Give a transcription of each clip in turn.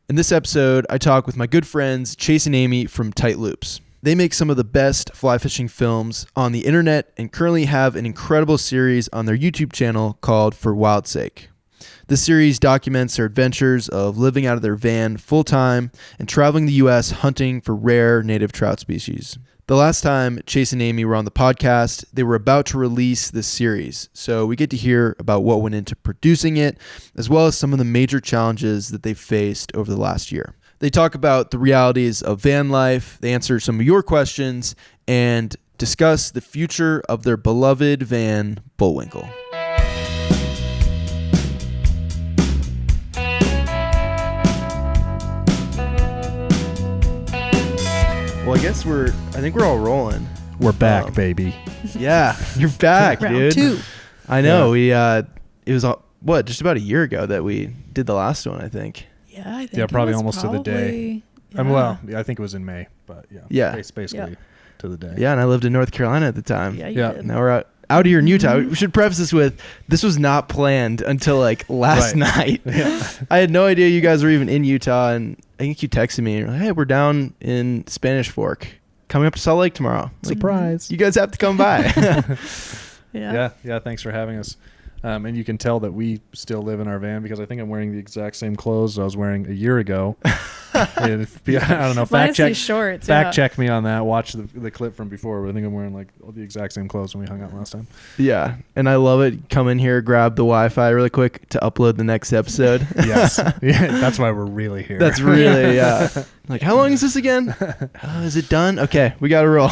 In this episode, I talk with my good friends Chase and Amiee from Tight Loops. They make some of the best fly fishing films on the internet and currently have an incredible series on their YouTube channel called For Wild's Sake. This series documents their adventures of living out of their van full-time and traveling the U.S. hunting for rare native trout species. The last time Chase and Amiee were on the podcast, they were about to release this series, so we get to hear about what went into producing it, as well as some of the major challenges that they faced over the last year. They talk about the realities of van life, they answer some of your questions, and discuss the future of their beloved van, Bullwinkle. Well, I think we're all rolling. We're back, baby. Yeah, you're back, Round dude. 2. I know. Yeah. It was just about a year ago that we did the last one, I think. Yeah, I think Yeah, probably it was almost to the day. Yeah. I think it was in May, but yeah. Yeah. Basically to the day. Yeah, and I lived in North Carolina at the time. Yeah, you did. Now we're out here in Utah. We should preface this with, this was not planned until like last night. Yeah. I had no idea you guys were even in Utah, and I think you texted me, and you're like, hey, we're down in Spanish Fork, coming up to Salt Lake tomorrow. Surprise. You guys have to come by. Yeah. Yeah. Thanks for having us. And you can tell that we still live in our van because I think I'm wearing the exact same clothes I was wearing a year ago. I don't know. Fact check me on that. Watch the clip from before. But I think I'm wearing like the exact same clothes when we hung out last time. Yeah, and I love it. Come in here, grab the Wi-Fi really quick to upload the next episode. Yes. Yeah, that's why we're really here. That's really, yeah. Like, how long is this again? Is it done? Okay, we got to roll.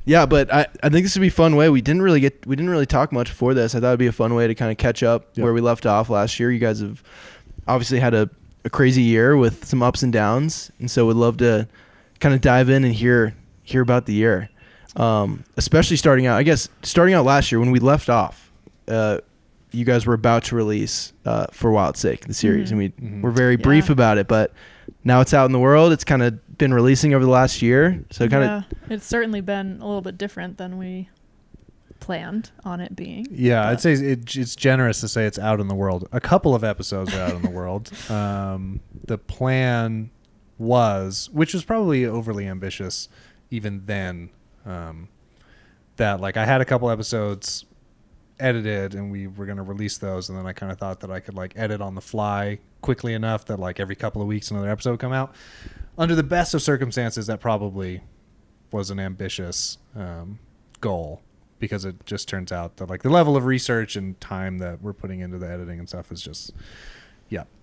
Yeah, but I think this would be a fun way. We didn't really talk much before this. I thought it'd be a fun way to kind of catch up where we left off last year. You guys have obviously had a crazy year with some ups and downs, and so would love to kind of dive in and hear about the year. Especially starting out last year when we left off. You guys were about to release For Wild's Sake, the series, and we were very brief about it, but now it's out in the world. It's kind of been releasing over the last year, so it's certainly been a little bit different than we planned on it being. Yeah, I'd say it's generous to say it's out in the world. A couple of episodes are out in the world. The plan was, which was probably overly ambitious even then, that like I had a couple episodes edited and we were going to release those, and then I kind of thought that I could like edit on the fly quickly enough that like every couple of weeks another episode would come out. Under the best of circumstances, that probably was an ambitious goal, because it just turns out that like the level of research and time that we're putting into the editing and stuff is just,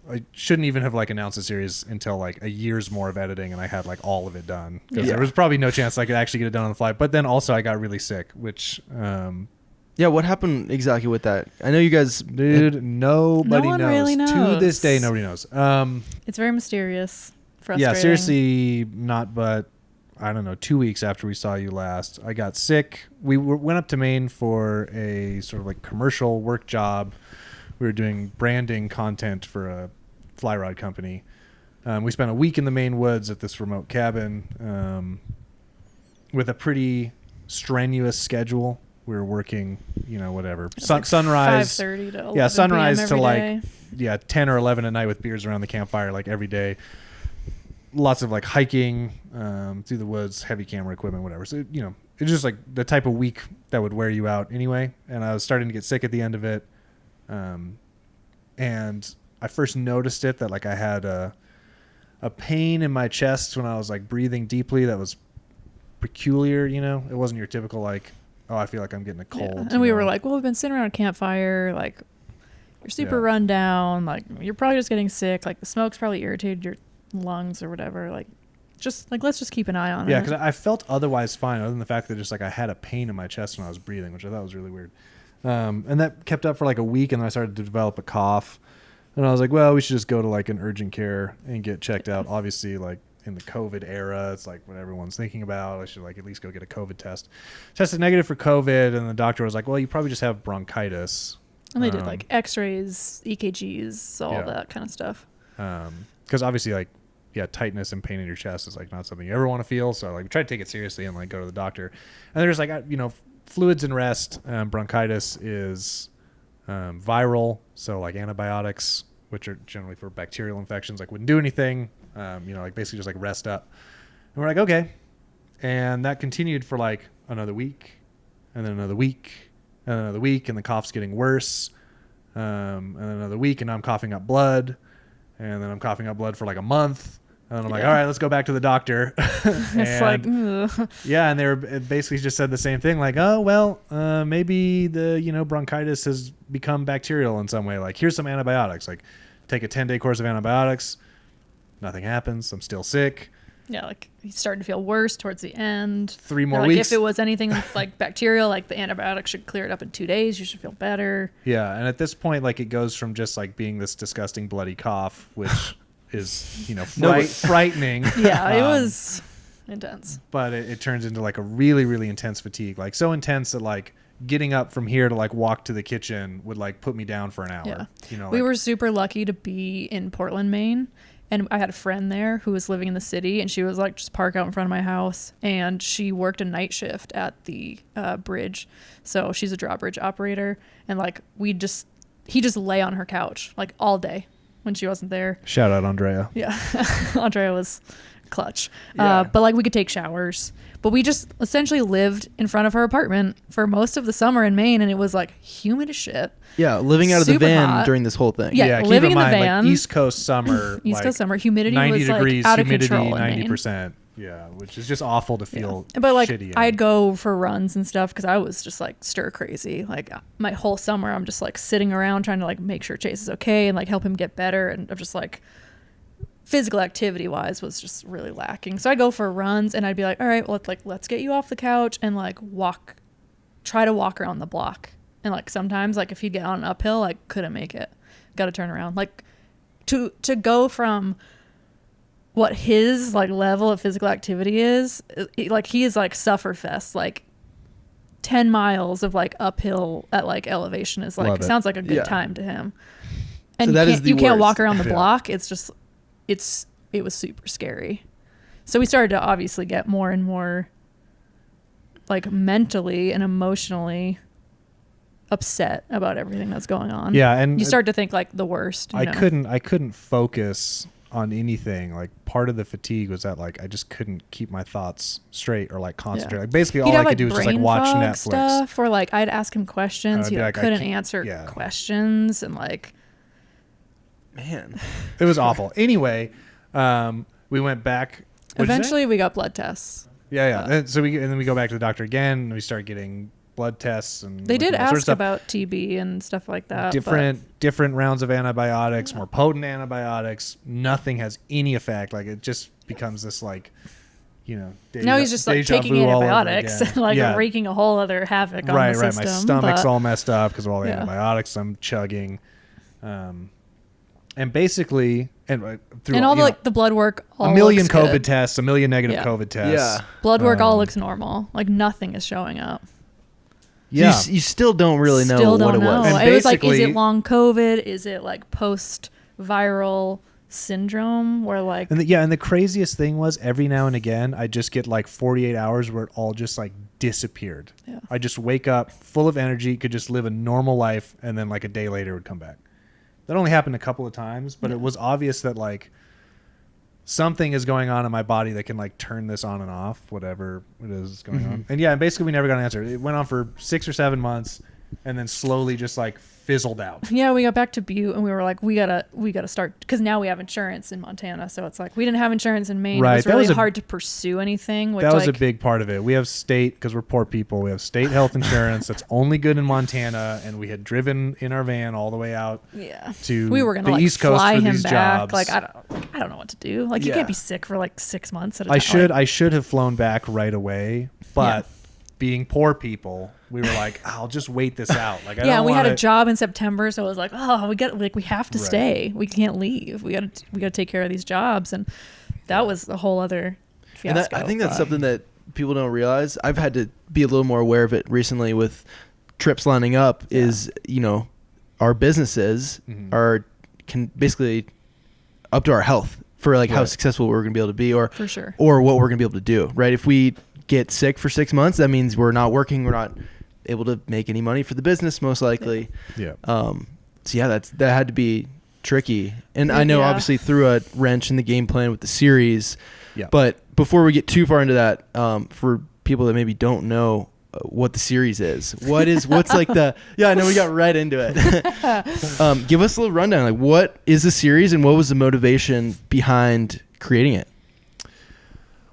I shouldn't even have like announced a series until like a year's more of editing and I had like all of it done, because there was probably no chance I could actually get it done on the fly. But then also I got really sick, which what happened exactly with that? I know you guys, dude, nobody No one knows. really knows. To this day, nobody knows. It's very mysterious, frustrating. Yeah, seriously, not but I don't know, 2 weeks after we saw you last, I got sick. We went up to Maine for a sort of like commercial work job. We were doing branding content for a fly rod company. We spent a week in the Maine woods at this remote cabin with a pretty strenuous schedule. We were working, whatever. Sunrise. 5:30 to 11 Yeah, sunrise PM to every like, day. 10 or 11 at night with beers around the campfire, like every day. Lots of like hiking through the woods, heavy camera equipment, whatever. So, it's just like the type of week that would wear you out anyway. And I was starting to get sick at the end of it. And I first noticed it that like I had a pain in my chest when I was like breathing deeply that was peculiar, It wasn't your typical like, oh, I feel like I'm getting a cold. Yeah. And we were like, well, we've been sitting around a campfire, like you're super run down, like you're probably just getting sick, like the smoke's probably irritated your lungs or whatever, like just like let's just keep an eye on it. Yeah, because I felt otherwise fine, other than the fact that just like I had a pain in my chest when I was breathing, which I thought was really weird. And that kept up for like a week, and then I started to develop a cough, and I was like, well, we should just go to like an urgent care and get checked out. Obviously, like in the COVID era, it's like what everyone's thinking about. I should like at least go get a COVID test. Tested negative for COVID, and the doctor was like, well, you probably just have bronchitis. And they did like x-rays, EKGs, all that kind of stuff. Because obviously like, tightness and pain in your chest is like not something you ever want to feel. So like we try to take it seriously and like go to the doctor. And they're just like, fluids and rest. Bronchitis is viral. So like antibiotics which are generally for bacterial infections, like wouldn't do anything. Like basically just like rest up. And we're like, okay. And that continued for like another week, and then another week, and another week, and the cough's getting worse. And then another week, and now I'm coughing up blood, and then I'm coughing up blood for like a month. And then I'm like, all right, let's go back to the doctor. It's like, ugh. Yeah, and they were basically just said the same thing, like, oh, well, maybe the, bronchitis has become bacterial in some way. Like, here's some antibiotics. Like, take a 10-day course of antibiotics. Nothing happens. I'm still sick. Yeah, like he's starting to feel worse towards the end. 3 more like weeks. If it was anything like bacterial, like the antibiotic should clear it up in 2 days. You should feel better. Yeah, and at this point, like it goes from just like being this disgusting bloody cough, which is frightening. Yeah, it was intense. But it turns into like a really, really intense fatigue, like so intense that like getting up from here to like walk to the kitchen would like put me down for an hour. Yeah, we were super lucky to be in Portland, Maine. And I had a friend there who was living in the city, and she was like, just park out in front of my house. And she worked a night shift at the bridge. So she's a drawbridge operator. And like, he just lay on her couch like all day when she wasn't there. Shout out Andrea. Yeah. Andrea was clutch. Yeah. But like we could take showers. But we just essentially lived in front of her apartment for most of the summer in Maine, and it was like humid as shit. Yeah, living out of the Super van hot. during this whole thing. Yeah, keep living in the mind, van. like East Coast summer. East like Coast summer. Humidity 90 was degrees, like out of humidity, control in Maine. 90%. Yeah, which is just awful to feel But like shitty in. I'd go for runs and stuff because I was just like stir crazy. Like my whole summer I'm just like sitting around trying to like make sure Chase is okay and like help him get better, and I'm just like physical activity wise was just really lacking. So I'd go for runs and I'd be like, all right, well let's get you off the couch and like try to walk around the block. And like sometimes like if he'd get on an uphill, like couldn't make it, got to turn around. Like to go from what his like level of physical activity is, like he is like sufferfest, like 10 miles of like uphill at like elevation is like sounds like a good time to him. And so you can't worst. walk around the block. It's just it was super scary. So we started to obviously get more and more like mentally and emotionally upset about everything that's going on. Yeah, and you start to think like the worst. I couldn't focus on anything. Like part of the fatigue was that like I just couldn't keep my thoughts straight or like concentrate. Like basically all I could do was just like watch Netflix stuff, or like I'd ask him questions, he like, couldn't answer questions, and like Man, it was awful. Anyway, we went back. Eventually we got blood tests. Yeah. And then we go back to the doctor again, and we start getting blood tests, and they did ask about TB and stuff like that. Different rounds of antibiotics, more potent antibiotics. Nothing has any effect. Like it just becomes this like, now he's just like taking antibiotics, like wreaking a whole other havoc on the system. My stomach's all messed up because of all the antibiotics I'm chugging. And basically, through all the blood work, all a million looks COVID good. tests, a million negative COVID tests. Yeah, blood work all looks normal. Like nothing is showing up. Yeah, you still don't really know what it was. And it was like, is it long COVID? Is it like post-viral syndrome where like? And the craziest thing was every now and again I just get like 48 hours where it all just like disappeared. Yeah. I just wake up full of energy, could just live a normal life, and then like a day later it would come back. That only happened a couple of times, but it was obvious that like something is going on in my body that can like turn this on and off, whatever it is going on. And basically we never got an answer. It went on for 6 or 7 months and then slowly just like fizzled out. Yeah, we got back to Butte and we were like, we gotta start, because now we have insurance in Montana. So it's like we didn't have insurance in Maine. Right. It was really hard to pursue anything. That was a big part of it. We have state, because we're poor people, we have state health insurance that's only good in Montana, and we had driven in our van all the way out to we were gonna the like East Coast fly for him these back. jobs. Like I don't know what to do. Like you can't be sick for like 6 months at a I time. I should have flown back right away, but being poor people, we were like, I'll just wait this out. Like, we had a job in September, so it was like, we have to stay. We can't leave. We got to take care of these jobs, and that was a whole other fiasco. And I think that's something that people don't realize. I've had to be a little more aware of it recently with trips lining up. Is our businesses can basically up to our health for like how successful we're going to be able to be, or for sure, or what we're going to be able to do. Right? If we get sick for 6 months, that means we're not working, we're not able to make any money for the business most likely. So that had to be tricky. And I know Yeah. obviously threw a wrench in the game plan with the series. Yeah. But before we get too far into that, for people that maybe don't know what the series is, what's like the, I know we got right into it. Give us a little rundown. Like, what is the series and what was the motivation behind creating it?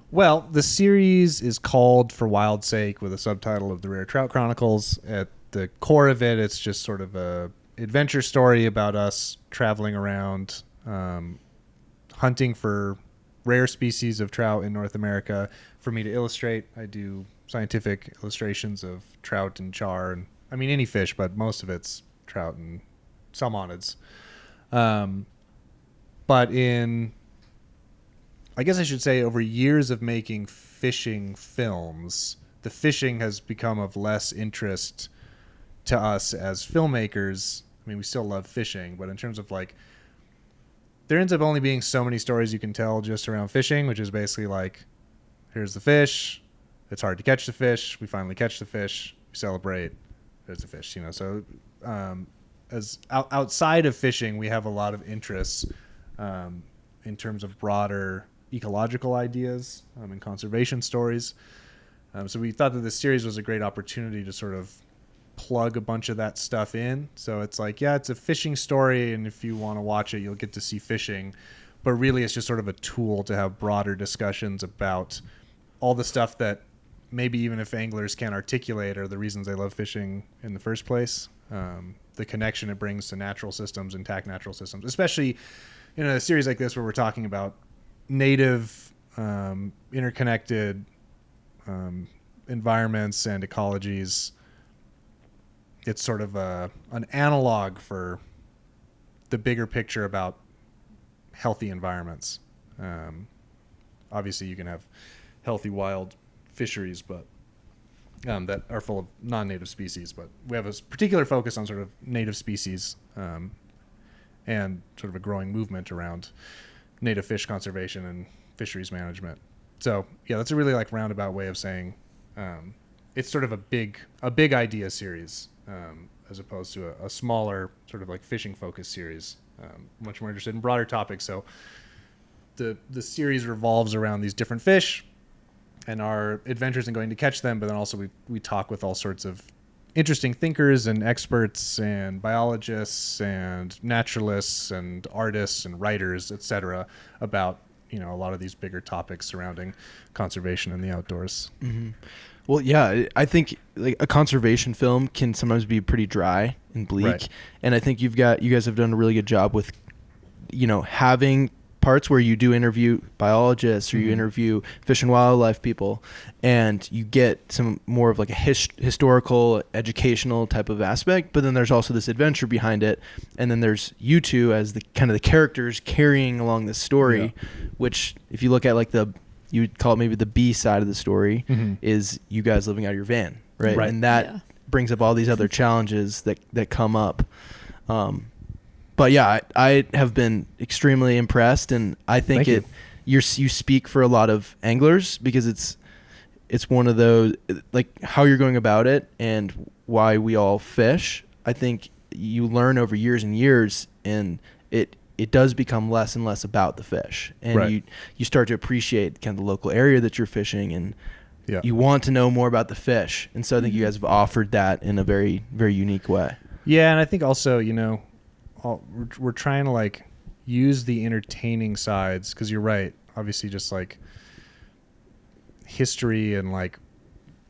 Well, the series is called For Wild Sake with a subtitle of The Rare Trout Chronicles. At the core of it, it's just sort of a adventure story about us traveling around, hunting for rare species of trout in North America. For me to illustrate, I do scientific illustrations of trout and char, and I mean any fish, but most of it's trout and salmonids. But I guess I should say, over years of making fishing films, the fishing has become of less interest to us as filmmakers. I mean, we still love fishing, but in terms of like, there ends up only being so many stories you can tell just around fishing, which is basically like, here's the fish. It's hard to catch the fish. We finally catch the fish. We celebrate. There's the fish, So, as outside of fishing, we have a lot of interests in terms of broader ecological ideas and conservation stories. So we thought that this series was a great opportunity to sort of plug a bunch of that stuff in. So it's like, it's a fishing story, and if you want to watch it, you'll get to see fishing. But really, it's just sort of a tool to have broader discussions about all the stuff that maybe even if anglers can't articulate are the reasons they love fishing in the first place. The connection it brings to natural systems, intact natural systems, especially in a series like this where we're talking about native, interconnected environments and ecologies. It's sort of an analog for the bigger picture about healthy environments. Obviously, you can have healthy wild fisheries, but that are full of non-native species. But we have a particular focus on sort of native species and sort of a growing movement around native fish conservation and fisheries management. So that's a really like roundabout way of saying it's sort of a big idea series as opposed to a smaller sort of like fishing focused series. Much more interested in broader topics. So the series revolves around these different fish and our adventures in going to catch them, but then also we talk with all sorts of interesting thinkers and experts and biologists and naturalists and artists and writers, etc., about a lot of these bigger topics surrounding conservation and the outdoors. Mm-hmm. Well, I think like a conservation film can sometimes be pretty dry and bleak, right. And I think you guys have done a really good job with having parts where you do interview biologists or you interview fish and wildlife people, and you get some more of like a historical, educational type of aspect. But then there's also this adventure behind it, and then there's you two as the kind of the characters carrying along this story, which if you look at like you would call it maybe the B side of the story, is you guys living out of your van, right? And that brings up all these other challenges that come up. But I have been extremely impressed, and I think you speak for a lot of anglers, because it's one of those, like how you're going about it and why we all fish. I think you learn over years and years, and it does become less and less about the fish, and you start to appreciate kind of the local area that you're fishing, and you want to know more about the fish. And so I think you guys have offered that in a very, very unique way. Yeah, and I think also, we're trying to like use the entertaining sides, because you're right, obviously just like history and like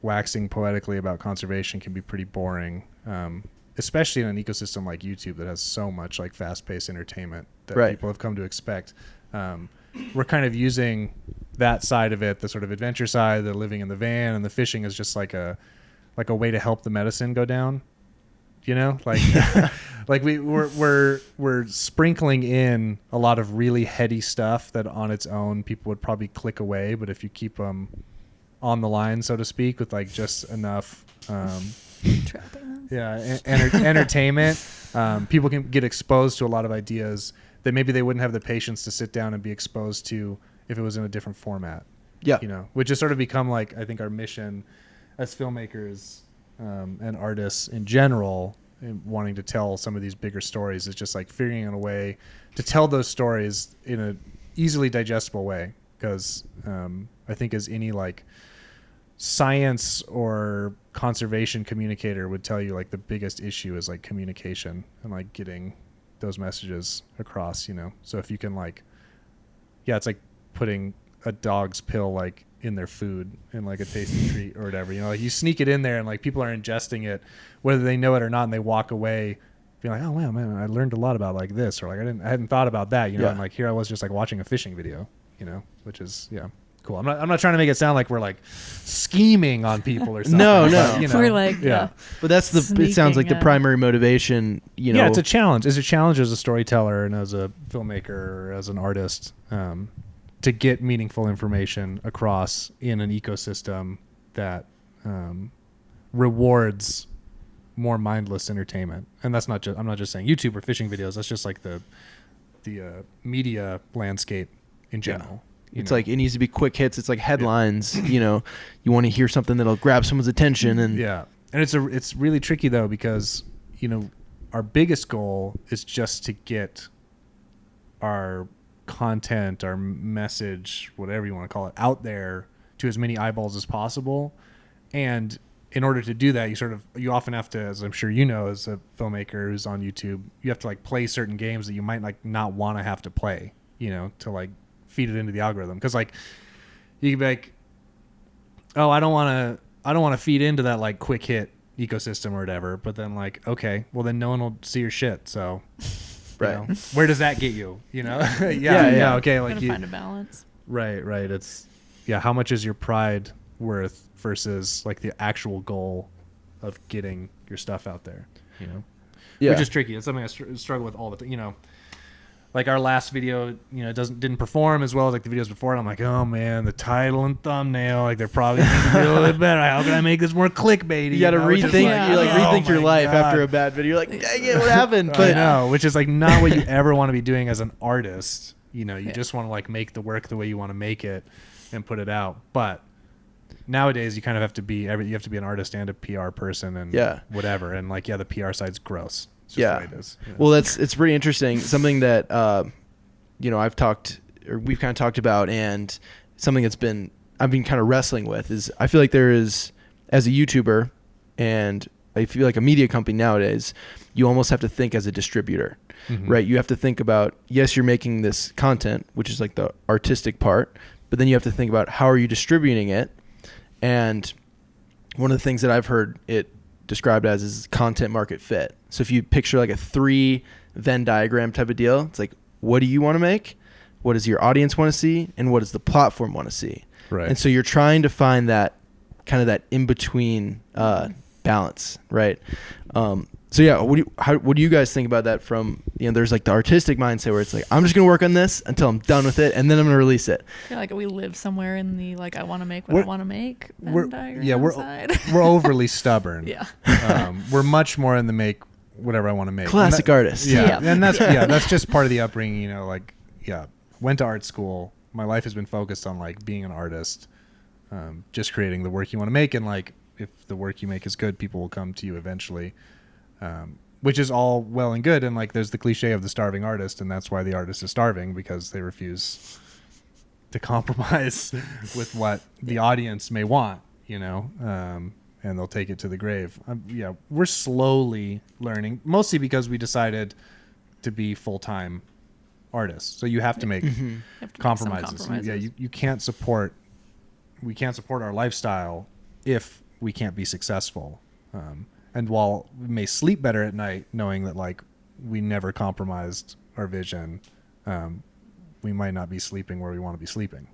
waxing poetically about conservation can be pretty boring, especially in an ecosystem like YouTube that has so much like fast-paced entertainment that people have come to expect. We're kind of using that side of it, the sort of adventure side, the living in the van, and the fishing is just like a way to help the medicine go down. Like we're sprinkling in a lot of really heady stuff that on its own people would probably click away, but if you keep them on the line, so to speak, with like just enough entertainment, people can get exposed to a lot of ideas that maybe they wouldn't have the patience to sit down and be exposed to if it was in a different format. Which has sort of become like, I think, our mission as filmmakers and artists in general, and wanting to tell some of these bigger stories is just like figuring out a way to tell those stories in a easily digestible way. Because I think as any like science or conservation communicator would tell you, like the biggest issue is like communication and like getting those messages across, you know? So if you can like, it's like putting a dog's pill like in their food in like a tasty treat or whatever, you know, like you sneak it in there and like people are ingesting it, whether they know it or not, and they walk away being like, oh wow, man, I learned a lot about like this, or like I hadn't thought about that, you know, and like here I was just like watching a fishing video, you know, which is cool. I'm not trying to make it sound like we're like scheming on people or something. No. But, you know, We're like, But that's it sounds like the primary motivation, you know. Yeah, it's a challenge. It's a challenge as a storyteller and as a filmmaker or as an artist, to get meaningful information across in an ecosystem that rewards more mindless entertainment. And that's not just, I'm not just saying YouTube or fishing videos. That's just like the media landscape in general. It's like it needs to be quick hits. It's like headlines. You know, you want to hear something that'll grab someone's attention, and and it's really tricky though, because you know our biggest goal is just to get our content, our message, whatever you want to call it, out there to as many eyeballs as possible. And in order to do that, you often have to, as I'm sure you know, as a filmmaker who's on YouTube, you have to like play certain games that you might like not want to have to play, you know, to like feed it into the algorithm. Because like you can be like, oh, I don't want to feed into that like quick hit ecosystem or whatever, but then like, okay, well then no one will see your shit, so right, you know, where does that get you, you know? Okay, like you find a balance. Right, it's how much is your pride worth versus like the actual goal of getting your stuff out there, you know? Which is tricky. It's something I struggle with all the time, you know. Like our last video, you know, didn't perform as well as like the videos before. And I'm like, oh man, the title and thumbnail, like they're probably going to be a little bit better. How can I make this more clickbaity? You got to rethink. Rethink your life after a bad video. You're like, dang it, what happened? But I know, which is like not what you ever want to be doing as an artist. You know, you just want to like make the work the way you want to make it and put it out. But nowadays, you kind of have to be an artist and a PR person and whatever. And like, the PR side's gross. The way it is. Yeah. Well, it's pretty interesting. Something that you know, we've kind of talked about, and something I've been kind of wrestling with is I feel like there is, as a YouTuber, and I feel like a media company nowadays, you almost have to think as a distributor, right? You have to think about, yes, you're making this content, which is like the artistic part, but then you have to think about how are you distributing it. And one of the things that I've heard it described as is content market fit. So if you picture like a 3 Venn diagram type of deal, it's like, what do you want to make? What does your audience want to see? And what does the platform want to see? Right. And so you're trying to find that kind of that in-between balance, right? So yeah, what do you guys think about that from, you know, there's like the artistic mindset where it's like, I'm just going to work on this until I'm done with it, and then I'm going to release it. I feel like we live somewhere in the, like, I want to make what I want to make. We're overly stubborn. We're much more in the make whatever I want to make. Classic artist. And that's just part of the upbringing, you know, like, went to art school. My life has been focused on like being an artist, just creating the work you want to make. And like, if the work you make is good, people will come to you eventually. Which is all well and good, and like there's the cliche of the starving artist, and that's why the artist is starving, because they refuse to compromise with what the audience may want, you know, and they'll take it to the grave. We're slowly learning, mostly because we decided to be full-time artists, so you have to make compromises. You can't support our lifestyle if we can't be successful. And while we may sleep better at night knowing that like we never compromised our vision, we might not be sleeping where we want to be sleeping.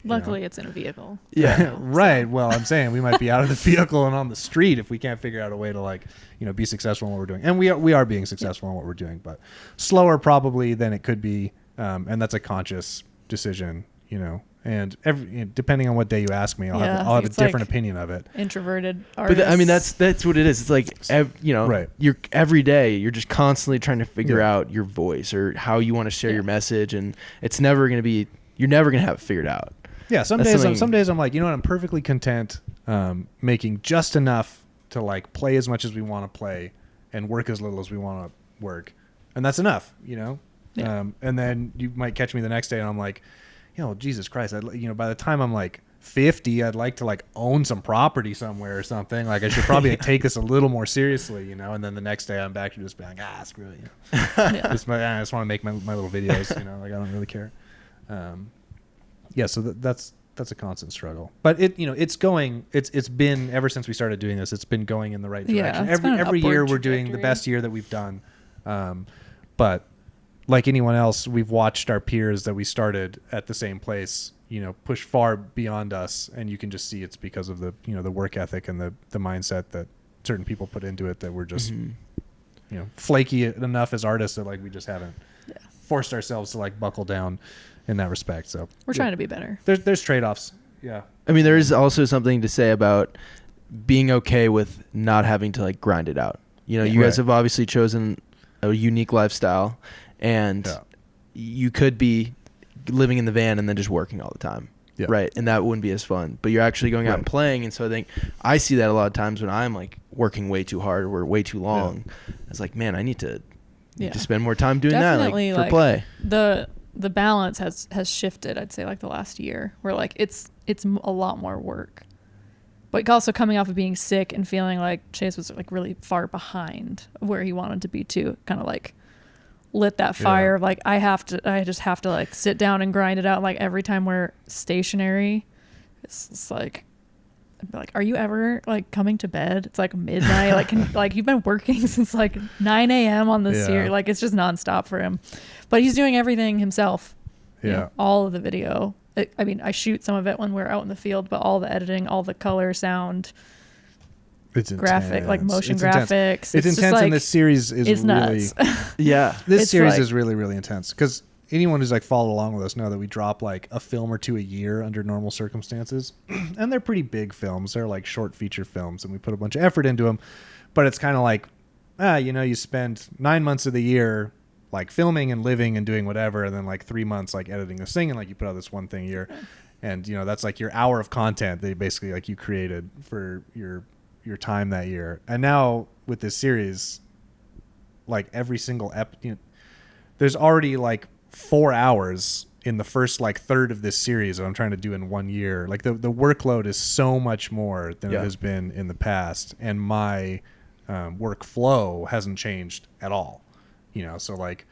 Luckily, it's in a vehicle. Yeah, right. Well, I'm saying we might be out of the vehicle and on the street if we can't figure out a way to like, you know, be successful in what we're doing. And we are being successful in what we're doing, but slower probably than it could be. And that's a conscious decision, you know. And depending on what day you ask me, I'll have a different opinion of it. Introverted artists. But I mean, that's what it is. It's like, you know, right. You're every day you're just constantly trying to figure out your voice or how you want to share your message, and it's never going to be. You're never going to have it figured out. Yeah. Some days I'm like, you know what? I'm perfectly content making just enough to like play as much as we want to play, and work as little as we want to work, and that's enough, Yeah. and then you might catch me the next day and I'm like, Jesus Christ, by the time I'm like 50, I'd like to like own some property somewhere or something. Like I should probably take this a little more seriously, and then the next day I'm back to just being like, screw it, Yeah. I just want to make my little videos, like I don't really care. So that's a constant struggle, but it's been ever since we started doing this, it's been going in the right direction. It's been an Every year upward we're doing the trajectory. best year that we've done. But like anyone else, we've watched our peers that we started at the same place, push far beyond us, and you can just see it's because of the the work ethic and the mindset that certain people put into it, that we're just flaky enough as artists that like we just haven't forced ourselves to like buckle down in that respect. So We're trying to be better. There's trade-offs. Yeah. I mean, there is also something to say about being okay with not having to like grind it out. You guys have obviously chosen a unique lifestyle, and you could be living in the van and then just working all the time. Yeah. Right. And that wouldn't be as fun, but you're actually going out and playing. And so I think I see that a lot of times when I'm like working way too hard or way too long. It's like, man, I need to spend more time doing Definitely, that, like for play. The balance has shifted, I'd say, like the last year, where like it's a lot more work, but also coming off of being sick and feeling like Chase was like really far behind where he wanted to be too, kind of like lit that fire of like I just have to like sit down and grind it out. Like every time we're stationary, it's like I'd be like, are you ever like coming to bed? It's like midnight. Like you've been working since like 9 a.m. on this series. Like it's just nonstop for him, but he's doing everything himself. All of the video. I shoot some of it when we're out in the field, but all the editing, all the color, sound, it's graphic, intense. like motion it's graphics. Intense. It's intense, like, and this series is it's really nuts. This It's series like, is really, really intense, because anyone who's like followed along with us know that we drop like a film or two a year under normal circumstances, and they're pretty big films. They're like short feature films, and we put a bunch of effort into them. But it's kind of like, you spend 9 months of the year like filming and living and doing whatever, and then like 3 months like editing this thing, and like you put out this one thing a year, and that's like your hour of content that you basically like you created for your time that year. And now with this series, like every single there's already like 4 hours in the first like third of this series that I'm trying to do in 1 year. Like the workload is so much more than it has been in the past, and my workflow hasn't changed at all. So like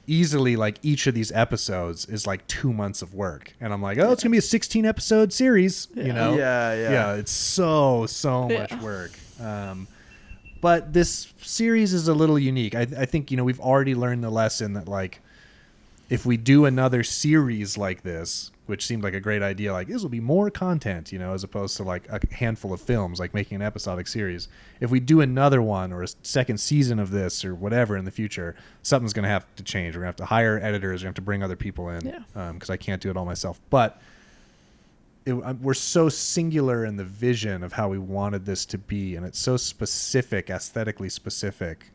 easily like each of these episodes is like 2 months of work, and I'm like, it's gonna be a 16 episode series. It's so much work. But this series is a little unique. I think we've already learned the lesson that like if we do another series like this, which seemed like a great idea, like this will be more content, as opposed to like a handful of films, like making an episodic series. If we do another one or a second season of this or whatever in the future, something's going to have to change. We're going to have to hire editors. We're going to have to bring other people in, because I can't do it all myself. But we're so singular in the vision of how we wanted this to be, and it's so specific, aesthetically specific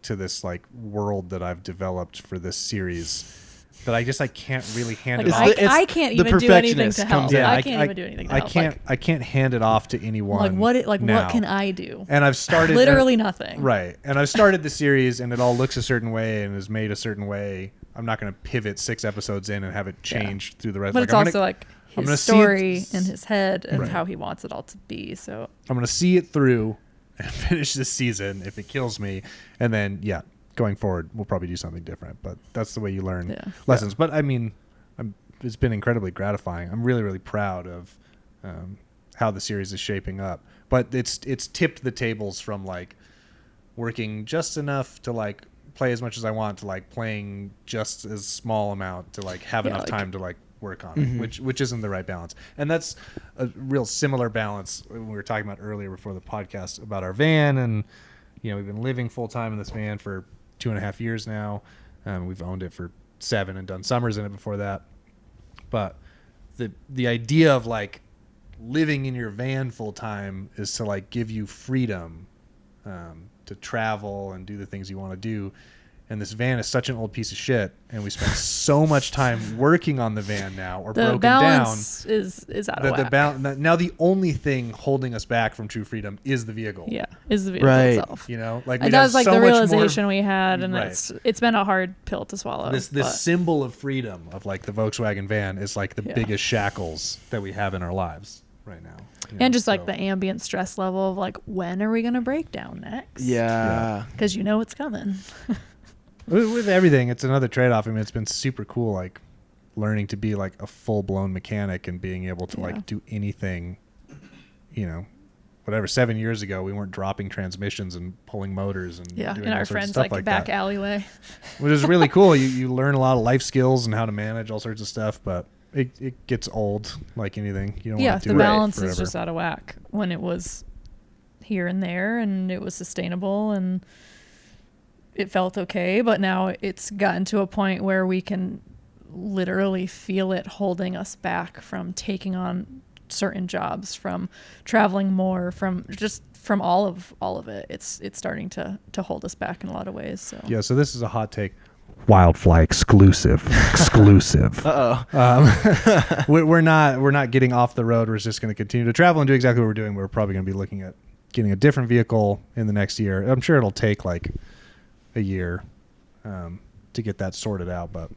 to this like world that I've developed for this series, that I can't really hand it off. I can't even do anything to help. I can't even do anything to help. I can't hand it off to anyone. What can I do? And I've started literally nothing. Right. And I've started the series, and it all looks a certain way and is made a certain way. I'm not going to pivot 6 episodes in and have it change through the rest. But it's also like his story in his head and how he wants it all to be. So I'm going to see it through and finish this season if it kills me, and then going forward we'll probably do something different. But that's the way you learn lessons. But I mean, it's been incredibly gratifying. I'm really, really proud of how the series is shaping up. But it's tipped the tables from like working just enough to like play as much as I want to like playing just as small amount to like have enough time to like work on it, which isn't the right balance. And that's a real similar balance we were talking about earlier before the podcast about our van. And we've been living full time in this van for 2.5 years now. We've owned it for 7 and done summers in it before that. But the idea of like living in your van full time is to like give you freedom to travel and do the things you want to do. and this van is such an old piece of shit, and we spend so much time working on the van now, or The broken balance down, is out of whack. now the only thing holding us back from true freedom is the vehicle. Yeah, is the vehicle Right. itself. You know, like And that was like so the much more- realization we had, and Right. it's been a hard pill to swallow. This but- symbol of freedom of like the Volkswagen van is like the Yeah. biggest shackles that we have in our lives right now. You know, and just like so- the ambient stress level of like, when are we going to break down next? Yeah. Because you know it's coming. with everything, it's another trade-off. I mean, it's been super cool, like learning to be like a full-blown mechanic and being able to Yeah. like do anything, you know, whatever. 7 years ago, we weren't dropping transmissions and pulling motors and Yeah, doing in all our sorts of friends stuff like back that, alleyway. which is really cool. You learn a lot of life skills and how to manage all sorts of stuff, but it gets old like anything. You don't Yeah, want to the do it balance forever. is just out of whack when it was here and there, and it was sustainable and it felt okay. But now it's gotten to a point where we can literally feel it holding us back from taking on certain jobs, from traveling more, from all of it. It's starting to hold us back in a lot of ways. So Yeah, so this is a hot take. Wildfly exclusive. We're not getting off the road. We're just going to continue to travel and do exactly what we're doing. We're probably going to be looking at getting a different vehicle in the next year. I'm sure it'll take like a year to get that sorted out, but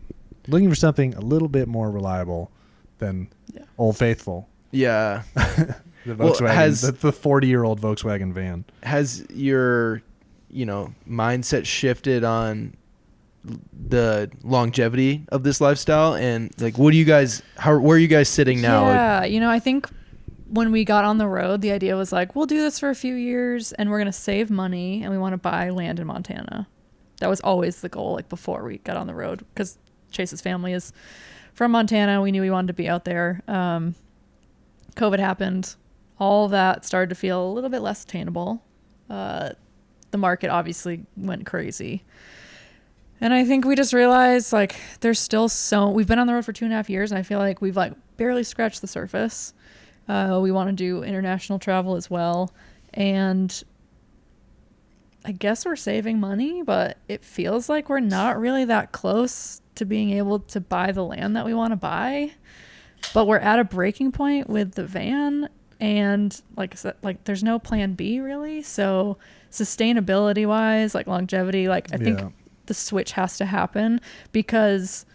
looking for something a little bit more reliable than Old Faithful. Yeah. The Well, Volkswagen, the 40-year-old Volkswagen van. Has your, mindset shifted on the longevity of this lifestyle, and like, where are you guys sitting now? Yeah, I think when we got on the road, the idea was like, we'll do this for a few years and we're going to save money and we want to buy land in Montana. That was always the goal, like before we got on the road, because Chase's family is from Montana. We knew we wanted to be out there. COVID happened. All that started to feel a little bit less attainable. The market obviously went crazy. And I think we just realized like there's still we've been on the road for 2.5 years, and I feel like we've like barely scratched the surface. We want to do international travel as well. And I guess we're saving money, but it feels like we're not really that close to being able to buy the land that we want to buy. But we're at a breaking point with the van, and like I said, like there's no plan B really. So sustainability wise, like longevity, like I think the switch has to happen, because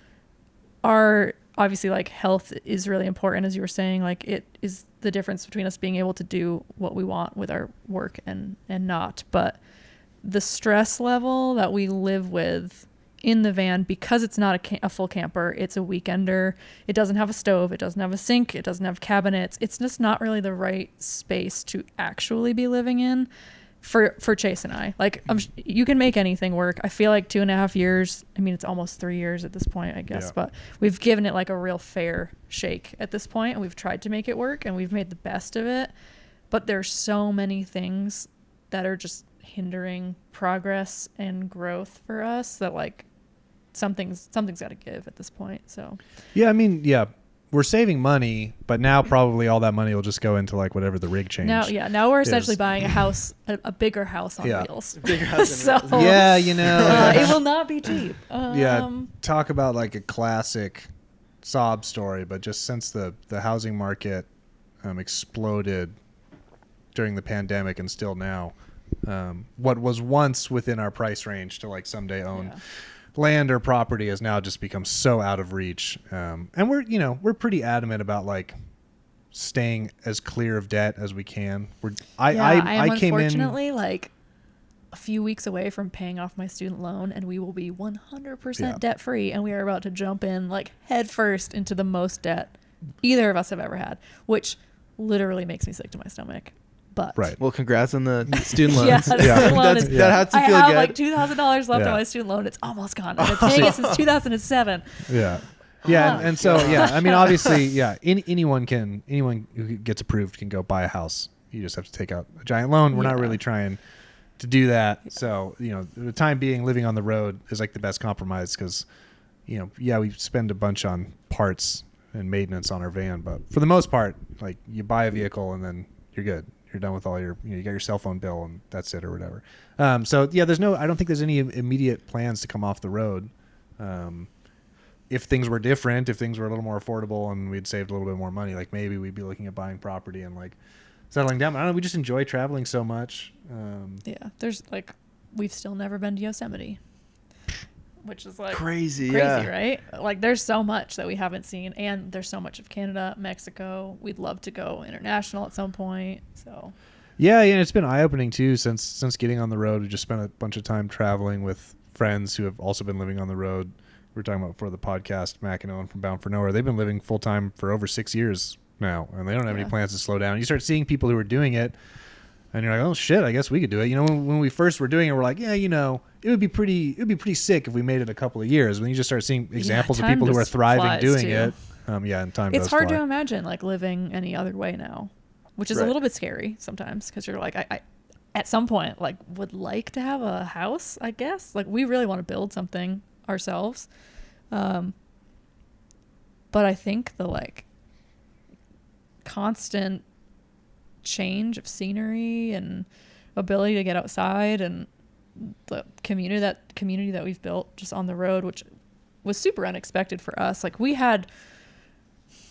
our obviously like health is really important, as you were saying. Like it is the difference between us being able to do what we want with our work and not. But the stress level that we live with in the van, because it's not a full camper, it's a weekender. It doesn't have a stove. It doesn't have a sink. It doesn't have cabinets. It's just not really the right space to actually be living in for Chase and I. Like you can make anything work. I feel like 2.5 years. I mean, it's almost 3 years at this point, I guess, but we've given it like a real fair shake at this point, and we've tried to make it work, and we've made the best of it. But there's so many things that are just hindering progress and growth for us that like something's got to give at this point. So yeah, I mean, we're saving money, but now probably all that money will just go into like whatever the rig change. Now we're essentially buying a house, a bigger house on wheels. Bigger house So it will not be cheap. Talk about like a classic sob story, but just since the housing market exploded during the pandemic and still now, what was once within our price range to like someday own land or property has now just become so out of reach. And we're pretty adamant about like staying as clear of debt as we can. I am came unfortunately like a few weeks away from paying off my student loan, and we will be 100% debt free, and we are about to jump in like head first into the most debt either of us have ever had, which literally makes me sick to my stomach. But well, congrats on the student loans. That has to feel good. I have like $2,000 left on my student loan. It's almost gone. I've been paying it since 2007. And so I mean, obviously, anyone who gets approved can go buy a house. You just have to take out a giant loan. We're not really trying to do that. So the time being, living on the road is like the best compromise, because we spend a bunch on parts and maintenance on our van, but for the most part, like you buy a vehicle and then you're good. You're done with all your, you got your cell phone bill and that's it or whatever. So yeah, I don't think there's any immediate plans to come off the road. If things were different, if things were a little more affordable and we'd saved a little bit more money, like maybe we'd be looking at buying property and like settling down. But I don't know. We just enjoy traveling so much. Yeah. There's like, we've still never been to Yosemite, which is like crazy, yeah. right? Like there's so much that we haven't seen, and there's so much of Canada, Mexico. We'd love to go international at some point. So yeah, it's been eye-opening too since getting on the road. We just spent a bunch of time traveling with friends who have also been living on the road. We were talking about before the podcast, Mac and Owen from Bound for Nowhere. They've been living full-time for over 6 years now, and they don't have any plans to slow down. You start seeing people who are doing it, and you're like, oh shit, I guess we could do it. When we first were doing it, we're like, yeah, it would be pretty sick if we made it a couple of years. When you just start seeing examples of people who are thriving doing it, and time it's does hard fly. to imagine like living any other way now, which is a little bit scary sometimes, because you're like, I at some point like would like to have a house, I guess. Like we really want to build something ourselves, but I think the like constant change of scenery and ability to get outside and the community that we've built just on the road, which was super unexpected for us. Like we had,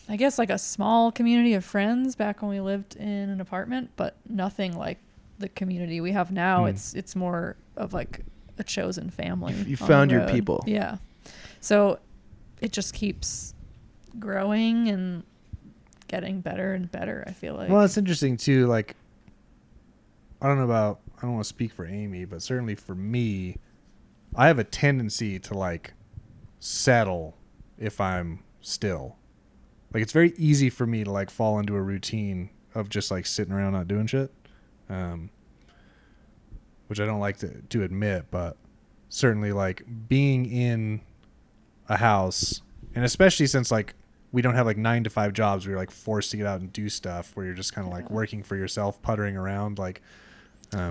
I guess, like a small community of friends back when we lived in an apartment, but nothing like the community we have now. It's more of like a chosen family. You found your people. Yeah. So it just keeps growing and getting better and better, I feel like. Well, it's interesting too. Like, I don't want to speak for Amy, but certainly for me, I have a tendency to like settle if I'm still. Like, it's very easy for me to like fall into a routine of just like sitting around not doing shit, which I don't like to admit, but certainly like being in a house, and especially since like we don't have like 9-to-5 jobs where you're like forced to get out and do stuff, where you're just kind of like working for yourself, puttering around. Like,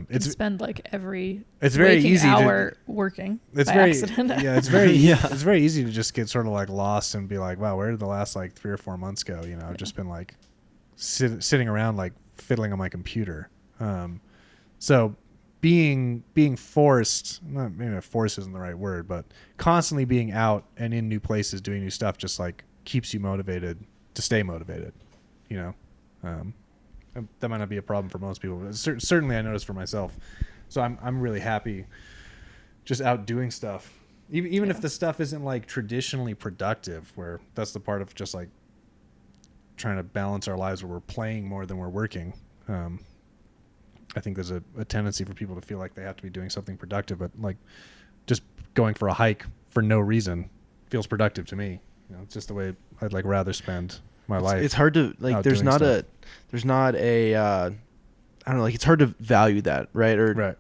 it's spend like every it's very easy hour working. It's by very accident. Yeah, it's very it's very easy to just get sort of like lost and be like, wow, where did the last like 3 or 4 months go? I've just been like sitting around like fiddling on my computer. So being forced, maybe force isn't the right word, but constantly being out and in new places doing new stuff just like keeps you motivated to stay motivated. That might not be a problem for most people, but certainly I noticed for myself. So I'm really happy just out doing stuff, even if the stuff isn't like traditionally productive, where that's the part of just like trying to balance our lives where we're playing more than we're working. I think there's a tendency for people to feel like they have to be doing something productive, but like just going for a hike for no reason feels productive to me. It's just the way I'd like rather spend my life. It's hard to like. There's not a I don't know. Like, it's hard to value that, right? Or right.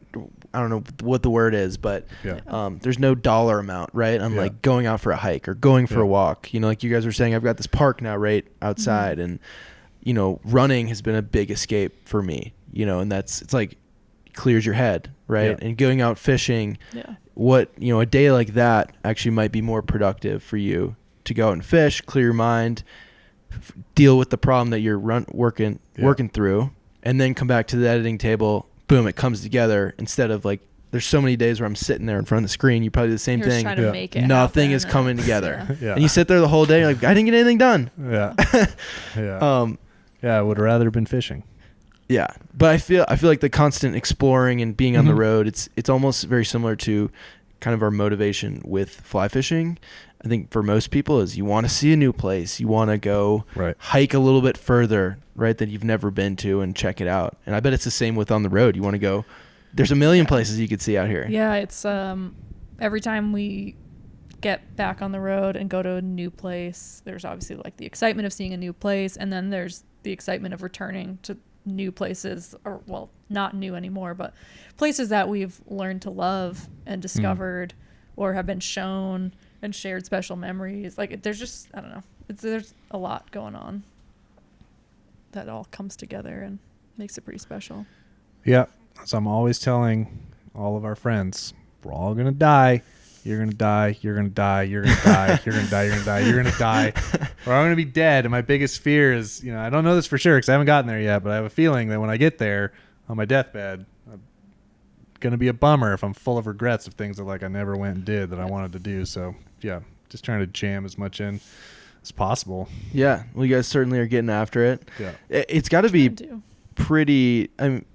I don't know what the word is, but there's no dollar amount, right? On like going out for a hike or going for a walk. Like you guys were saying, I've got this park now right outside, and running has been a big escape for me. And it's like clears your head, right? And going out fishing. What a day like that actually might be more productive for you to go out and fish, clear your mind, deal with the problem that you're working through, and then come back to the editing table. Boom, it comes together. Instead of like, there's so many days where I'm sitting there in front of the screen. You probably do the same you're thing. Trying to make it Nothing is coming together. And you sit there the whole day. You're like, I didn't get anything done. I would have rather been fishing. Yeah, but I feel like the constant exploring and being on the road, it's almost very similar to kind of our motivation with fly fishing. I think for most people is you want to see a new place. You want to go hike a little bit further, right, that you've never been to and check it out. And I bet it's the same with on the road. You want to go. There's a million places you could see out here. Yeah, it's every time we get back on the road and go to a new place, there's obviously like the excitement of seeing a new place, and then there's the excitement of returning to new places, or well, not new anymore, but places that we've learned to love and discovered or have been shown and shared special memories. Like there's just, I don't know, there's a lot going on that all comes together and makes it pretty special. Yeah. So I'm always telling all of our friends, we're all going to die. you're gonna die, you're gonna die, you're gonna die, you're gonna die, you're gonna die, you're gonna die, or I'm gonna be dead. And my biggest fear is, I don't know this for sure because I haven't gotten there yet, but I have a feeling that when I get there on my deathbed, I'm gonna be a bummer if I'm full of regrets of things that like I never went and did that I wanted to do. So yeah, just trying to jam as much in as possible. Yeah, well, you guys certainly are getting after it. Yeah, It's got to be pretty. I'm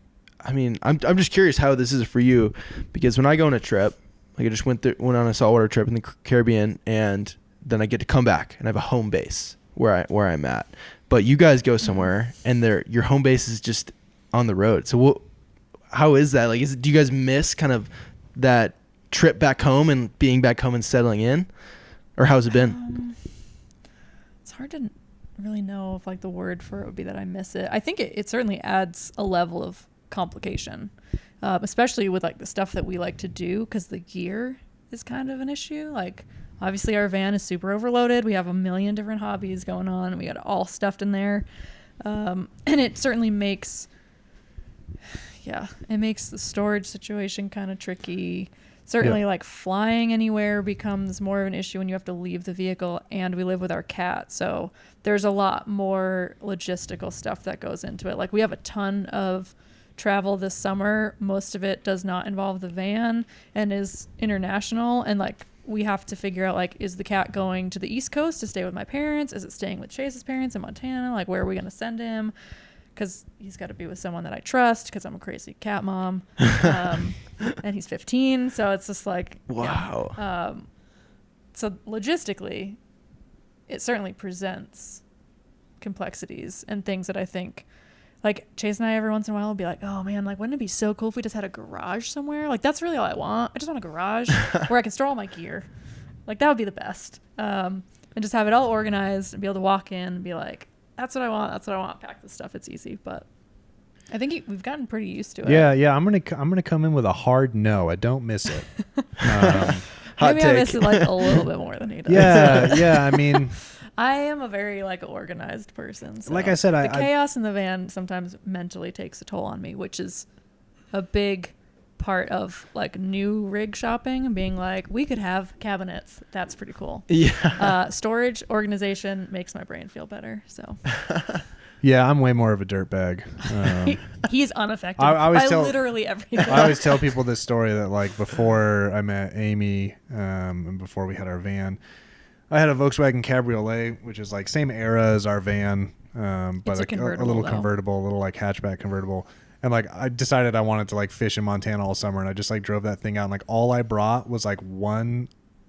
just curious how this is for you, because when I go on a trip, like I just went on a saltwater trip in the Caribbean, and then I get to come back and I have a home base where I'm at. But you guys go somewhere and your home base is just on the road. So how is that? Like, do you guys miss kind of that trip back home and being back home and settling in, or how's it been? It's hard to really know if like the word for it would be that I miss it. I think it certainly adds a level of complication, especially with like the stuff that we like to do, because the gear is kind of an issue. Like obviously our van is super overloaded. We have a million different hobbies going on. We got it all stuffed in there, and it certainly makes the storage situation kind of tricky. Certainly, like flying anywhere becomes more of an issue when you have to leave the vehicle, and we live with our cat. So there's a lot more logistical stuff that goes into it. Like we have a ton of travel this summer. Most of it does not involve the van and is international. And like we have to figure out, like, is the cat going to the East Coast to stay with my parents? Is it staying with Chase's parents in Montana? Like, where are we going to send him? Because he's got to be with someone that I trust, because I'm a crazy cat mom. And he's 15. So it's just like, wow. Yeah. So logistically, it certainly presents complexities and things that I think, like Chase and I every once in a while will be like, oh man, like wouldn't it be so cool if we just had a garage somewhere? Like that's really all I want. I just want a garage where I can store all my gear. Like that would be the best. And just have it all organized and be able to walk in and be like, that's what I want. That's what I want. Pack this stuff. It's easy. But I think we've gotten pretty used to it. Yeah. I'm gonna come in with a hard no. I don't miss it. Maybe I miss it like a little bit more than he does. Yeah. I mean, I am a very like organized person. So like I said, the chaos in the van sometimes mentally takes a toll on me, which is a big part of like new rig shopping and being like, we could have cabinets. That's pretty cool. Yeah. Storage organization makes my brain feel better. So yeah, I'm way more of a dirtbag. He's unaffected by literally everything. I always tell people this story that like before I met Amiee, and before we had our van, I had a Volkswagen Cabriolet, which is like same era as our van, but like a little convertible, a little like hatchback convertible. And like I decided I wanted to like fish in Montana all summer, and I just like drove that thing out. And like all I brought was like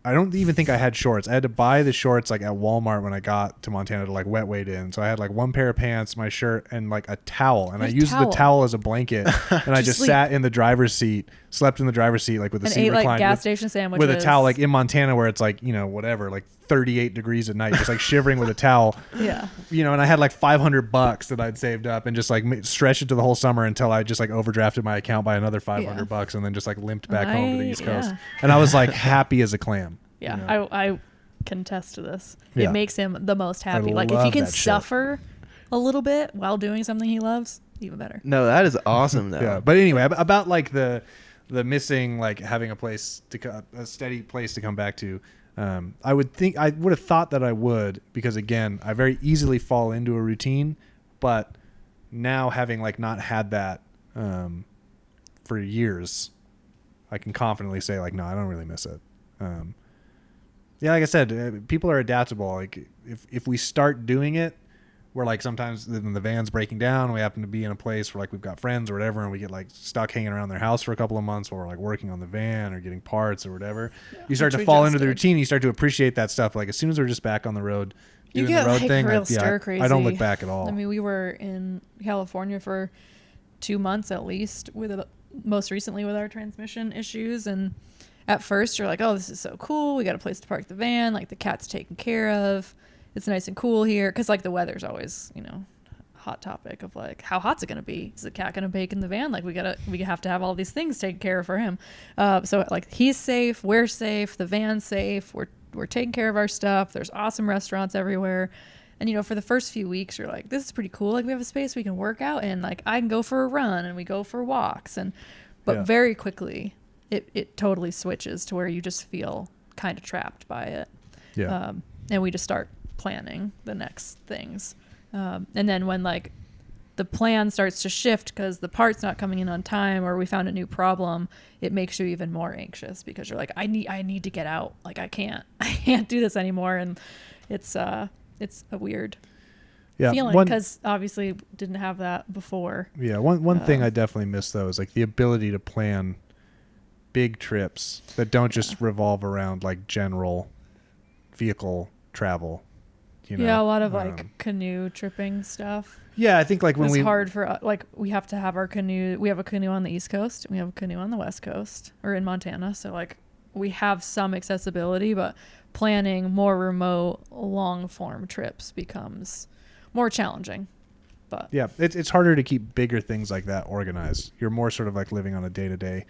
I don't even think I had shorts. I had to buy the shorts like at Walmart when I got to Montana to like wet wade in. So I had like one pair of pants, my shirt, and like a towel. And I used the towel as a blanket. And I just sat in the driver's seat, slept in the driver's seat like with the seat reclined. Like gas station sandwiches. With a towel, like in Montana where it's like, whatever, like 38 degrees at night, just like shivering with a towel. Yeah. And I had like $500 that I'd saved up and just like stretched it to the whole summer until I just like overdrafted my account by another $500 and then just like limped back home to the East Coast. And I was like happy as a clam. Yeah, I can attest to this. Yeah. It makes him the most happy. Like if he can suffer a little bit while doing something he loves, even better. No, that is awesome though. Yeah, but anyway, about like the missing, like having a steady place to come back to. I would have thought that I would, because again, I very easily fall into a routine, but now having like not had that for years, I can confidently say like, no, I don't really miss it. Yeah, like I said, people are adaptable. Like if we start doing it, we're like sometimes the van's breaking down. We happen to be in a place where like we've got friends or whatever, and we get like stuck hanging around their house for a couple of months while we're like working on the van or getting parts or whatever. Yeah. You start to fall into the routine. You start to appreciate that stuff. Like as soon as we're just back on the road, doing the road thing, crazy. I don't look back at all. I mean, we were in California for 2 months at least, most recently with our transmission issues, and at first you're like, oh, this is so cool. We got a place to park the van. Like the cat's taken care of. It's nice and cool here. Cause like the weather's always, hot topic of like, how hot's it going to be? Is the cat going to bake in the van? Like we have to have all these things taken care of for him. So like he's safe. We're safe. The van's safe. We're taking care of our stuff. There's awesome restaurants everywhere. And, for the first few weeks, you're like, this is pretty cool. Like we have a space we can work out in. Like I can go for a run and we go for walks. But very quickly, it totally switches to where you just feel kind of trapped by it. Yeah. And we just start planning the next things. And then when like the plan starts to shift because the part's not coming in on time or we found a new problem, it makes you even more anxious because you're like, I need to get out. Like I can't do this anymore. And it's a weird feeling because obviously didn't have that before. Yeah. One thing I definitely miss though is like the ability to plan big trips that don't just revolve around like general vehicle travel. You know? Yeah, a lot of like canoe tripping stuff. Yeah, I think like when it's hard for like we have to have our canoe. We have a canoe on the East Coast. And we have a canoe on the West Coast or in Montana. So like we have some accessibility, but planning more remote, long form trips becomes more challenging. But yeah, it's harder to keep bigger things like that organized. You're more sort of like living on a day-to-day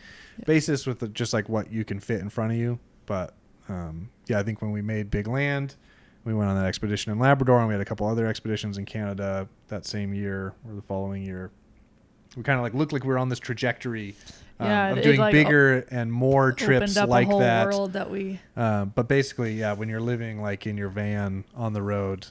basis with just like what you can fit in front of you. But yeah, I think when we made Big Land, we went on that expedition in Labrador, and we had a couple other expeditions in Canada that same year or the following year. We kind of like looked like we were on this trajectory of doing like bigger and more trips like a whole that. World that we. But basically, yeah, when you're living like in your van on the road,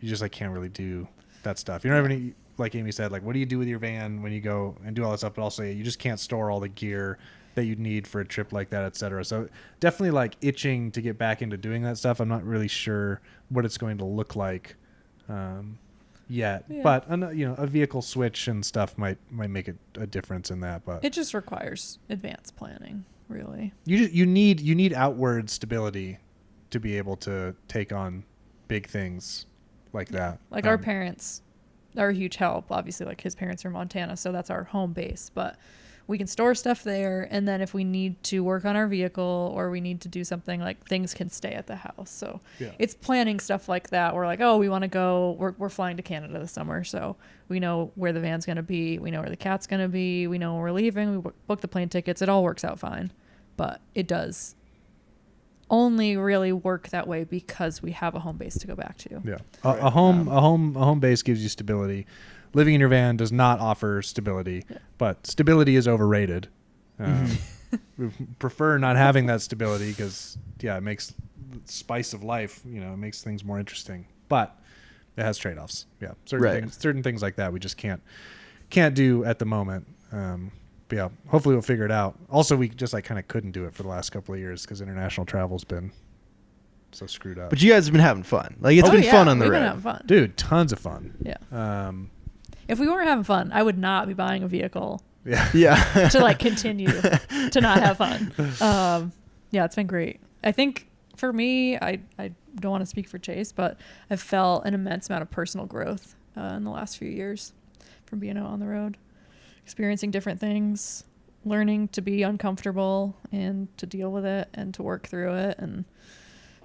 you just like can't really do that stuff. You don't have any, like Amy said, like what do you do with your van when you go and do all that stuff? But also, you just can't store all the gear that you'd need for a trip like that, et cetera. So definitely like itching to get back into doing that stuff. I'm not really sure what it's going to look like yet, but a vehicle switch and stuff might make a difference in that. But it just requires advanced planning, really. You need outward stability to be able to take on big things like that. Like our parents are a huge help. Obviously, like his parents are in Montana, so that's our home base, but we can store stuff there, and then if we need to work on our vehicle or we need to do something, like things can stay at the house. So it's planning stuff like that. We're like, oh, we want to go. We're flying to Canada this summer, so we know where the van's going to be. We know where the cat's going to be. We know when we're leaving. We book the plane tickets. It all works out fine, but it does only really work that way because we have a home base to go back to. Yeah, a home base gives you stability. Living in your van does not offer stability, but stability is overrated. We prefer not having that stability because, it makes the spice of life, it makes things more interesting. But it has trade-offs. Yeah, certain things like that we just can't do at the moment. But yeah, hopefully we'll figure it out. Also, we just like kind of couldn't do it for the last couple of years because international travel's been so screwed up. But you guys have been having fun. Like it's been fun on the road. Been having fun. Dude, tons of fun. Yeah. If we weren't having fun, I would not be buying a vehicle. Yeah. To like continue to not have fun. Yeah, it's been great. I think for me, I don't want to speak for Chase, but I've felt an immense amount of personal growth in the last few years from being out on the road, experiencing different things, learning to be uncomfortable and to deal with it and to work through it, and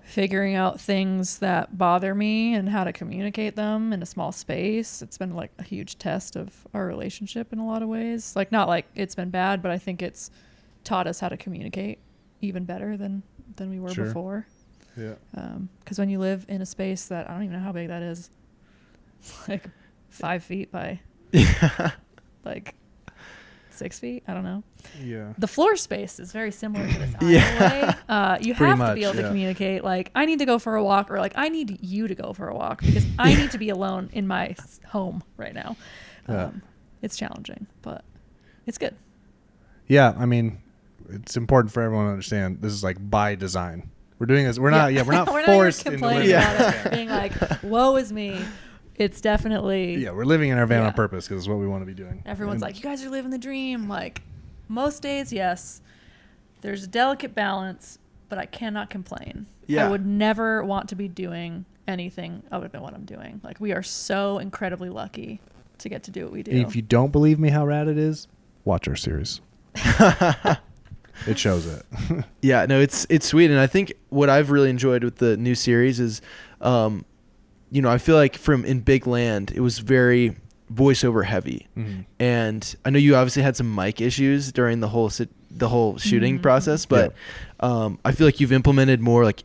figuring out things that bother me and how to communicate them in a small space. It's been like a huge test of our relationship in a lot of ways. Like not like it's been bad, but I think it's taught us how to communicate even better than we were before. Yeah. Because when you live in a space that I don't even know how big that is, it's like 5 feet by like 6 feet. I don't know. Yeah. The floor space is very similar to this alleyway. You have to be able to communicate. Like, I need to go for a walk, or like, I need you to go for a walk because I need to be alone in my home right now. It's challenging, but it's good. Yeah. I mean, it's important for everyone to understand this is like by design. We're doing this. We're not we're forced not into complaining about it, being like, woe is me. It's definitely... Yeah, we're living in our van on purpose because it's what we want to be doing. Everyone's like, you guys are living the dream. Like, most days, yes. There's a delicate balance, but I cannot complain. Yeah. I would never want to be doing anything other than what I'm doing. Like, we are so incredibly lucky to get to do what we do. If you don't believe me how rad it is, watch our series. It shows it. Yeah, no, it's sweet. And I think what I've really enjoyed with the new series is... I feel like in Big Land, it was very voiceover heavy. Mm-hmm. And I know you obviously had some mic issues during the whole shooting process, but I feel like you've implemented more like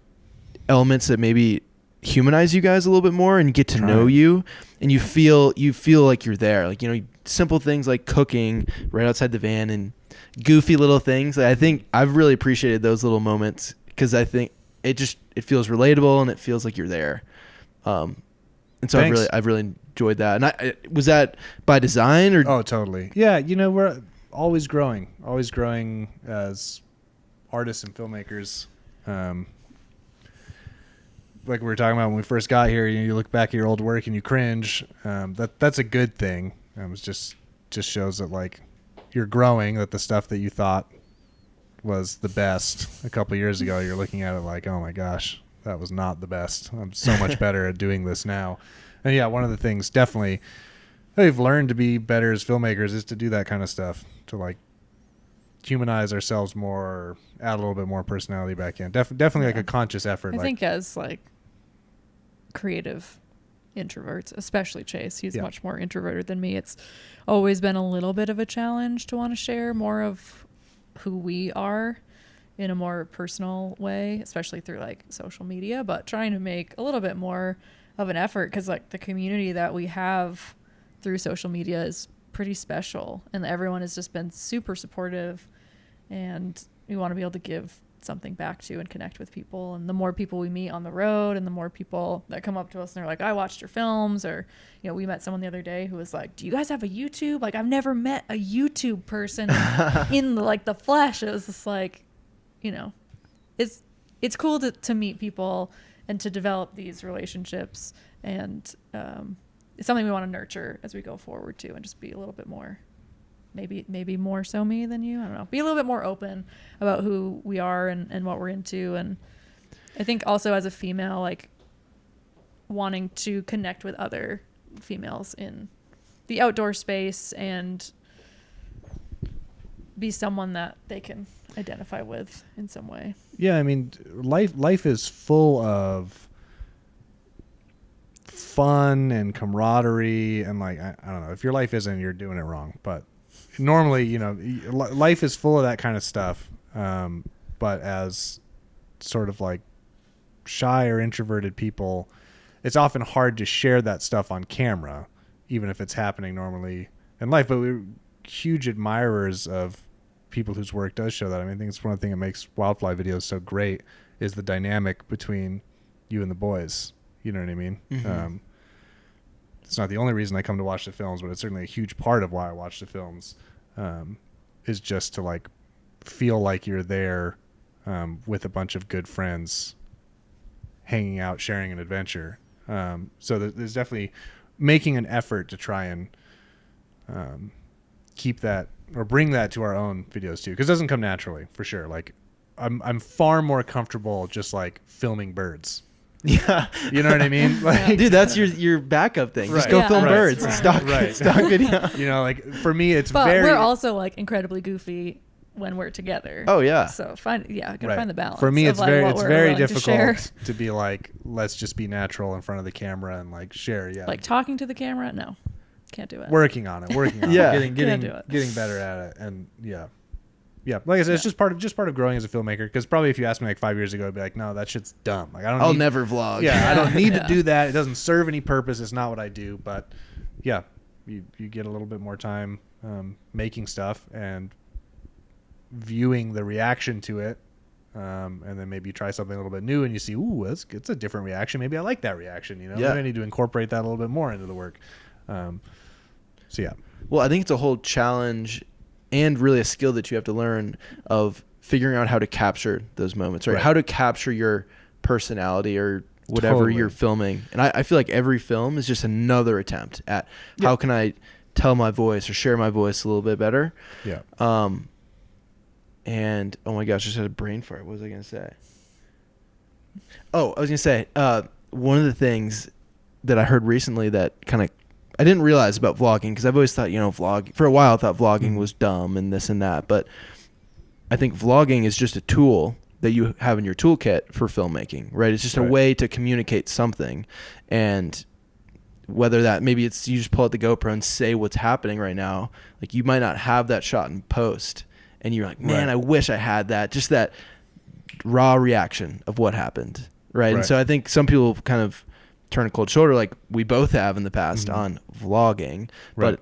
elements that maybe humanize you guys a little bit more and get to know you, and you feel like you're there. Like, simple things like cooking right outside the van and goofy little things. I think I've really appreciated those little moments because I think it feels relatable and it feels like you're there. And so Thanks. I've really enjoyed that. And was that by design or? Oh, totally. Yeah. We're always growing as artists and filmmakers. Like we were talking about when we first got here, you look back at your old work and you cringe. That's a good thing. It just shows that like you're growing, that the stuff that you thought was the best a couple of years ago, you're looking at it like, oh my gosh, that was not the best. I'm so much better at doing this now. And yeah, one of the things definitely we've learned to be better as filmmakers is to do that kind of stuff, to like humanize ourselves more, add a little bit more personality back in. Definitely like a conscious effort. I think as like creative introverts, especially Chase, he's much more introverted than me. It's always been a little bit of a challenge to want to share more of who we are in a more personal way, especially through like social media, but trying to make a little bit more of an effort because like the community that we have through social media is pretty special and everyone has just been super supportive, and we want to be able to give something back to and connect with people. And the more people we meet on the road and the more people that come up to us and they're like, I watched your films, or we met someone the other day who was like, do you guys have a YouTube? Like, I've never met a YouTube person in the flesh. It was just like, it's cool to meet people and to develop these relationships, and it's something we want to nurture as we go forward too, and just be a little bit more, maybe more so me than you. I don't know. Be a little bit more open about who we are and what we're into. And I think also as a female, like wanting to connect with other females in the outdoor space and be someone that they can identify with in some way. Yeah, I mean, life is full of fun and camaraderie, and like I don't know, if your life isn't, you're doing it wrong. But normally, life is full of that kind of stuff. But as sort of like shy or introverted people, it's often hard to share that stuff on camera, even if it's happening normally in life. But we're huge admirers of people whose work does show that. I mean, I think it's one of the things that makes Wildfly videos so great is the dynamic between you and the boys. You know what I mean? Mm-hmm. It's not the only reason I come to watch the films, but it's certainly a huge part of why I watch the films, is just to like feel like you're there with a bunch of good friends hanging out, sharing an adventure. So there's definitely making an effort to try and keep that or bring that to our own videos too, because it doesn't come naturally, for sure. Like I'm far more comfortable just like filming birds. Yeah, you know what I mean. Like, dude, that's your backup thing. Right. Just go film birds. Right. Stock video. Like for me, it's but very. We're also like incredibly goofy when we're together. Oh yeah. So gotta find the balance. For me, it's very difficult to be like, let's just be natural in front of the camera and like share. Yeah. Like talking to the camera, no, can't do it. Working on it. Yeah. Getting better at it, and yeah. Yeah, like I said, it's just part of growing as a filmmaker. Because probably if you asked me like 5 years ago, I'd be like, no, that shit's dumb. Like I'll never vlog. Yeah, I don't need to do that. It doesn't serve any purpose. It's not what I do. But yeah, you get a little bit more time making stuff and viewing the reaction to it, and then maybe you try something a little bit new and you see, ooh, it's a different reaction. Maybe I like that reaction. Yeah. Maybe I need to incorporate that a little bit more into the work. So yeah. Well, I think it's a whole challenge. And really a skill that you have to learn of figuring out how to capture those moments, right? How to capture your personality or whatever you're filming. And I feel like every film is just another attempt at how can I tell my voice or share my voice a little bit better. Yeah. And oh my gosh, I just had a brain fart. What was I going to say? Oh, I was going to say one of the things that I heard recently that kind of I didn't realize about vlogging, because I've always thought, for a while I thought vlogging was dumb and this and that. But I think vlogging is just a tool that you have in your toolkit for filmmaking, right? It's just a way to communicate something. And whether that maybe it's you just pull out the GoPro and say what's happening right now. Like you might not have that shot in post. And you're like, man, I wish I had that. Just that raw reaction of what happened, right? And so I think some people kind of turn a cold shoulder like we both have in the past on vlogging, but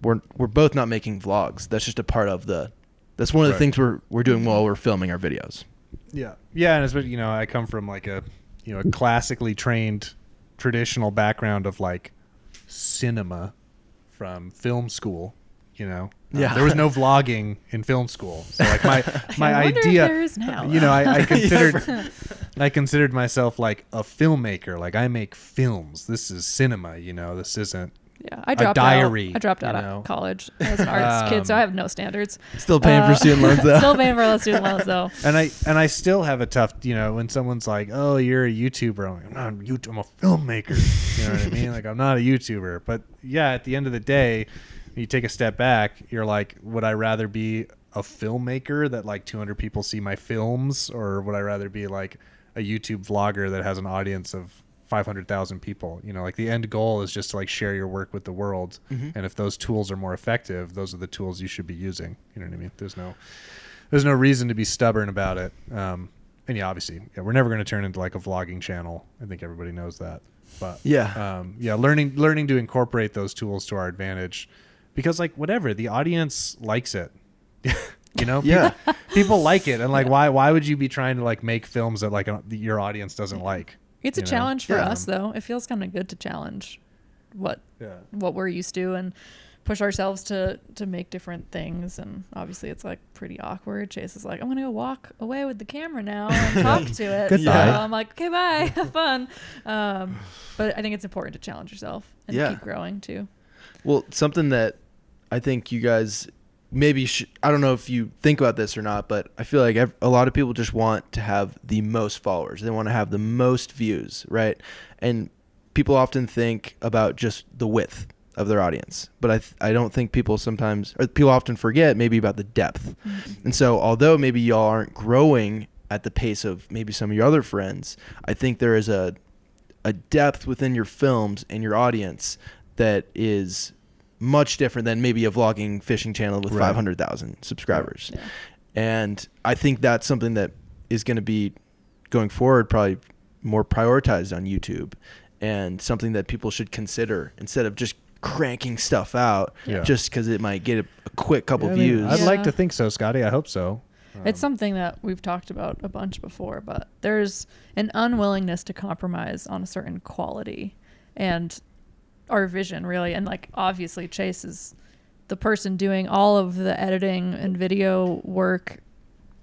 we're both not making vlogs. That's just a part of that's one of the things we're doing while we're filming our videos. Yeah. Yeah. And especially, you know, I come from like a classically trained traditional background of like cinema from film school, you know. There was no vlogging in film school. So like my I wonder idea, if there is now. you know, I considered myself like a filmmaker. Like I make films. This is cinema, you know, this isn't I dropped diary, out. I dropped out of college as an arts kid, so I have no standards. Still paying for student loans though. Still paying for student loans though. And I still have a tough, you know, when someone's like, "Oh, you're a YouTuber," I'm like, "I'm not a YouTuber. I'm a filmmaker." You know what I mean? Like I'm not a YouTuber. But yeah, at the end of the day, you take a step back. You're like, would I rather be a filmmaker that like 200 people see my films, or would I rather be like a YouTube vlogger that has an audience of 500,000 people? You know, like the end goal is just to like share your work with the world. And if those tools are more effective, those are the tools you should be using. You know what I mean? There's no reason to be stubborn about it. And yeah, obviously, we're never going to turn into like a vlogging channel. I think everybody knows that. But learning to incorporate those tools to our advantage, because like whatever, the audience likes it. You know, people like it. And like, why would you be trying to like make films that like your audience doesn't like? It's a challenge for us, though. It feels kind of good to challenge what we're used to and push ourselves to make different things. And obviously, it's like pretty awkward. Chase is like, "I'm gonna go walk away with the camera now and talk to it." Goodbye. So I'm like, "Okay, bye, have fun." But I think it's important to challenge yourself and keep growing too. Well, something that I think you guys maybe I don't know if you think about this or not, but I feel like a lot of people just want to have the most followers. They want to have the most views, right? And people often think about just the width of their audience, but I don't think people often forget maybe about the depth. And so although maybe y'all aren't growing at the pace of maybe some of your other friends, I think there is a depth within your films and your audience that is much different than maybe a vlogging fishing channel with 500,000 subscribers. Yeah. And I think that's something that is going to be going forward probably more prioritized on YouTube, and something that people should consider instead of just cranking stuff out just because it might get a quick couple views. I'd like to think so, Scotty. I hope so. It's something that we've talked about a bunch before, but there's an unwillingness to compromise on a certain quality and our vision, really. And like obviously Chase is the person doing all of the editing and video work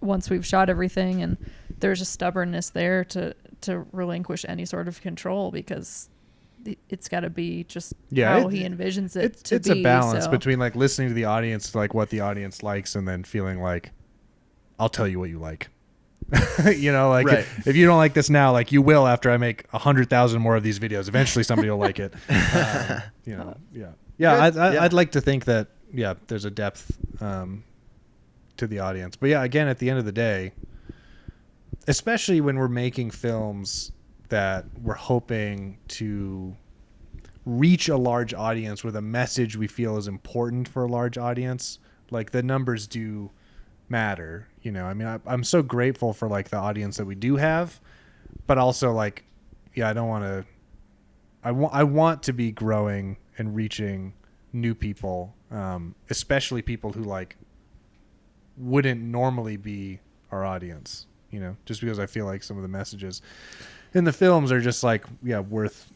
once we've shot everything, and there's a stubbornness there to relinquish any sort of control, because it's got to be just how he envisions it. It's a balance between like listening to the audience, like what the audience likes, and then feeling like, I'll tell you what you like. You know, like if you don't like this now, like you will after I make 100,000 more of these videos. Eventually somebody will like it. You know, I'd like to think that there's a depth to the audience. But again, at the end of the day, especially when we're making films that we're hoping to reach a large audience with a message we feel is important for a large audience, like the numbers do matter. You know, I mean, I'm so grateful for like the audience that we do have, but also like, I don't want to, I want to be growing and reaching new people, especially people who like wouldn't normally be our audience, you know, just because I feel like some of the messages in the films are just like, worth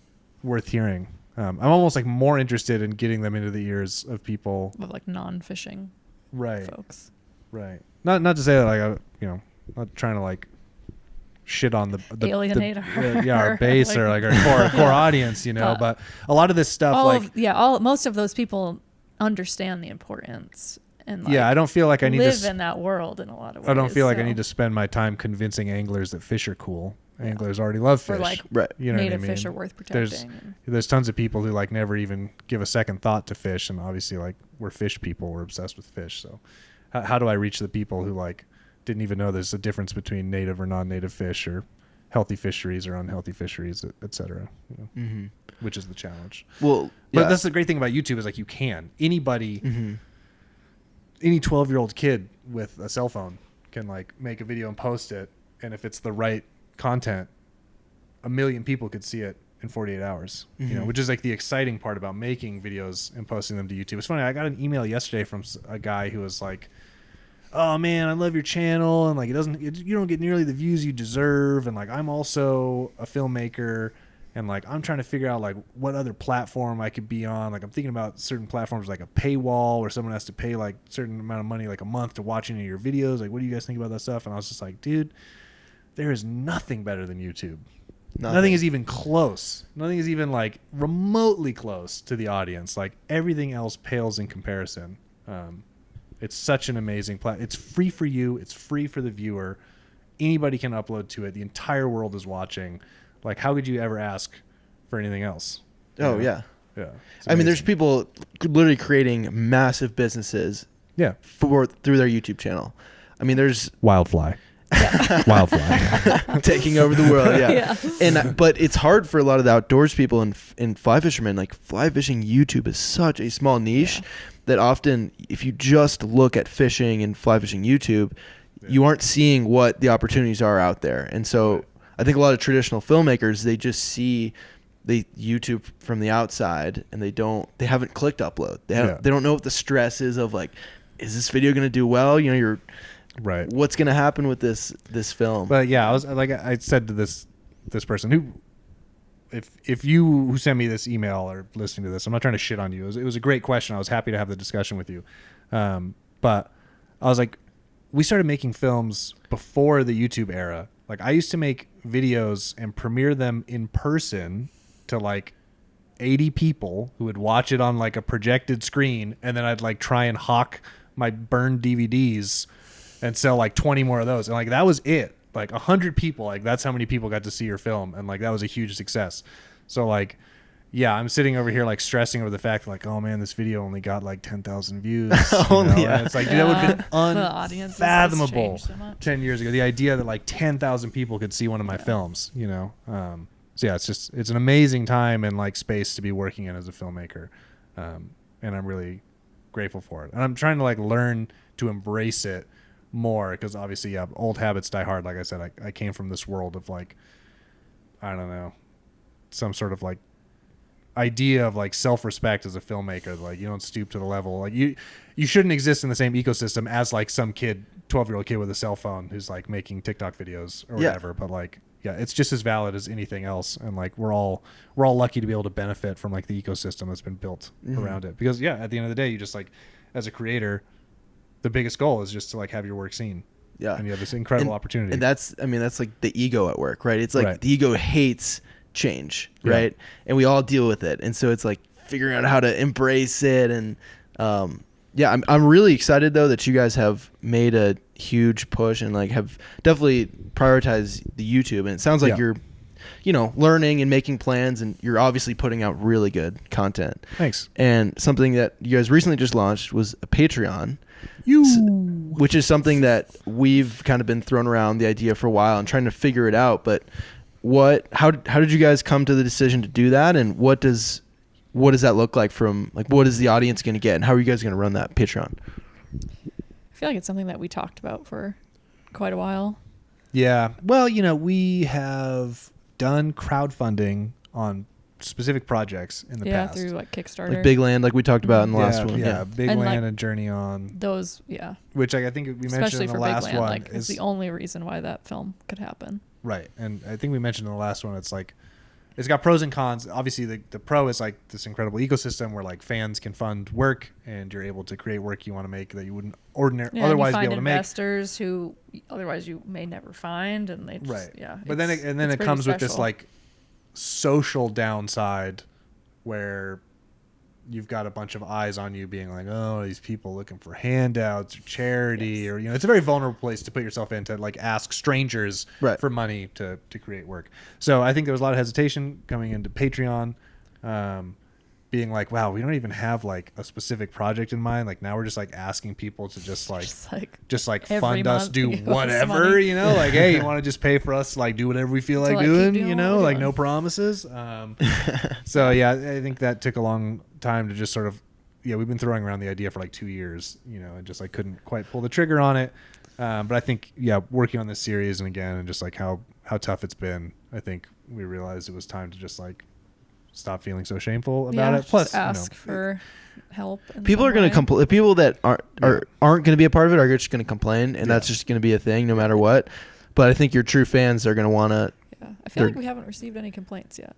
hearing. I'm almost like more interested in getting them into the ears of people of like non-fishing folks. Right. Not to say that like not trying to like shit on the alienate our base or like our core audience, you know, but a lot of this stuff most of those people understand the importance, and like, I don't feel like I need live to in that world in a lot of ways. I don't feel like I need to spend my time convincing anglers that fish are cool. Anglers already love fish. Or like you know native what I mean? fish are worth protecting. There's tons of people who like never even give a second thought to fish, and obviously like we're fish people, we're obsessed with fish. So how do I reach the people who like didn't even know there's a difference between native or non-native fish, or healthy fisheries or unhealthy fisheries, et cetera, you know, which is the challenge. Well, but that's the great thing about YouTube is like you can, anybody, any 12-year-old kid with a cell phone can like make a video and post it. And if it's the right content, 1 million people could see it in 48 hours, you know, which is like the exciting part about making videos and posting them to YouTube. It's funny. I got an email yesterday from a guy who was like, "Oh man, I love your channel. And like, you don't get nearly the views you deserve. And like, I'm also a filmmaker. And like, I'm trying to figure out like what other platform I could be on. Like, I'm thinking about certain platforms like a paywall where someone has to pay like a certain amount of money, like a month to watch any of your videos. Like, what do you guys think about that stuff?" And I was just like, dude, there is nothing better than YouTube. Nothing is even close. Nothing is even like remotely close to the audience. Like everything else pales in comparison. It's such an amazing platform. It's free for you. It's free for the viewer. Anybody can upload to it. The entire world is watching. Like, how could you ever ask for anything else? Oh, yeah. Yeah. I mean, there's people literally creating massive businesses through their YouTube channel. I mean, there's Wildfly. Wildfly. taking over the world. Yeah. And but it's hard for a lot of the outdoors people and fly fishermen. Like fly fishing YouTube is such a small niche that often if you just look at fishing and fly fishing YouTube, you aren't seeing what the opportunities are out there. And so I think a lot of traditional filmmakers, they just see the YouTube from the outside and they haven't clicked upload. They don't know what the stress is of like, is this video going to do well? You know, Right. what's going to happen with this film? But yeah, I was like, I said to this person who, if you who sent me this email are listening to this, I'm not trying to shit on you. It was a great question. I was happy to have the discussion with you. But I was like, we started making films before the YouTube era. Like I used to make videos and premiere them in person to like 80 people who would watch it on like a projected screen. And then I'd like try and hawk my burned DVDs and sell like 20 more of those. And like, that was it. Like 100 people, like that's how many people got to see your film. And like, that was a huge success. So like, yeah, I'm sitting over here like stressing over the fact like, oh man, this video only got like 10,000 views. Only, And it's like, dude, that would have been unfathomable so 10 years ago. The idea that like 10,000 people could see one of my films, you know? So yeah, it's an amazing time and like space to be working in as a filmmaker. And I'm really grateful for it. And I'm trying to like learn to embrace it more because obviously old habits die hard. Like I said, I came from this world of like, I don't know, some sort of like idea of like self-respect as a filmmaker. Like you don't stoop to the level, like you shouldn't exist in the same ecosystem as like some 12-year-old kid with a cell phone who's like making TikTok videos or whatever. But like, yeah, it's just as valid as anything else. And like, we're all lucky to be able to benefit from like the ecosystem that's been built around it. Because yeah, at the end of the day, you just like, as a creator, the biggest goal is just to like have your work seen. Yeah. And you have this incredible opportunity. And that's like the ego at work, right? It's like the ego hates change, right? And we all deal with it. And so it's like figuring out how to embrace it. And I'm really excited though that you guys have made a huge push and like have definitely prioritized the YouTube. And it sounds like you're, you know, learning and making plans, and you're obviously putting out really good content. Thanks. And something that you guys recently just launched was a Patreon. Which is something that we've kind of been throwing around the idea for a while and trying to figure it out. But how did you guys come to the decision to do that? And what does that look like from like, what is the audience going to get? And how are you guys going to run that Patreon? I feel like it's something that we talked about for quite a while. Yeah. Well, you know, we have done crowdfunding on specific projects in the past. Yeah, through like Kickstarter. Like Big Land, like we talked about in the last one. Yeah, Big and Land like and Journey On. Those, yeah. Which I think we mentioned especially in the for last Big Land, one. like, it's the only reason why that film could happen. Right. And I think we mentioned in the last one, it's like, it's got pros and cons. Obviously, the pro is like this incredible ecosystem where like fans can fund work and you're able to create work you want to make that you wouldn't otherwise be able to make. Investors who otherwise you may never find, and they just, But then it comes with this like social downside where you've got a bunch of eyes on you being like, oh, these people looking for handouts or charity, or, you know, it's a very vulnerable place to put yourself in to like ask strangers for money to create work. So I think there was a lot of hesitation coming into Patreon, being like, wow, we don't even have like a specific project in mind. Like now we're just like asking people to just like fund us, do whatever, you know, like, hey, you want to just pay for us, like do whatever we feel like doing, you know, like no promises. So yeah, I think that took a long time to just sort of, we've been throwing around the idea for like 2 years, you know, and just like couldn't quite pull the trigger on it. But I think, working on this series and just like how tough it's been, I think we realized it was time to just like stop feeling so shameful about it. Just Plus, ask for help. People are going to complain. People that aren't going to be a part of it are just going to complain, and that's just going to be a thing no matter what. But I think your true fans are going to want to. Yeah, I feel like we haven't received any complaints yet.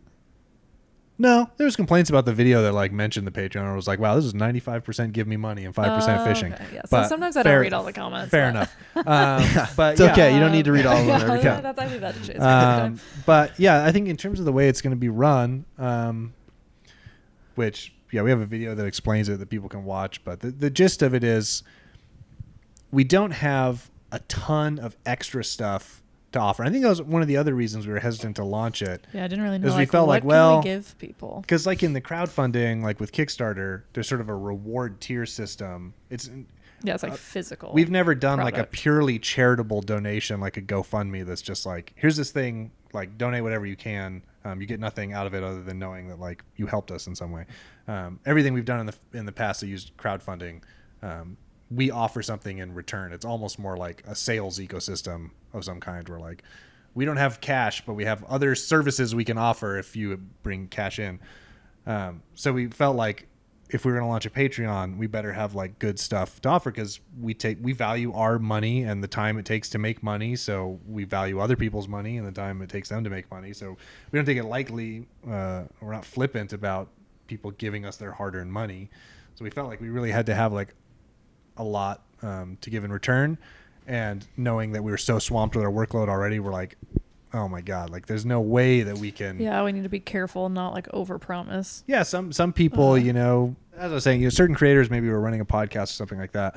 No, there was complaints about the video that like mentioned the Patreon. It was like, wow, this is 95% give me money and 5% fishing. Okay. Yeah. So But sometimes I don't read all the comments. Fair enough. But It's okay. You don't need to read all of them every time. That's I leave that to Chase. But yeah, I think in terms of the way it's going to be run, which we have a video that explains it that people can watch. But the gist of it is, we don't have a ton of extra stuff to offer. I think that was one of the other reasons we were hesitant to launch it. Yeah, I didn't really know. Because Like, we felt what like, can well, we give people? Because like in the crowdfunding, like with Kickstarter, there's sort of a reward tier system. It's like physical. We've never done product. like a purely charitable donation, like a GoFundMe. That's just like, here's this thing, like donate whatever you can. You get nothing out of it other than knowing that like you helped us in some way. Everything we've done in the past that used crowdfunding, we offer something in return. It's almost more like a sales ecosystem of some kind, where like, we don't have cash, but we have other services we can offer if you bring cash in. So we felt like if we were going to launch a Patreon, we better have like good stuff to offer, because we value our money and the time it takes to make money. So we value other people's money and the time it takes them to make money. So we don't take it lightly. We're not flippant about people giving us their hard-earned money. So we felt like we really had to have like a lot to give in return. And knowing that we were so swamped with our workload already, we're like, oh my God, like there's no way that we can. Yeah, we need to be careful and not like overpromise. Yeah, some people, as I was saying, certain creators maybe were running a podcast or something like that,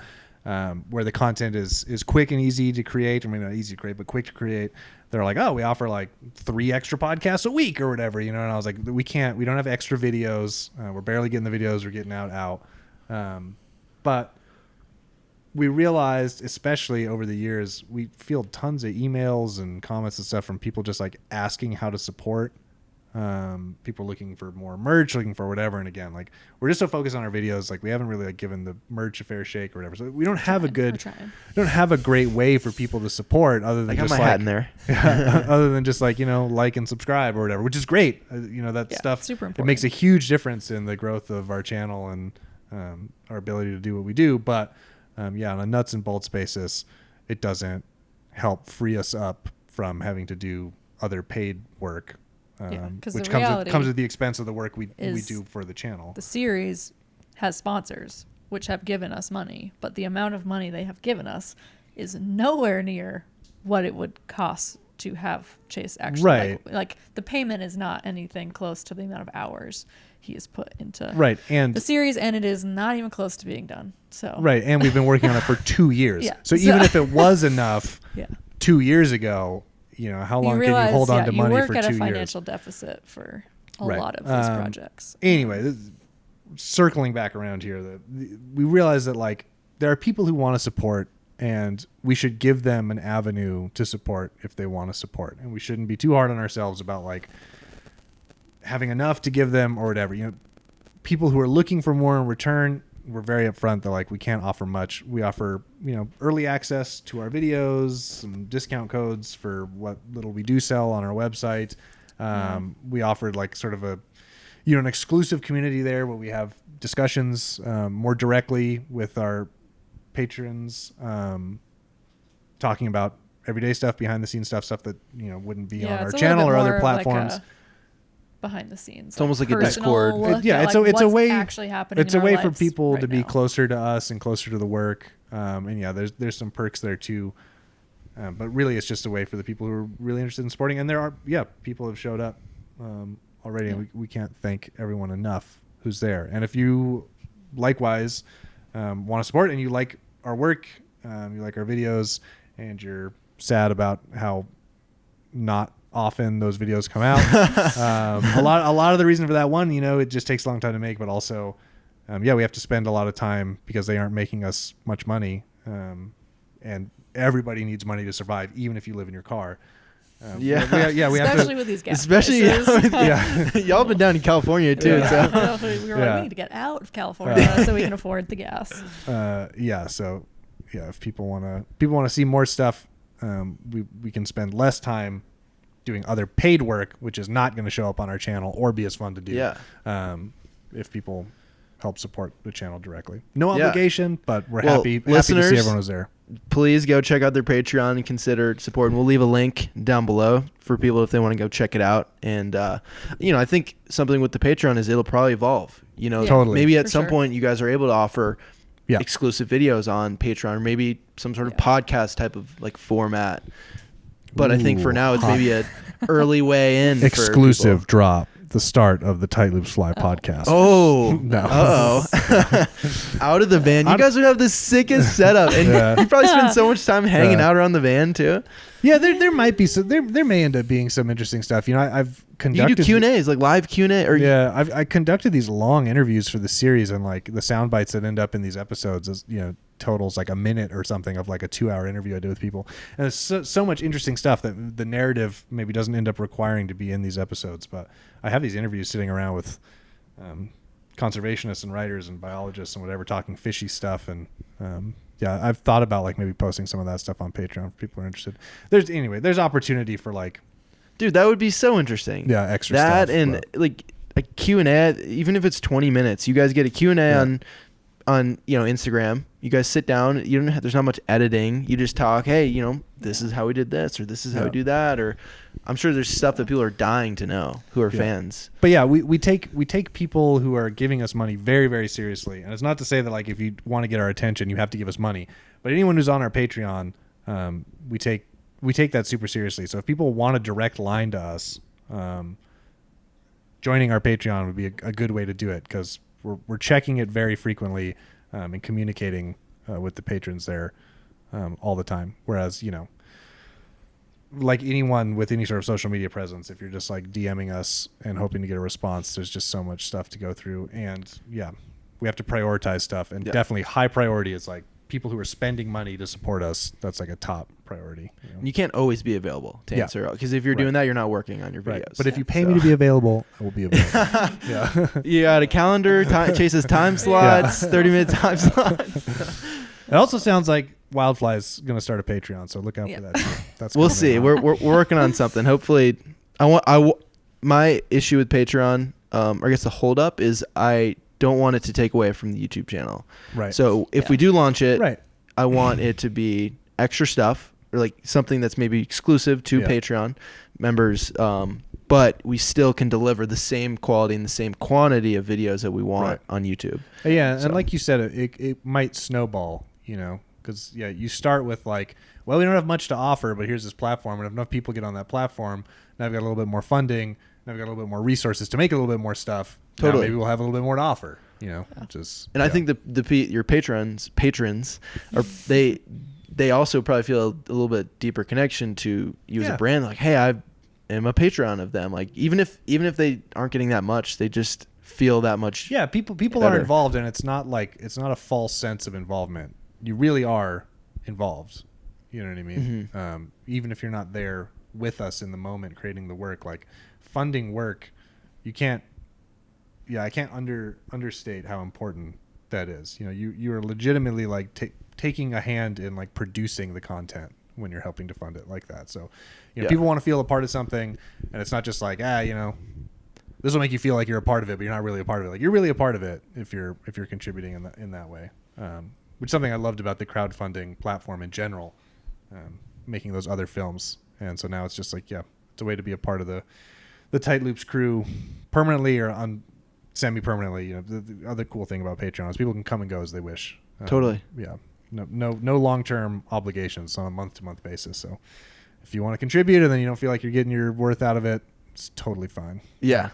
where the content is quick and easy to create, or maybe not easy to create, but quick to create. They're like, oh, we offer like 3 extra podcasts a week or whatever, and I was like, we don't have extra videos. We're barely getting the videos we're getting out. But we realized, especially over the years, we field tons of emails and comments and stuff from people just like asking how to support. People looking for more merch, looking for whatever. And again, like we're just so focused on our videos, like we haven't really like given the merch a fair shake or whatever. So we don't have don't have a great way for people to support other than I got just my hat in there. other than just like, like and subscribe or whatever, which is great. That stuff, super important. It makes a huge difference in the growth of our channel and our ability to do what we do. But on a nuts and bolts basis, it doesn't help free us up from having to do other paid work, which comes at the expense of the work we do for the channel. The series has sponsors, which have given us money, but the amount of money they have given us is nowhere near what it would cost to have Chase actually. Right. Like the payment is not anything close to the amount of hours he has put into and the series, and it is not even close to being done. So and we've been working on it for 2 years. So even if it was enough 2 years ago, how long can you hold on to money for 2 years? You work at a financial deficit for a lot of these projects. Anyway, circling back around here, we realize that like there are people who want to support, and we should give them an avenue to support if they want to support, and we shouldn't be too hard on ourselves about like having enough to give them or whatever. People who are looking for more in return, we're very upfront that like we can't offer much. We offer early access to our videos, some discount codes for what little we do sell on our website. We offered like sort of a an exclusive community there where we have discussions more directly with our patrons, talking about everyday stuff, behind the scenes stuff that wouldn't be on our channel or other platforms. Like behind the scenes, it's almost like a Discord. It's a way actually happening. It's a way for lives people to be now. closer to us and closer to the work. There's some perks there too. But really, it's just a way for the people who are really interested in sporting. And there are people have showed up already, and we can't thank everyone enough who's there. And if you likewise want to support and you like our work, you like our videos, and you're sad about how not often those videos come out. A lot of the reason for that, one, it just takes a long time to make, but also, we have to spend a lot of time because they aren't making us much money. And everybody needs money to survive, even if you live in your car. We have especially with these gas especially prices. Y'all been down in California too. So we were like, we need to get out of California so we can afford the gas. So if people want to see more stuff, we can spend less time doing other paid work, which is not going to show up on our channel or be as fun to do. Yeah. If people help support the channel directly. No obligation, but we're happy to listeners, see everyone was there. Please go check out their Patreon and consider supporting. We'll leave a link down below for people if they want to go check it out. And, I think something with the Patreon is it'll probably evolve. Totally. Maybe at For some sure. point you guys are able to offer exclusive videos on Patreon, or maybe some sort of podcast type of like format. But I think for now it's maybe an early way in. Exclusive for people. drop. The start of the Tight Loops Fly podcast. Oh, No. Out of the van. You guys would have the sickest setup. And you probably spend so much time hanging out around the van too. Yeah, there might be some. There may end up being some interesting stuff. I've conducted. You do Q&As, like live Q&A. I conducted these long interviews for the series, and like the sound bites that end up in these episodes is totals like a minute or something of like a 2-hour interview I did with people, and there's so much interesting stuff that the narrative maybe doesn't end up requiring to be in these episodes. But I have these interviews sitting around with conservationists and writers and biologists and whatever, talking fishy stuff, and I've thought about like maybe posting some of that stuff on Patreon if people are interested. There's opportunity for like, dude, that would be so interesting. Yeah, extra that stuff, and like a Q&A, even if it's 20 minutes, you guys get a Q&A on Instagram. You guys sit down. There's not much editing. You just talk. Hey, this is how we did this, or this is how we do that, or I'm sure there's stuff that people are dying to know who are fans. But yeah, we take people who are giving us money very, very seriously, and it's not to say that like if you want to get our attention, you have to give us money. But anyone who's on our Patreon, we take that super seriously. So if people want a direct line to us, joining our Patreon would be a good way to do it, because we're checking it very frequently and communicating with the patrons there all the time. Whereas, like anyone with any sort of social media presence, if you're just like DMing us and hoping to get a response, there's just so much stuff to go through. And we have to prioritize stuff. And definitely high priority is like people who are spending money to support us. That's like a top priority. You can't always be available to answer, because if you're doing that, you're not working on your videos. Right. But if you pay me to be available, I will be available. You got a calendar, Chase's time slots, 30-minute time slots. It also sounds like Wildfly's going to start a Patreon, so look out for that. That's we'll see. We're working on something. Hopefully, my issue with Patreon, or I guess the holdup is I don't want it to take away from the YouTube channel. Right. So if we do launch it, right, I want it to be extra stuff, or like something that's maybe exclusive to Patreon members. But we still can deliver the same quality and the same quantity of videos that we want on YouTube. Yeah, and like you said, it might snowball, because you start with like, well, we don't have much to offer, but here's this platform, and if enough people get on that platform, now I've got a little bit more funding, now I've got a little bit more resources to make a little bit more stuff. Totally. Now maybe we'll have a little bit more to offer, I think your patrons are they also probably feel a little bit deeper connection to you as a brand. Like, hey, I am a Patreon of them. Like, even if they aren't getting that much, they just feel that much. Yeah, people are involved, and it's not a false sense of involvement. You really are involved. You know what I mean? Mm-hmm. Even if you're not there with us in the moment creating the work, like funding work, you can't. Yeah, I can't understate how important that is. You are legitimately like taking a hand in like producing the content when you're helping to fund it like that. So, people want to feel a part of something, and it's not just like this will make you feel like you're a part of it, but you're not really a part of it. Like, you're really a part of it if you're contributing in that way. Which is something I loved about the crowdfunding platform in general, making those other films. And so now it's just like, it's a way to be a part of the Tight Loops crew permanently or semi-permanently. The other cool thing about Patreon is people can come and go as they wish. Totally. Yeah. No long-term obligations on a month-to-month basis. So if you want to contribute and then you don't feel like you're getting your worth out of it, it's totally fine. Yeah.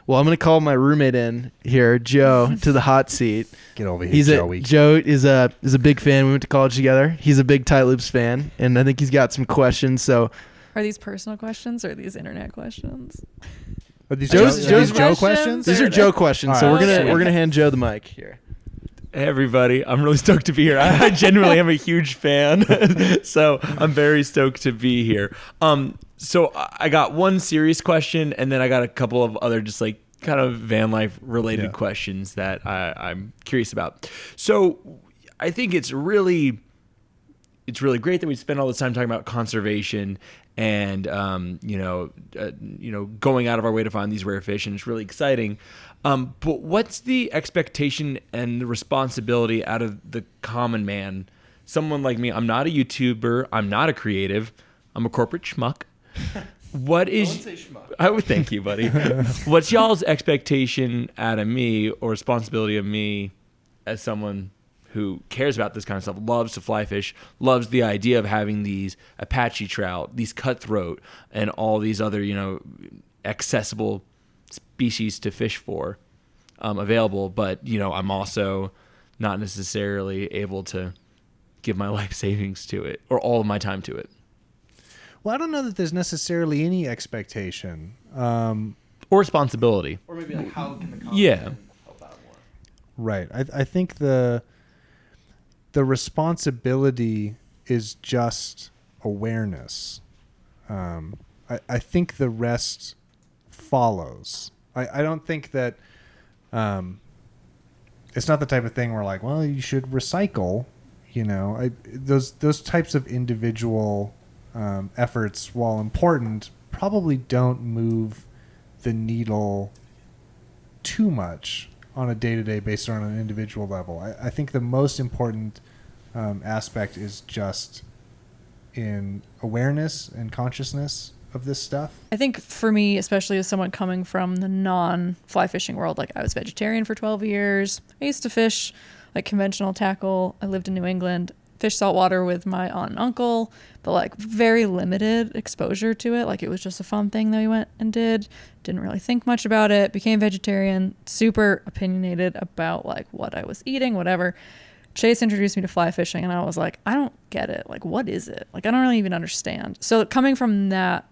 Well, I'm going to call my roommate in here, Joe, to the hot seat. Get over here, Joey. Joe is a big fan. We went to college together. He's a big Tight Loops fan, and I think he's got some questions. So, are these personal questions or are these internet questions? Are these Joe questions? These are Joe questions. Right. So we're gonna hand Joe the mic here. Hey everybody, I'm really stoked to be here. I genuinely am a huge fan, so I'm very stoked to be here. So I got one serious question, and then I got a couple of other just like kind of van life related questions that I'm curious about. So I think it's really great that we spend all this time talking about conservation, and going out of our way to find these rare fish, and it's really exciting. But what's the expectation and the responsibility out of the common man? Someone like me, I'm not a YouTuber, I'm not a creative, I'm a corporate schmuck. What is? I would thank you, buddy. What's y'all's expectation out of me or responsibility of me as someone who cares about this kind of stuff, loves to fly fish, loves the idea of having these Apache trout, these cutthroat, and all these other, accessible species to fish for available. But, I'm also not necessarily able to give my life savings to it or all of my time to it. Well, I don't know that there's necessarily any expectation. Or responsibility. Or maybe like how can the common Yeah. man help out more? Right. I think the responsibility is just awareness. I think the rest follows. I don't think that it's not the type of thing where like, well, you should recycle. Those types of individual efforts, while important, probably don't move the needle too much on a day-to-day basis or on an individual level. I think the most important aspect is just in awareness and consciousness of this stuff. I think for me, especially as someone coming from the non-fly fishing world, like I was vegetarian for 12 years. I used to fish like conventional tackle. I lived in New England, fished saltwater with my aunt and uncle, but like very limited exposure to it. Like it was just a fun thing that we went and did. Didn't really think much about it. Became vegetarian, super opinionated about like what I was eating, whatever. Chase introduced me to fly fishing and I was like, I don't get it. Like, what is it? Like, I don't really even understand. So coming from that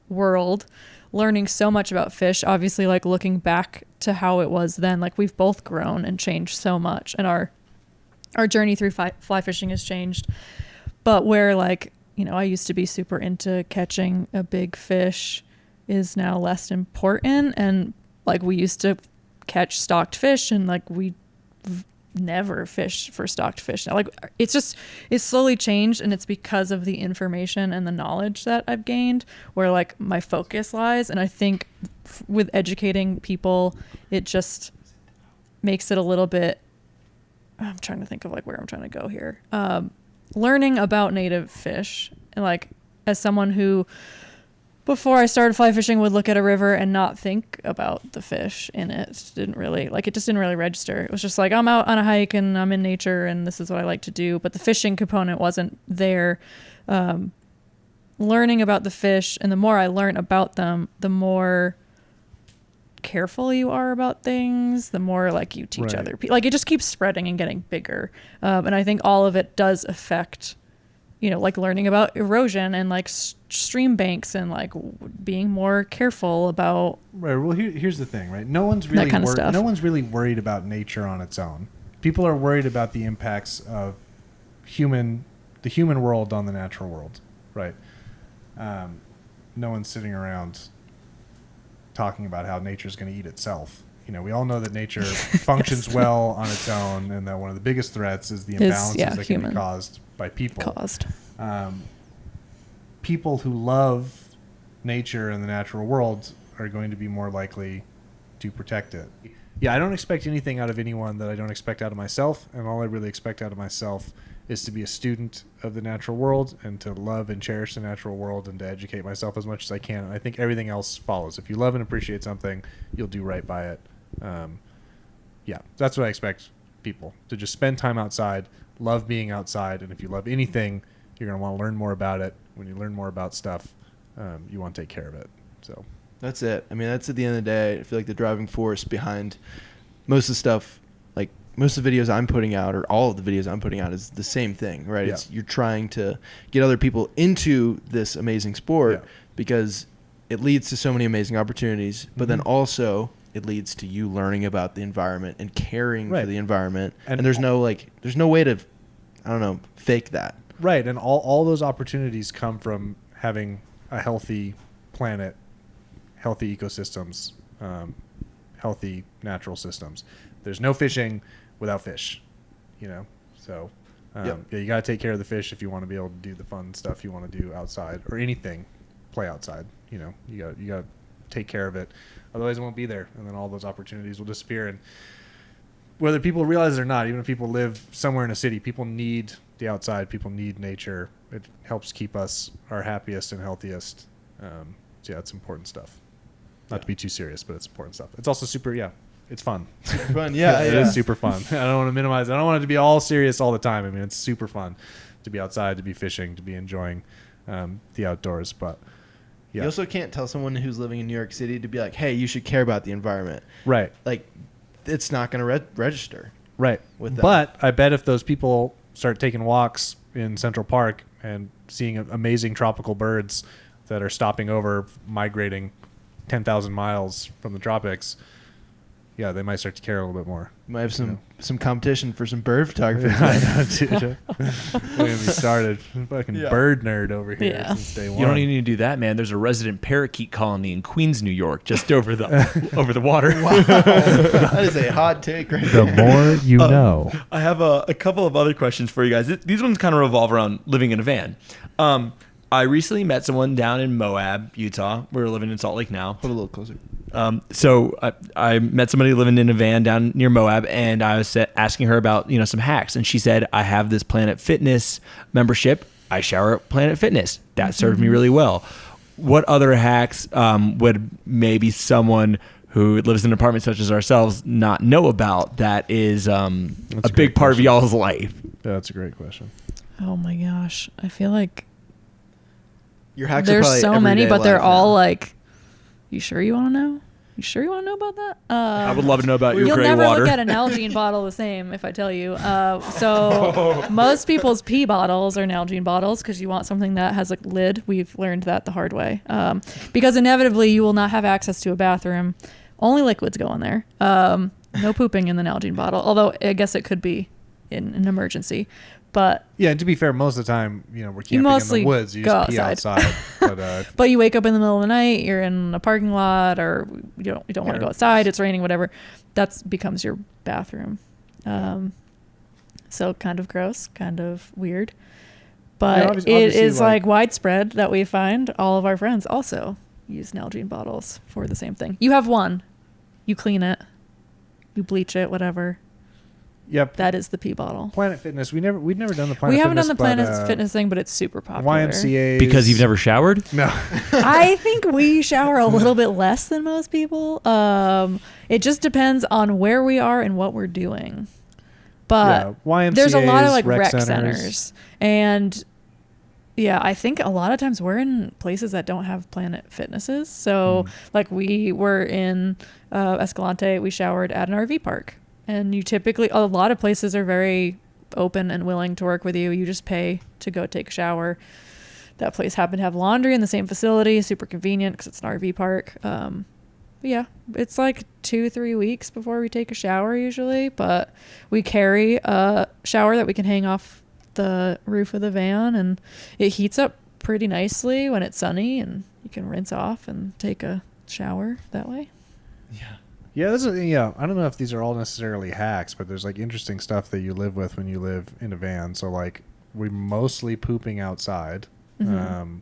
world, learning so much about fish, obviously like looking back to how it was then, like we've both grown and changed so much, and our journey through fly fishing has changed. But where like, I used to be super into catching a big fish is now less important. And like we used to catch stocked fish and like we never fish for stocked fish now. Like it's slowly changed, and it's because of the information and the knowledge that I've gained where like my focus lies. And I think with educating people, it just makes it a little bit, I'm trying to think of like where I'm trying to go here. Learning about native fish, and like as someone who before I started fly fishing would look at a river and not think about the fish in it. It just didn't really register. It was just like, I'm out on a hike and I'm in nature and this is what I like to do. But the fishing component wasn't there. Learning about the fish, and the more I learn about them, the more careful you are about things, the more like you teach other people. Like it just keeps spreading and getting bigger. And I think all of it does affect, like learning about erosion and like stream banks and like being more careful about. Right. Well, here's the thing, right? No one's really worried about nature on its own. People are worried about the impacts of the human world on the natural world, right? No one's sitting around talking about how nature's going to eat itself. We all know that nature functions well on its own, and that one of the biggest threats is the imbalances that can be caused by people. People who love nature and the natural world are going to be more likely to protect it. Yeah, I don't expect anything out of anyone that I don't expect out of myself, and all I really expect out of myself is to be a student of the natural world and to love and cherish the natural world and to educate myself as much as I can. And I think everything else follows. If you love and appreciate something, you'll do right by it. Yeah, that's what I expect people to just spend time outside, love being outside. And if you love anything, you're going to want to learn more about it. When you learn more about stuff, you want to take care of it. So that's it. I mean, that's at the end of the day. I feel like the driving force behind most of the stuff, like most of the videos I'm putting out, or all of the videos I'm putting out, is the same thing, right? Yeah. You're trying to get other people into this amazing sport because it leads to so many amazing opportunities, but then also it leads to you learning about the environment and caring for the environment. And there's no way to, I don't know, fake that. Right. And all those opportunities come from having a healthy planet, healthy ecosystems, healthy natural systems. There's no fishing without fish, so you got to take care of the fish if you want to be able to do the fun stuff you want to do outside, or anything play outside. You got to take care of it. Otherwise, it won't be there, and then all those opportunities will disappear. And whether people realize it or not, even if people live somewhere in a city, people need the outside. People need nature. It helps keep us our happiest and healthiest. So yeah, it's important stuff. Not to be too serious, but it's important stuff. It's also super. Yeah, it's fun. Super fun. Yeah, It is super fun. I don't want to minimize it. I don't want it to be all serious all the time. I mean, it's super fun to be outside, to be fishing, to be enjoying the outdoors. But yeah, You also can't tell someone who's living in New York City to be like, hey, you should care about the environment. right. Like, it's not going to register. Right. With them. But I bet if those people start taking walks in Central Park and seeing amazing tropical birds that are stopping over, migrating 10,000 miles from the tropics, yeah, they might start to care a little bit more. You might have some competition for some bird photography. I know, dude. Don't get me started. Fucking Yeah. bird nerd over here Yeah. since day one. You don't even need to do that, man. There's a resident parakeet colony in Queens, New York, just over the over the water. Wow. That is a hot take right The there. more you know. I have a couple of other questions for you guys. These ones kind of revolve around living in a van. I recently met someone down in Moab, Utah. We're living in Salt Lake now. Hold a little closer. So I met somebody living in a van down near Moab, and I was asking her about some hacks, and she said, I have this Planet Fitness membership. I shower at Planet Fitness. That served me really well. What other hacks would maybe someone who lives in an apartment such as ourselves not know about that is a big part of y'all's life? Yeah, that's a great question. Oh my gosh. I feel like Your hacks are there's probably so many, everyday but they're life all now. like, you sure you want to know? You sure you want to know about that? I would love to know about your You'll gray never water. look at an Nalgene bottle the same if I tell you. So most people's pee bottles are Nalgene bottles because you want something that has a lid. We've learned that the hard way. Because inevitably you will not have access to a bathroom. Only liquids go in there. No pooping in the Nalgene bottle. Although I guess it could be in an emergency. But Yeah, and to be fair, most of the time, we're camping in mostly the woods. You go just pee outside. outside. But you wake up in the middle of the night, you're in a parking lot, or you don't want to go outside, it's raining, whatever. That becomes your bathroom. So kind of gross, kind of weird. But obviously, it is like- like widespread that we find all of our friends also use Nalgene bottles for the same thing. You have one, you clean it, you bleach it, whatever. Yep. That is the pee bottle. Planet Fitness. We've never done the Planet We haven't Fitness. done the Planet Fitness thing, but it's super popular. YMCA. Because you've never showered? No. I think we shower a little bit less than most people. It just depends on where we are and what we're doing. But YMCA's, there's a lot of like rec rec centers. And yeah, I think a lot of times we're in places that don't have Planet Fitnesses. So like we were in Escalante, we showered at an RV park. And you typically, a lot of places are very open and willing to work with you. You just pay to go take a shower. That place happened to have laundry in the same facility, super convenient because it's an RV park. But yeah, it's like 2-3 weeks before we take a shower usually, but we carry a shower that we can hang off the roof of the van, and it heats up pretty nicely when it's sunny, and you can rinse off and take a shower that way. Yeah, I don't know if these are all necessarily hacks, but there's like interesting stuff that you live with when you live in a van. So like we're mostly pooping outside, and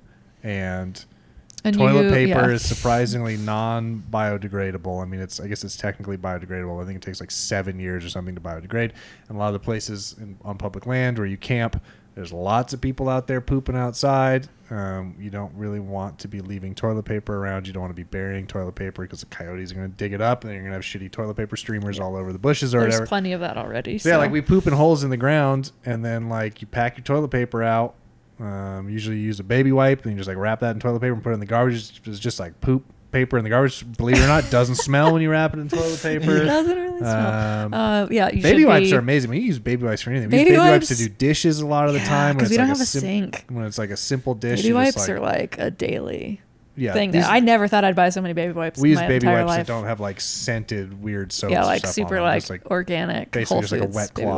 toilet paper is surprisingly non-biodegradable. I mean, I guess it's technically biodegradable. I think it takes like 7 years or something to biodegrade. And a lot of the places on public land where you camp, there's lots of people out there pooping outside. You don't really want to be leaving toilet paper around. You don't want to be burying toilet paper because the coyotes are going to dig it up, and then you're going to have shitty toilet paper streamers all over the bushes or There's whatever. plenty of that already. So yeah, like we poop in holes in the ground, and then like you pack your toilet paper out. Usually you use a baby wipe, and you just like wrap that in toilet paper and put it in the garbage. It's just like poop paper in the garbage. Believe it or not, it doesn't smell when you wrap it in toilet paper. It doesn't really smell. Yeah, you baby should wipes be, are amazing. We use baby wipes for anything. We Baby use baby wipes to wipes- do dishes a lot of the time. because we when don't it's have a like sink. When it's like a simple dish, Baby you wipes just, are like a daily thing. these- That I never thought I'd buy so many baby wipes. we in use my baby entire wipes life. that don't have like scented weird soaps. Yeah, or like stuff on super them. like, Just, organic basically Whole just like a Foods wet baby cloth.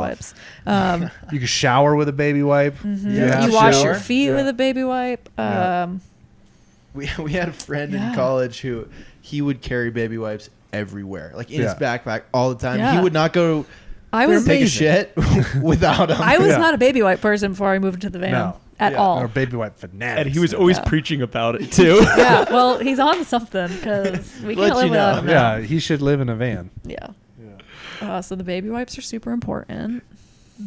wipes. You can shower with a baby wipe. Yeah. You wash shower. your feet Yeah. with a baby wipe. Yeah. We had a friend in Yeah. college who he would carry baby wipes everywhere, like in his Yeah. backpack all the time. Yeah. He would not go I was take a shit without them. I was Yeah. not a baby wipe person before I moved into the van. No. at all. Or baby wipe fanatics. And he was always Yeah. preaching about it too. Yeah, well, he's on to something because we Let can't live you know. without him. now. Yeah, he should live in a van. Yeah. So the baby wipes are super important.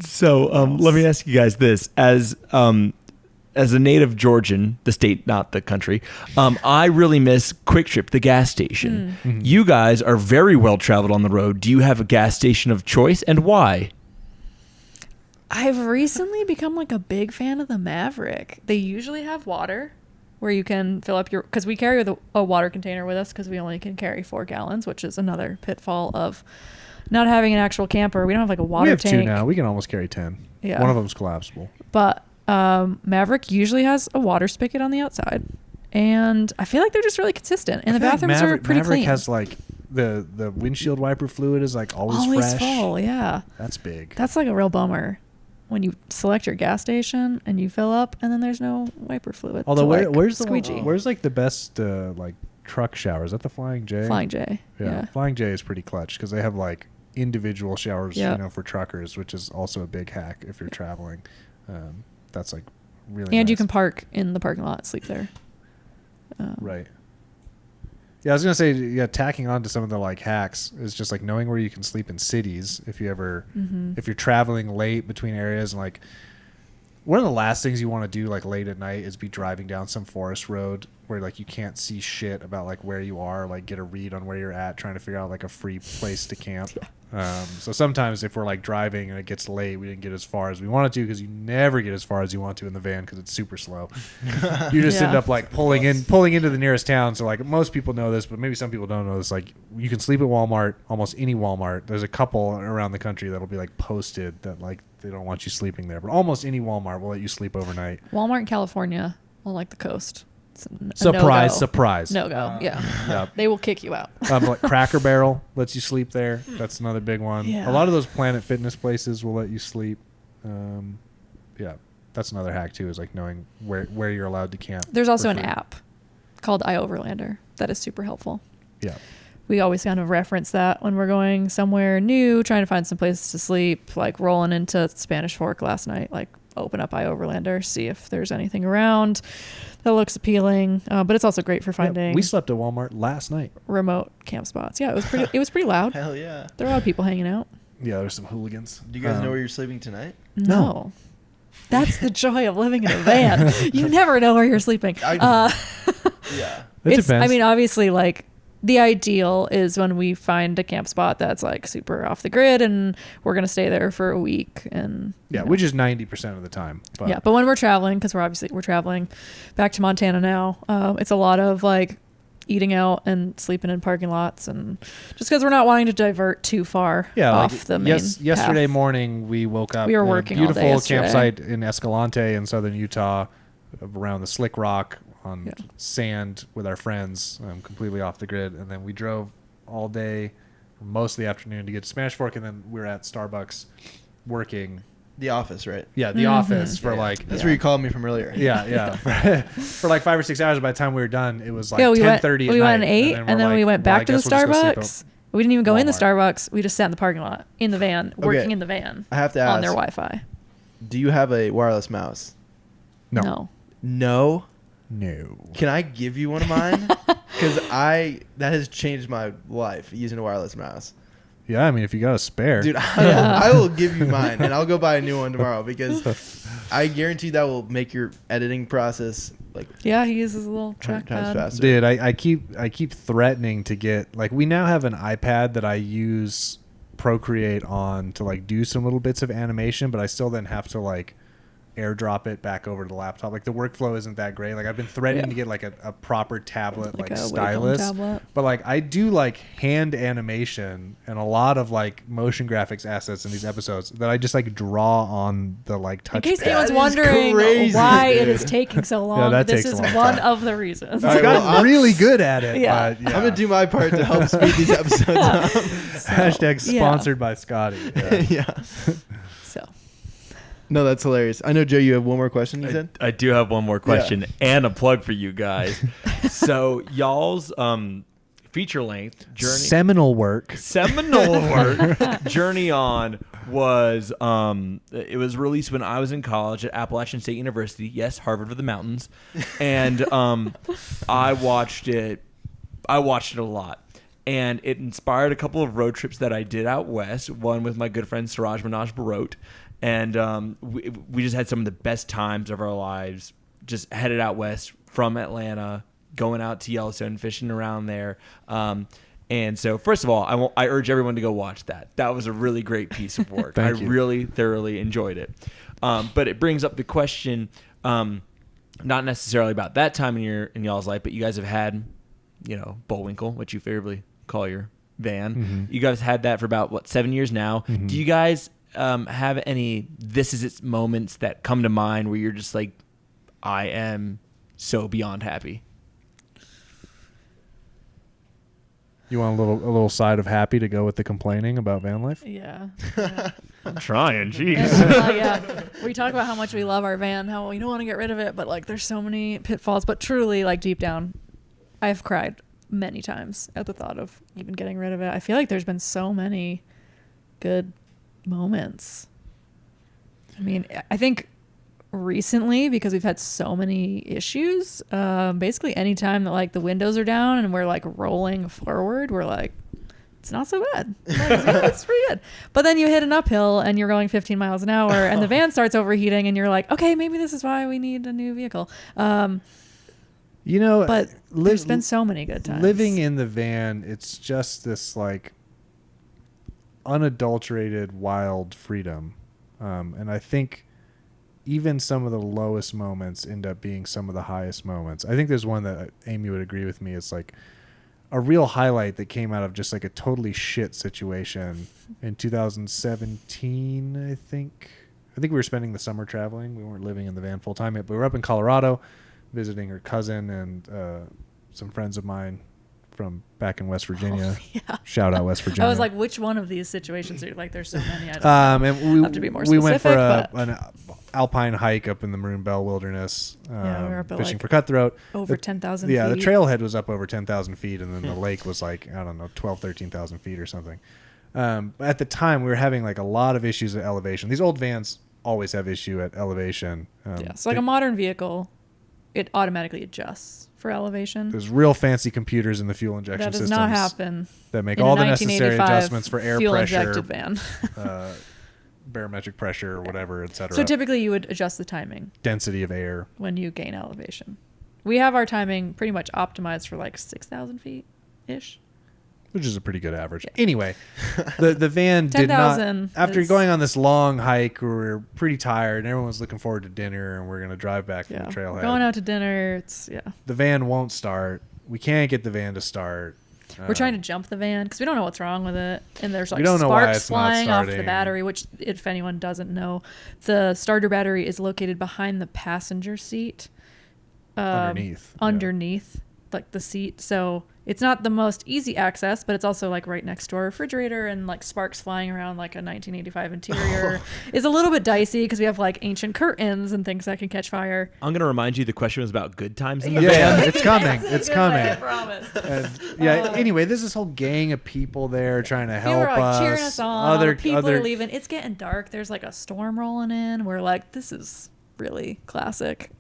So let me ask you guys this: as a native Georgian, the state, not the country, I really miss Quick Trip, the gas station. Mm-hmm. You guys are very well traveled on the road. Do you have a gas station of choice, and why? I've recently become like a big fan of the Maverick. They usually have water where you can fill up because we carry a water container with us because we only can carry 4 gallons, which is another pitfall of not having an actual camper. We don't have like a water we have tank. 2 now. We can almost carry 10. Yeah. One of them's collapsible. But Maverick usually has a water spigot on the outside. And I feel like they're just really consistent. And the I feel like bathrooms are pretty Maverick clean. has like the windshield wiper fluid is like always fresh. full, yeah. That's big. That's like a real bummer when you select your gas station and you fill up and then there's no wiper fluid. Although to, like, where's the squeegee? where's like the best like truck shower? Is that the Flying J? Flying J. Yeah. Flying J is pretty clutch because they have like individual showers, Yeah. for truckers, which is also a big hack if you're traveling. That's like really. And you nice. can park in the parking lot, sleep there. Right. Yeah, I was gonna say, tacking on to some of the like hacks is just like knowing where you can sleep in cities if you ever if you're traveling late between areas, and like one of the last things you want to do like late at night is be driving down some forest road where like you can't see shit about like where you are, like get a read on where you're at, trying to figure out like a free place to camp. So sometimes if we're like driving and it gets late, we didn't get as far as we wanted to, because you never get as far as you want to in the van because it's super slow. You just end Yeah. up like pulling into the nearest town. So like most people know this, but maybe some people don't know this. Like you can sleep at Walmart, almost any Walmart. There's a couple around the country that'll be like posted that like they don't want you sleeping there, but almost any Walmart will let you sleep overnight. Walmart in California, on like the coast. It's a Surprise, no-go. surprise. No go. Yeah. Yep. They will kick you out. Like Cracker Barrel lets you sleep there. That's another big one. Yeah. A lot of those Planet Fitness places will let you sleep. Yeah, that's another hack too, is like knowing where you're allowed to camp. There's also for an free. app called iOverlander that is super helpful. Yeah. We always kind of reference that when we're going somewhere new, trying to find some places to sleep, like rolling into Spanish Fork last night, like open up iOverlander, see if there's anything around that looks appealing. But it's also great for finding We slept at Walmart last night. remote camp spots. Yeah, it was pretty loud. Hell yeah. There were a lot of people hanging out. Yeah, there's some hooligans. Do you guys know where you're sleeping tonight? No. That's the joy of living in a van. You never know where you're sleeping. Yeah. It depends. I mean, obviously, like, the ideal is when we find a camp spot that's like super off the grid and we're going to stay there for a week. And yeah, you know. which is 90% of the time. But Yeah, but when we're traveling, because we're traveling back to Montana now, it's a lot of like eating out and sleeping in parking lots, and just because we're not wanting to divert too far off like the main yesterday path. morning we woke up We were in working a all beautiful day yesterday. campsite in Escalante in southern Utah, around the Slick Rock on Yeah. sand with our friends, completely off the grid. And then we drove all day, most of the afternoon, to get to Spanish Fork, and then we were at Starbucks working. The office, right? Yeah, the office for Yeah. like That's where you called me from earlier. yeah for like 5 or 6 hours. By the time we were done, it was like Yeah, we 10:30 went at at night, 8, we're and then we like, went well, I back to the guess we'll just go sleep Starbucks. We didn't even go in the Walmart. Starbucks. We just sat in the parking lot, in the van, working Okay. in the van I have to on ask. their Wi-Fi. Do you have a wireless mouse? No. No. No. Can I give you one of mine? Because that has changed my life, using a wireless mouse. Yeah, I mean, if you got a spare. Dude, I will give you mine, and I'll go buy a new one tomorrow, because I guarantee that will make your editing process like Yeah, he uses a little 100 times trackpad. faster. Dude, I keep threatening to get, like, we now have an iPad that I use Procreate on to like do some little bits of animation, but I still then have to like airdrop it back over to the laptop. Like the workflow isn't that great. Like I've been threatening Yeah. to get like a proper tablet, Like like a Wacom stylus. tablet. But like I do like hand animation and a lot of like motion graphics assets in these episodes that I just like draw on the like touchpad. In case That anyone's is wondering crazy, why it dude. is taking so long, that this takes is a long one time. of the reasons. All I've right, well, gotten really good at it. Yeah. But, I'm gonna do my part to help speed these episodes up. Hashtag yeah. sponsored by Scotty. Yeah. Yeah. So No, that's hilarious. I know, Joe, you have one more question, you said? I do have one more question and a plug for you guys. So y'all's feature length journey, Seminal work. seminal work, Journey On, was it was released when I was in college at Appalachian State University. Yes, Harvard of the mountains, and I watched it. I watched it a lot, and it inspired a couple of road trips that I did out west. One with my good friend Suraj Manoj Barot, and we just had some of the best times of our lives. Just headed out west from Atlanta, going out to Yellowstone, fishing around there. And so, first of all, I urge everyone to go watch that. That was a really great piece of work. I really thoroughly enjoyed it. But it brings up the question, not necessarily about that time in y'all's life, but you guys have had, Bullwinkle, what you favorably call your van. Mm-hmm. You guys had that for about 7 years now. Mm-hmm. Do you guys have any "this is its" moments that come to mind where you're just like, I am so beyond happy? You want a little side of happy to go with the complaining about van life? Yeah. I'm trying, jeez. Yeah. We talk about how much we love our van, how we don't want to get rid of it, but like there's so many pitfalls. But truly, like deep down, I've cried many times at the thought of even getting rid of it. I feel like there's been so many good moments. I mean, I think recently, because we've had so many issues, basically any time that like the windows are down and we're like rolling forward, we're like, it's not so bad. Like, yeah, it's pretty good. But then you hit an uphill and you're going 15 miles an hour and the van starts overheating and you're like, okay, maybe this is why we need a new vehicle. But there's been so many good times. Living in the van, it's just this like unadulterated wild freedom. And I think even some of the lowest moments end up being some of the highest moments. I think there's one that Amy would agree with me. It's like a real highlight that came out of just like a totally shit situation in 2017, I think. I think we were spending the summer traveling. We weren't living in the van full time yet, but we were up in Colorado visiting her cousin and some friends of mine from back in West Virginia. Oh, yeah. Shout out West Virginia. I was like, which one of these situations are like, there's so many. I don't know. And we have to be more specific, went for an alpine hike up in the Maroon Bell Wilderness, we were up at fishing like for cutthroat. Over 10,000 feet. Yeah, the trailhead was up over 10,000 feet, and then the lake was like, I don't know, 12, 13,000 feet or something. At the time, we were having like a lot of issues at elevation. These old vans always have issue at elevation. So like a modern vehicle, it automatically adjusts for elevation. There's real fancy computers in the fuel injection systems. That does not happen. That make all the necessary adjustments for air pressure, fuel-injected van. barometric pressure, or whatever, etc. So typically you would adjust the timing. Density of air. When you gain elevation. We have our timing pretty much optimized for like 6,000 feet-ish. Which is a pretty good average. Yeah. Anyway, the van did not. After going on this long hike, we were pretty tired, and everyone was looking forward to dinner, and we're going to drive back from the trailhead. We're going out to dinner. The van won't start. We can't get the van to start. We're trying to jump the van because we don't know what's wrong with it, and there's like sparks flying off the battery. Which, if anyone doesn't know, the starter battery is located behind the passenger seat, underneath like the seat. So it's not the most easy access, but it's also like right next to our refrigerator, and like sparks flying around like a 1985 interior is a little bit dicey because we have like ancient curtains and things that can catch fire. I'm going to remind you the question was about good times in the van. van. It's coming. It's coming. I promise. Anyway, there's this whole gang of people there trying to help people are, like, us. cheering us on. People are leaving. It's getting dark. There's like a storm rolling in. We're like, this is really classic.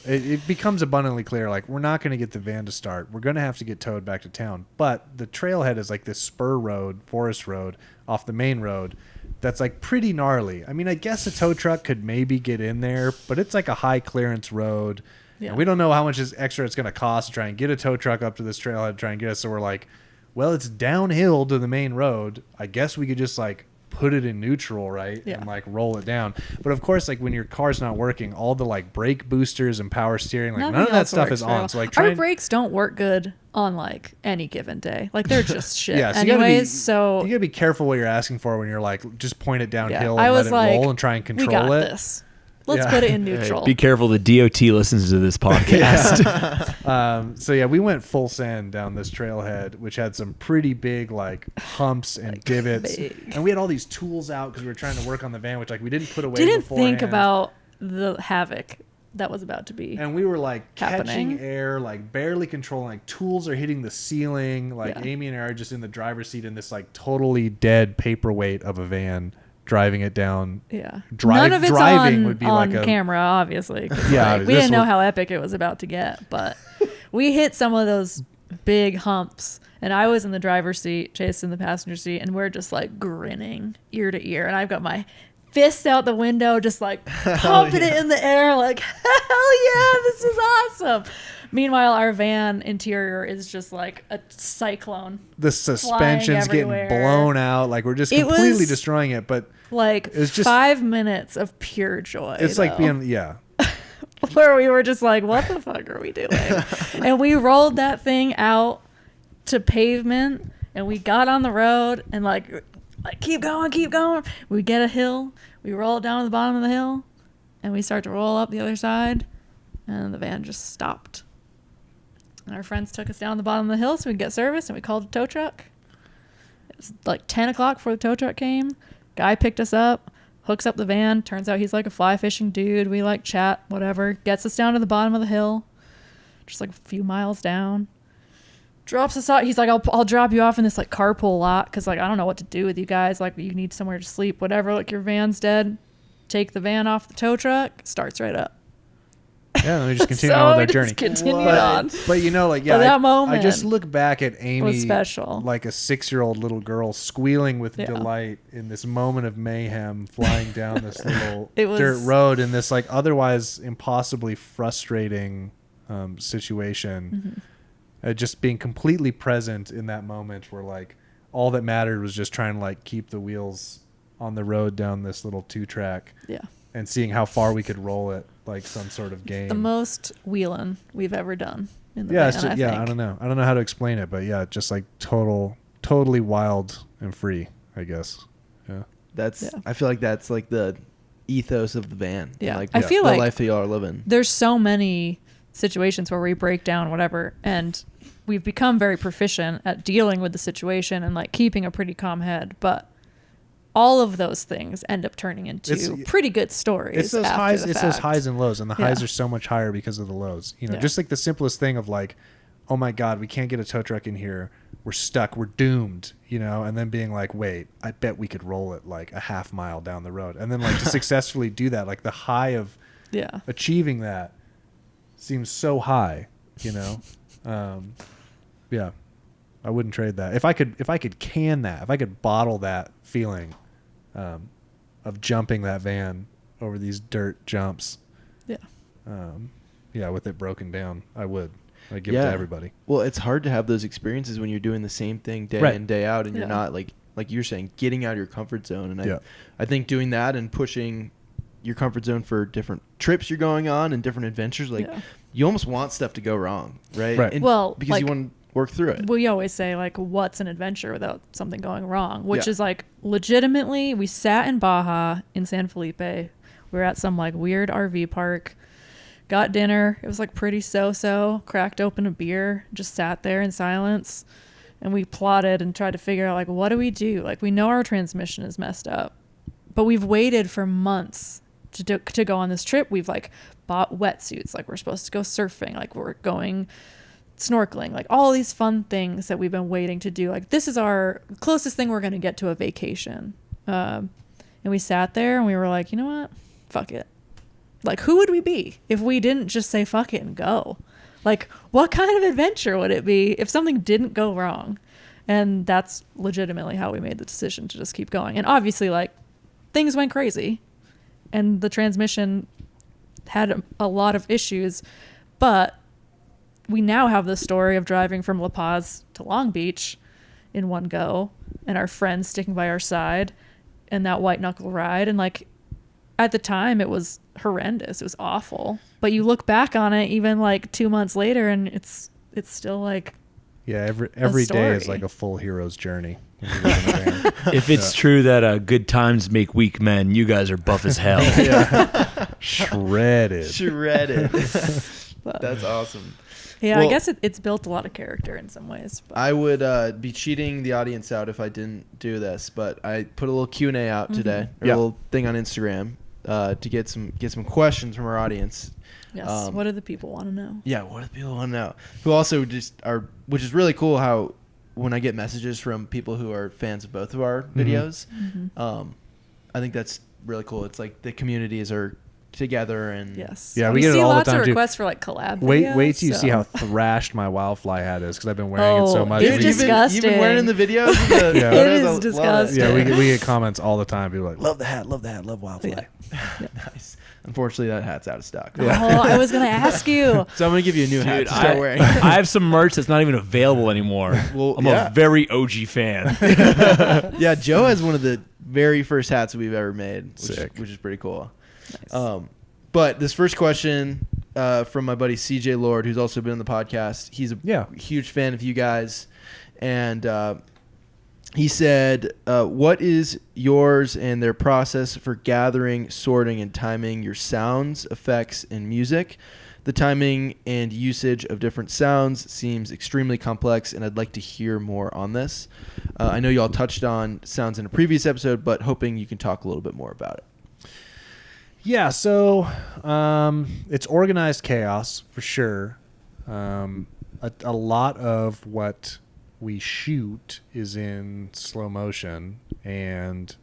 It becomes abundantly clear, like, we're not going to get the van to start. We're going to have to get towed back to town. But the trailhead is like this spur road, forest road off the main road that's like pretty gnarly. I mean, I guess a tow truck could maybe get in there, but it's like a high clearance road. Yeah. And we don't know how much extra it's going to cost to try and get a tow truck up to this trailhead to try and get us. So we're like, well, it's downhill to the main road. I guess we could just like put it in neutral, right? Yeah. And like roll it down. But of course, like when your car's not working, all the like brake boosters and power steering, like none of that stuff is on. So like our brakes don't work good on like any given day. Like they're just shit. So anyways, you gotta be careful what you're asking for when you're like, just point it downhill and let it roll and try and control we got it. This. Let's put it in neutral. Be careful. The DOT listens to this podcast. We went full send down this trailhead, which had some pretty big like humps and divots. And we had all these tools out because we were trying to work on the van, which like we didn't put away beforehand. Think about the havoc that was about to be. And we were like happening. Catching air, like barely controlling, like tools are hitting the ceiling. Like Amy and I are just in the driver's seat in this like totally dead paperweight of a van. driving it down. Yeah. None of it's driving on, would be on like a camera, obviously. 'Cause, Yeah, like, we this didn't know will- how epic it was about to get, but we hit some of those big humps. And I was in the driver's seat, Chase in the passenger seat, and we're just like grinning ear to ear. And I've got my fists out the window, just like pumping it in the air, like, hell yeah, this is awesome. Meanwhile, our van interior is just like a cyclone. the suspension's getting everywhere. blown out. Like we're just It completely was- destroying it. But Like It's just- 5 minutes of pure joy. it's like though. being Where we were just like, what the fuck are we doing? And we rolled that thing out to pavement, and we got on the road and like keep going, keep going. We get a hill, we roll it down to the bottom of the hill, and we start to roll up the other side, and the van just stopped. And our friends took us down the bottom of the hill so we could get service, and we called a tow truck. It was like 10 o'clock before the tow truck came. Guy picked us up, hooks up the van. Turns out he's like a fly fishing dude. We like chat, whatever. Gets us down to the bottom of the hill, just like a few miles down. Drops us out. He's like, I'll drop you off in this like carpool lot because like I don't know what to do with you guys. Like you need somewhere to sleep, whatever. Like your van's dead. Take the van off the tow truck. Starts right up. Yeah, let me just continue So on we with our journey. just continued What? on. But you know, like yeah, But that I moment just look back at Amy was special. like a 6-year-old little girl squealing with Yeah. delight in this moment of mayhem, flying down this little It was- dirt road in this like otherwise impossibly frustrating situation. Just being completely present in that moment where like all that mattered was just trying to like keep the wheels on the road down this little 2-track Yeah. and seeing how far we could roll it like some sort of game. The most wheeling we've ever done in the Yeah, van, it's just, I yeah, think. I don't know. I don't know how to explain it, but yeah, just like totally wild and free, I guess. Yeah. That's Yeah. I feel like that's like the ethos of the van. Yeah. Like I feel the like life that y'all are living. There's so many situations where we break down, whatever, and we've become very proficient at dealing with the situation and like keeping a pretty calm head. But all of those things end up turning into It's- pretty good stories. It's those after highs. the It's those fact. highs and lows, and the highs Yeah. are so much higher because of the lows. You know, Yeah. just like the simplest thing of like, oh my God, we can't get a tow truck in here. We're stuck. We're doomed. You know, and then being like, wait, I bet we could roll it like a half mile down the road, and then like to successfully do that, like the high of Yeah. achieving that seems so high. You know, yeah, I wouldn't trade that. If I could can that, if I could bottle that feeling of jumping that van over these dirt jumps, Yeah. yeah, with it broken down, I would. I'd give it Yeah. to everybody. Well, it's hard to have those experiences when you're doing the same thing day Right. in, day out, and you're Yeah. not like you're saying, getting out of your comfort zone. And Yeah. I think doing that and pushing your comfort zone for different trips you're going on and different adventures, like Yeah. you almost want stuff to go wrong, right? Right. And Well, because like, you want to work through it. We always say like, what's an adventure without something going wrong? Which Yeah. is like, legitimately, we sat in Baja in San Felipe. We were at some like weird RV park, got dinner. It was like pretty so-so, cracked open a beer, just sat there in silence. And we plotted and tried to figure out like, what do we do? Like, we know our transmission is messed up, but we've waited for months to go on this trip. We've like bought wetsuits, like we're supposed to go surfing, like we're going snorkeling, like all these fun things that we've been waiting to do. Like, this is our closest thing we're going to get to a vacation. And we sat there and we were like, you know what? Fuck it. Like, who would we be if we didn't just say fuck it and go? Like, what kind of adventure would it be if something didn't go wrong? And that's legitimately how we made the decision to just keep going. And obviously, like, things went crazy and the transmission had a lot of issues, but we now have the story of driving from La Paz to Long Beach in one go, and our friends sticking by our side, and that white knuckle ride. And like, at the time it was horrendous. It was awful. But you look back on it even like 2 months later and it's still like, Yeah, every day is story. like a full hero's journey. when you live in a van. If it's true that good times make weak men, you guys are buff as hell. Shredded. Shredded. but, That's awesome. yeah, Well- I guess it's built a lot of character in some ways. But I would be cheating the audience out if I didn't do this, but I put a little Q&A out today, or Yeah. a little thing on Instagram to get some questions from our audience. yes, what do the people want to know? Yeah, what do people want to know? Who also just are, which is really cool how when I get messages from people who are fans of both of our videos, I think that's really cool. It's like the communities are together and Yes. Yeah, we we get see it all the lots time, of too. requests for like collab. Wait videos, till you see so- how thrashed my wildfly hat is because I've been wearing it so Oh, much. it's Dude, We- disgusting. You've been wearing in the videos. The Yeah. It photos, is I love disgusting. yeah, we get comments all the time. People are like, love the hat, love wildfly. Nice. Unfortunately, that hat's out of stock. Oh, I was gonna ask you. So I'm gonna give you a new hat Dude, to start wearing. I have some merch that's not even available anymore. Well, I'm yeah. a very OG fan. Yeah, Joe has one of the very first hats we've ever made, Sick. which is pretty cool. Nice. But this first question from my buddy CJ Lord, who's also been on the podcast. He's a huge fan of you guys, and he said, "What is yours and their process for gathering, sorting, and timing your sounds, effects, and music? The timing and usage of different sounds seems extremely complex, and I'd like to hear more on this. I know y'all touched on sounds in a previous episode, but hoping you can talk a little bit more about it." Yeah, so it's organized chaos for sure. A lot of what we shoot is in slow motion, and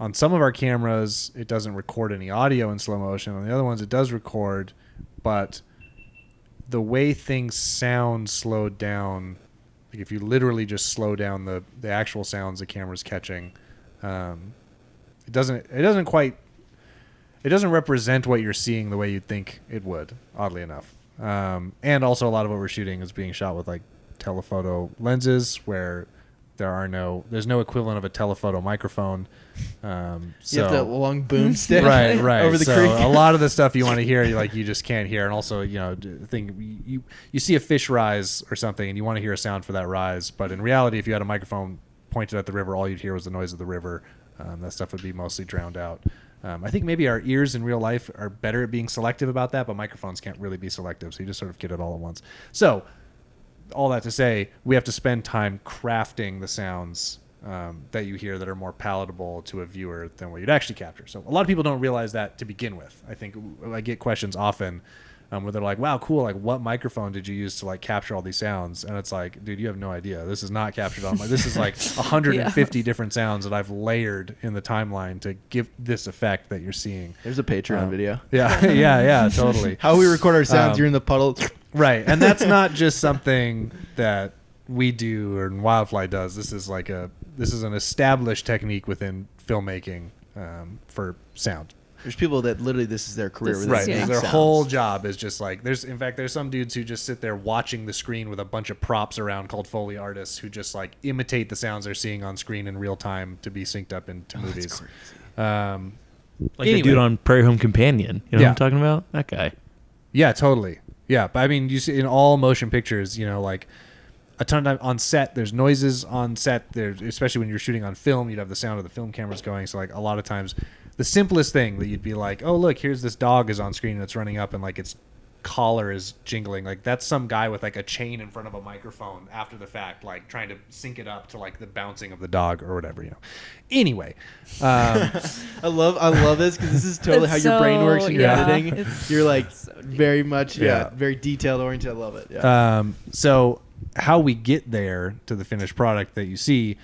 on some of our cameras it doesn't record any audio in slow motion. On the other ones it does record, but the way things sound slowed down, like if you literally just slow down the actual sounds the camera's catching, it doesn't quite. It doesn't represent what you're seeing the way you'd think it would, oddly enough. And also a lot of what we're shooting is being shot with like telephoto lenses where there's no equivalent of a telephoto microphone. You have that long boom stick right over the so creek. a lot of the stuff you want to hear, you just can't hear. And also, you see a fish rise or something and you want to hear a sound for that rise. But in reality, if you had a microphone pointed at the river, all you'd hear was the noise of the river. That stuff would be mostly drowned out. I think maybe our ears in real life are better at being selective about that, but microphones can't really be selective, so you just sort of get it all at once. So, all that to say, we have to spend time crafting the sounds that you hear that are more palatable to a viewer than what you'd actually capture. So, a lot of people don't realize that to begin with. I think I get questions often where they're like, wow, cool, like what microphone did you use to like capture all these sounds? And it's like, dude, you have no idea. This is not captured on this is like 150 different sounds that I've layered in the timeline to give this effect that you're seeing. There's a Patreon video. Yeah, totally. How we record our sounds, you're in the puddle. Right. And that's not just something that we do or Wildfly does. This is an established technique within filmmaking for sound. There's people that literally this is their career. This where is- they yeah. make Their sounds. whole job is just like there's some dudes who just sit there watching the screen with a bunch of props around called Foley artists who just like imitate the sounds they're seeing on screen in real time to be synced up into movies. Like Anyway. the dude on Prairie Home Companion. You know what I'm talking about? That guy. Yeah, totally. Yeah, but I mean, you see in all motion pictures, like a ton of time on set, there's noises on set. There, especially when you're shooting on film, you'd have the sound of the film cameras going. So like a lot of times, the simplest thing that you'd be like, oh look, here's this dog is on screen and it's running up and like its collar is jingling. Like that's some guy with like a chain in front of a microphone after the fact, like trying to sync it up to like the bouncing of the dog or whatever. Anyway, I love this because this is totally It's how your brain so- works when you're yeah, editing. it's You're like so deep. very much Yeah. very detailed oriented. I love it. Yeah. So how we get there to the finished product that you see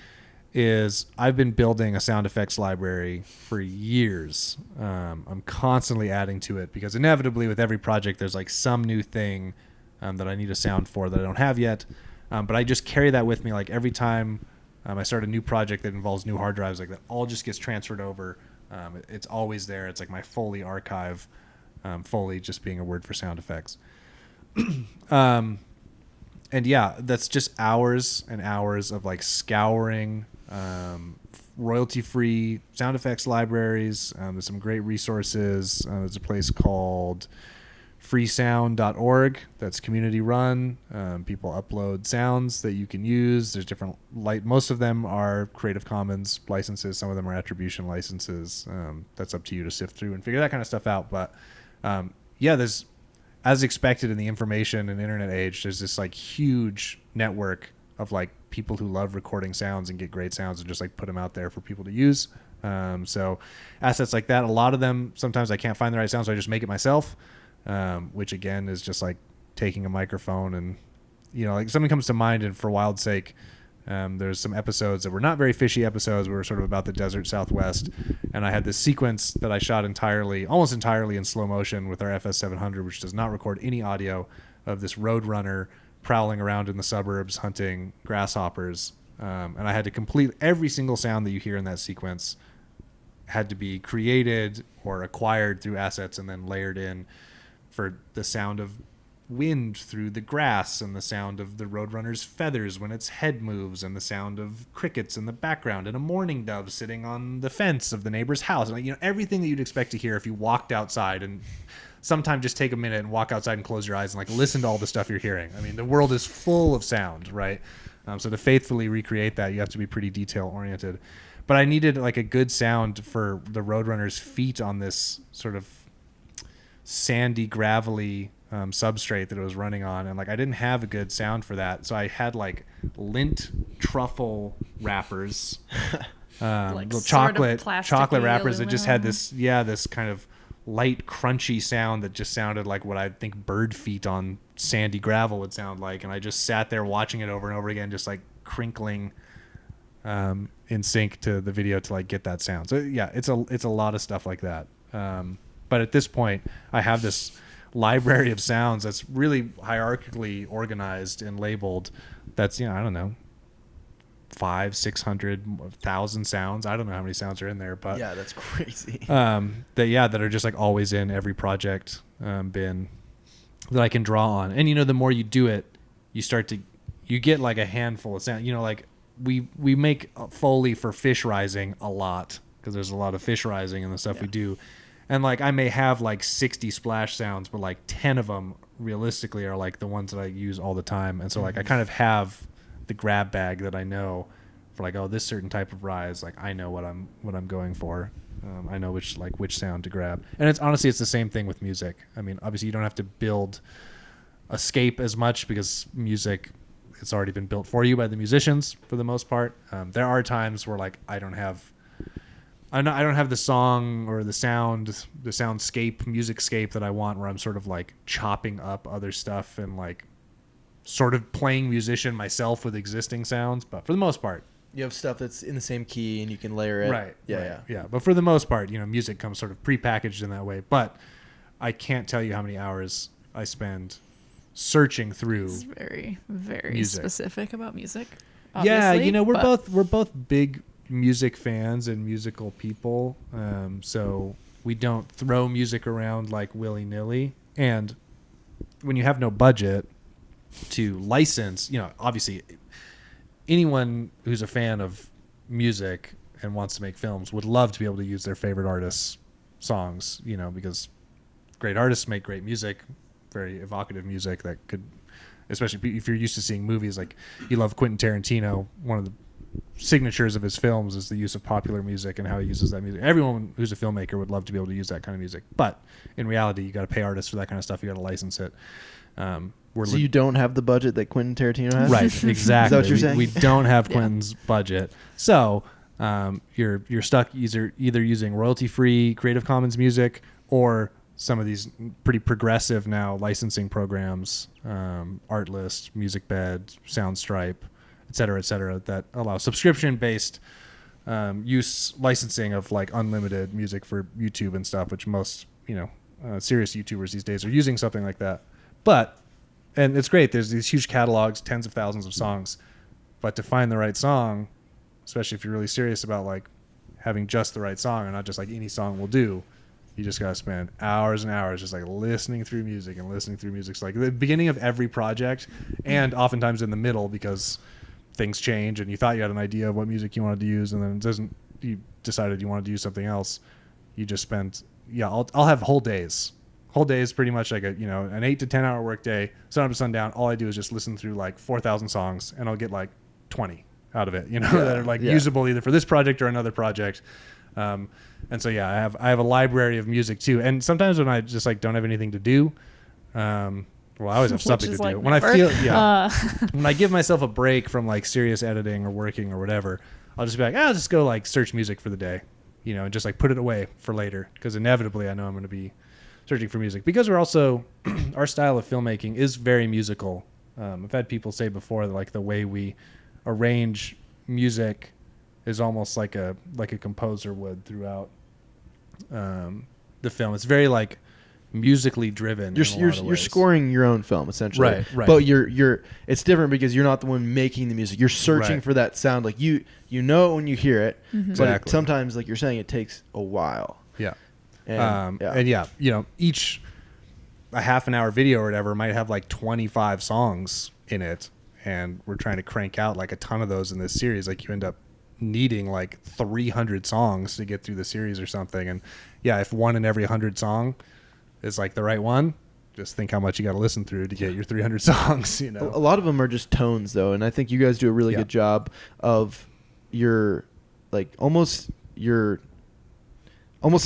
is I've been building a sound effects library for years. I'm constantly adding to it because inevitably with every project there's like some new thing that I need a sound for that I don't have yet. But I just carry that with me like every time I start a new project that involves new hard drives, like that all just gets transferred over. It's always there. It's like my Foley archive. Foley just being a word for sound effects. And yeah, that's just hours and hours of like scouring royalty-free sound effects libraries. There's some great resources. There's a place called freesound.org that's community run. People upload sounds that you can use. There's different most of them are Creative Commons licenses. Some of them are attribution licenses. That's up to you to sift through and figure that kind of stuff out. But yeah, there's, as expected in the information and internet age, there's this like huge network of like people who love recording sounds and get great sounds and just like put them out there for people to use. So assets like that, a lot of them, sometimes I can't find the right sound, so I just make it myself, which again is just like taking a microphone and, like something comes to mind, and for Wild's sake, There's some episodes that were not very fishy episodes. We were sort of about the desert Southwest, and I had this sequence that I shot almost entirely in slow motion with our FS700, which does not record any audio, of this roadrunner prowling around in the suburbs hunting grasshoppers. And I had to complete every single sound that you hear in that sequence had to be created or acquired through assets and then layered in for the sound of wind through the grass and the sound of the roadrunner's feathers when its head moves and the sound of crickets in the background and a mourning dove sitting on the fence of the neighbor's house. And, everything that you'd expect to hear if you walked outside, and sometime just take a minute and walk outside and close your eyes and listen to all the stuff you're hearing. I mean, the world is full of sound, right? So to faithfully recreate that, you have to be pretty detail oriented. But I needed a good sound for the roadrunner's feet on this sort of sandy, gravelly substrate that it was running on, and I didn't have a good sound for that, so I had lint truffle wrappers, little chocolate wrappers that just had this kind of light, crunchy sound that just sounded like what I think bird feet on sandy gravel would sound like, and I just sat there watching it over and over again, just crinkling in sync to the video to get that sound. So yeah, it's a lot of stuff like that. But at this point, I have this library of sounds that's really hierarchically organized and labeled. That's I don't know, 500, 600, 1,000 sounds. I don't know how many sounds are in there, but yeah, that's crazy. that are just always in every project bin that I can draw on. And the more you do it, you get a handful of sound. We make Foley for fish rising a lot because there's a lot of fish rising in the stuff we do. And I may have 60 splash sounds, but 10 of them realistically are the ones that I use all the time. And so I kind of have the grab bag that I know for this certain type of rise. I know what I'm going for. I know which sound to grab. And it's honestly the same thing with music. I mean, obviously you don't have to build a scape as much because music, it's already been built for you by the musicians for the most part. There are times where I don't have the song or the soundscape, music scape that I want, where I'm sort of chopping up other stuff and sort of playing musician myself with existing sounds. But for the most part, you have stuff that's in the same key and you can layer it. Right. Yeah. But for the most part, music comes sort of prepackaged in that way. But I can't tell you how many hours I spend searching through. It's very, very music. Specific about music. Yeah, we're both big music fans and musical people, so we don't throw music around willy-nilly. And when you have no budget to license, obviously anyone who's a fan of music and wants to make films would love to be able to use their favorite artists' songs, because great artists make great music, very evocative music that could, especially if you're used to seeing movies you love Quentin Tarantino, one of the signatures of his films is the use of popular music and how he uses that music. Everyone who's a filmmaker would love to be able to use that kind of music, but in reality, you got to pay artists for that kind of stuff. You got to license it. So you don't have the budget that Quentin Tarantino has? Right, exactly. Is that what you're saying? We don't have Quentin's budget. So you're stuck either using royalty-free Creative Commons music or some of these pretty progressive now licensing programs, Artlist, MusicBed, Soundstripe, et cetera, that allow subscription-based use licensing of unlimited music for YouTube and stuff, which most serious YouTubers these days are using something like that. And it's great. There's these huge catalogs, tens of thousands of songs, but to find the right song, especially if you're really serious about having just the right song and not just any song will do, you just gotta spend hours and hours just listening through music. So the beginning of every project, and oftentimes in the middle because things change and you thought you had an idea of what music you wanted to use and then you decided you wanted to use something else. You just spent I'll have whole days pretty much an 8 to 10 hour work day, sun up to sundown. All I do is just listen through 4,000 songs and I'll get 20 out of it that are usable either for this project or another project. And so I have a library of music too, and sometimes when I just don't have anything to do, well, I always have something to do. When I feel, when I give myself a break from serious editing or working or whatever, I'll just be I'll just go search music for the day, and just put it away for later, because inevitably I know I'm going to be searching for music, because we're also our style of filmmaking is very musical. I've had people say before that the way we arrange music is almost like a composer would throughout the film. It's very like musically driven. You're scoring your own film essentially, right? But you're it's different because you're not the one making the music. You're searching for that sound. Like you know it when you hear it, but Exactly. sometimes, like you're saying, it takes a while. Yeah. And, And you know, each a half an hour video or whatever might have like 25 songs in it, and we're trying to crank out like a ton of those in this series. Like you end up needing like 300 songs to get through the series or something. And yeah, if one in every 100 song is like the right one, just think how much you got to listen through to get your 300 songs, you know. A lot of them are just tones though, and I think you guys do a really good job of almost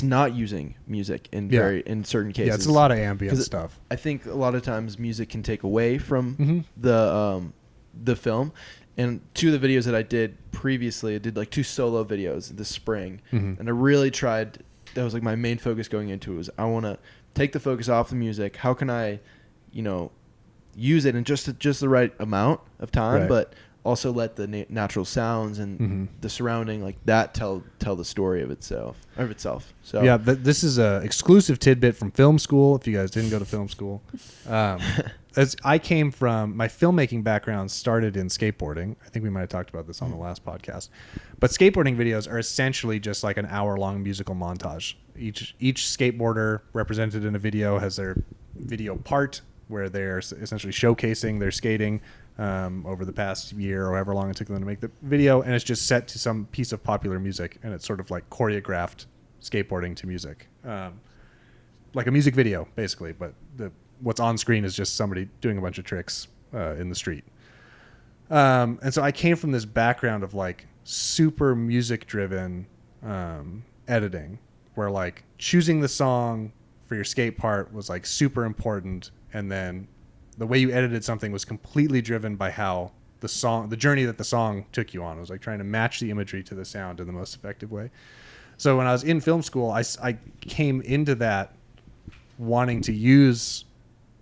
not using music in certain cases. Yeah, it's a lot of ambient stuff. I think a lot of times music can take away from the film. And two of the videos that I did previously, I did like 2 solo videos this spring, and I really tried. That was like my main focus going into it, was I want to take the focus off the music. How can I, use it in just the right amount of time, but also let the natural sounds and the surrounding like that tell the story of itself. So yeah, this is a exclusive tidbit from film school. If you guys didn't go to film school, as I came from, my filmmaking background started in skateboarding. I think we might have talked about this on the last podcast, but skateboarding videos are essentially just like an hour-long musical montage. Each skateboarder represented in a video has their video part where they're essentially showcasing their skating over the past year or however long it took them to make the video, and it's just set to some piece of popular music, and it's sort of like choreographed skateboarding to music, like a music video basically, but what's on screen is just somebody doing a bunch of tricks in the street. And so I came from this background of like super music driven editing, where like choosing the song for your skate part was like super important, and then the way you edited something was completely driven by how the journey that the song took you on. It was like trying to match the imagery to the sound in the most effective way. So when I was in film school, I came into that wanting to use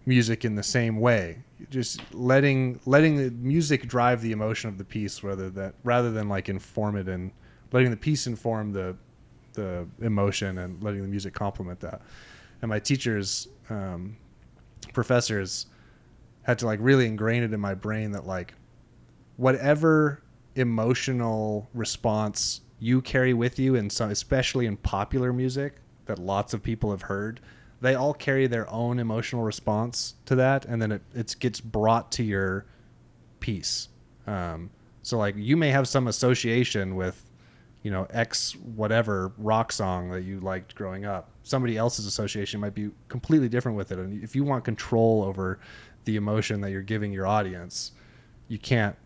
music in the same way, just letting the music drive the emotion of the piece, rather than like inform it, and letting the piece inform the emotion and letting the music complement that. And my teachers, professors, had to like really ingrain it in my brain that like whatever emotional response you carry with you, and so especially in popular music that lots of people have heard, they all carry their own emotional response to that, and then it gets brought to your piece. So like you may have some association with, X whatever rock song that you liked growing up. Somebody else's association might be completely different with it, and if you want control over the emotion that you're giving your audience, you can't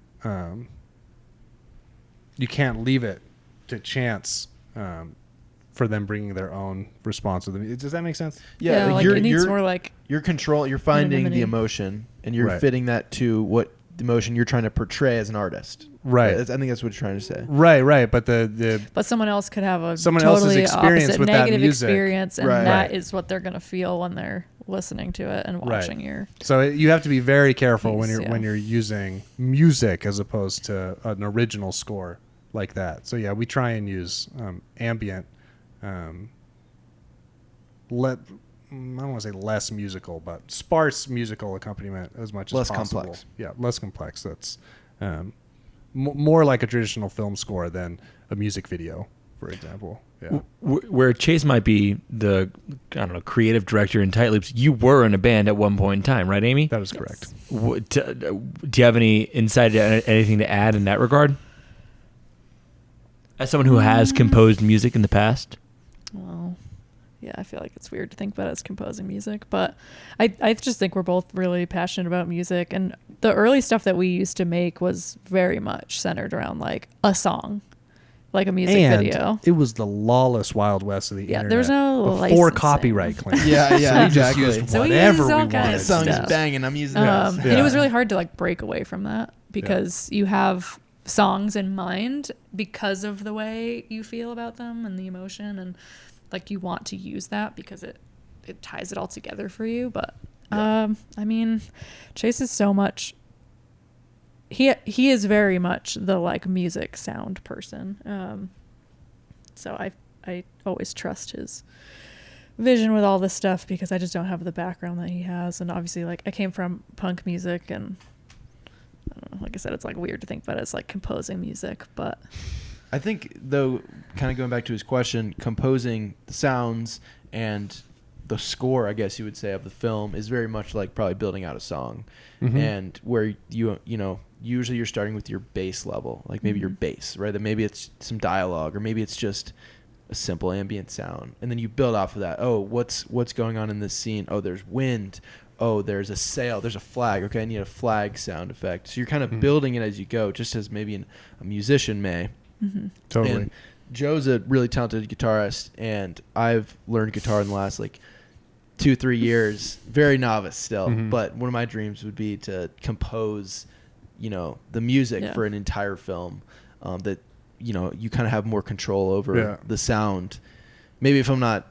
leave it to chance for them bringing their own response to them. Does that make sense? Yeah, like it needs more like you're finding anonymity. the emotion, and you're fitting that to what the emotion you're trying to portray as an artist. Right. I think that's what you're trying to say. Right. But but someone else could have a someone totally else's experience opposite with negative that music. experience, and that is what they're gonna feel when they're listening to it and watching your. So you have to be very careful piece, when you're using music as opposed to an original score like that. So yeah, we try and use ambient. I don't want to say less musical, but sparse musical accompaniment as much as possible. Complex. Yeah, less complex. That's more like a traditional film score than a music video, for example. Yeah. Where Chase might be the creative director in Tight Loops, you were in a band at one point in time, right, Amy? That is correct. Do you have any insight, anything to add in that regard? As someone who has composed music in the past? Well, yeah, I feel like it's weird to think about it as composing music, but I just think we're both really passionate about music, and the early stuff that we used to make was very much centered around like a song, like a music video. It was the lawless Wild West of the internet. There was no before licensing. copyright claims. Yeah, So exactly. we just used So we whatever used all we wanted. kinds This of song is stuff. banging. I'm using And this. it was really hard to like break away from that because you have songs in mind because of the way you feel about them and the emotion, and like you want to use that because it ties it all together for you. But I mean, Chase is so much he is very much the like music sound person. So I always trust his vision with all this stuff because I just don't have the background that he has. And obviously, like, I came from punk music, and I don't know, like I said, it's like weird to think about it as like composing music, but I think, though, kind of going back to his question, composing the sounds and the score, I guess you would say, of the film is very much like probably building out a song. And where you know, usually you're starting with your bass level, like maybe your bass, right? That maybe it's some dialogue, or maybe it's just a simple ambient sound, and then you build off of that. Oh, what's going on in this scene? Oh, there's wind. Oh, there's a sail. There's a flag. Okay, I need a flag sound effect. So you're kind of building it as you go, just as maybe a musician may. Totally. And Joe's a really talented guitarist, and I've learned guitar in the last like 2-3 years. Very novice still, but one of my dreams would be to compose, you know, the music for an entire film. That, you know, you kind of have more control over the sound. Maybe if I'm not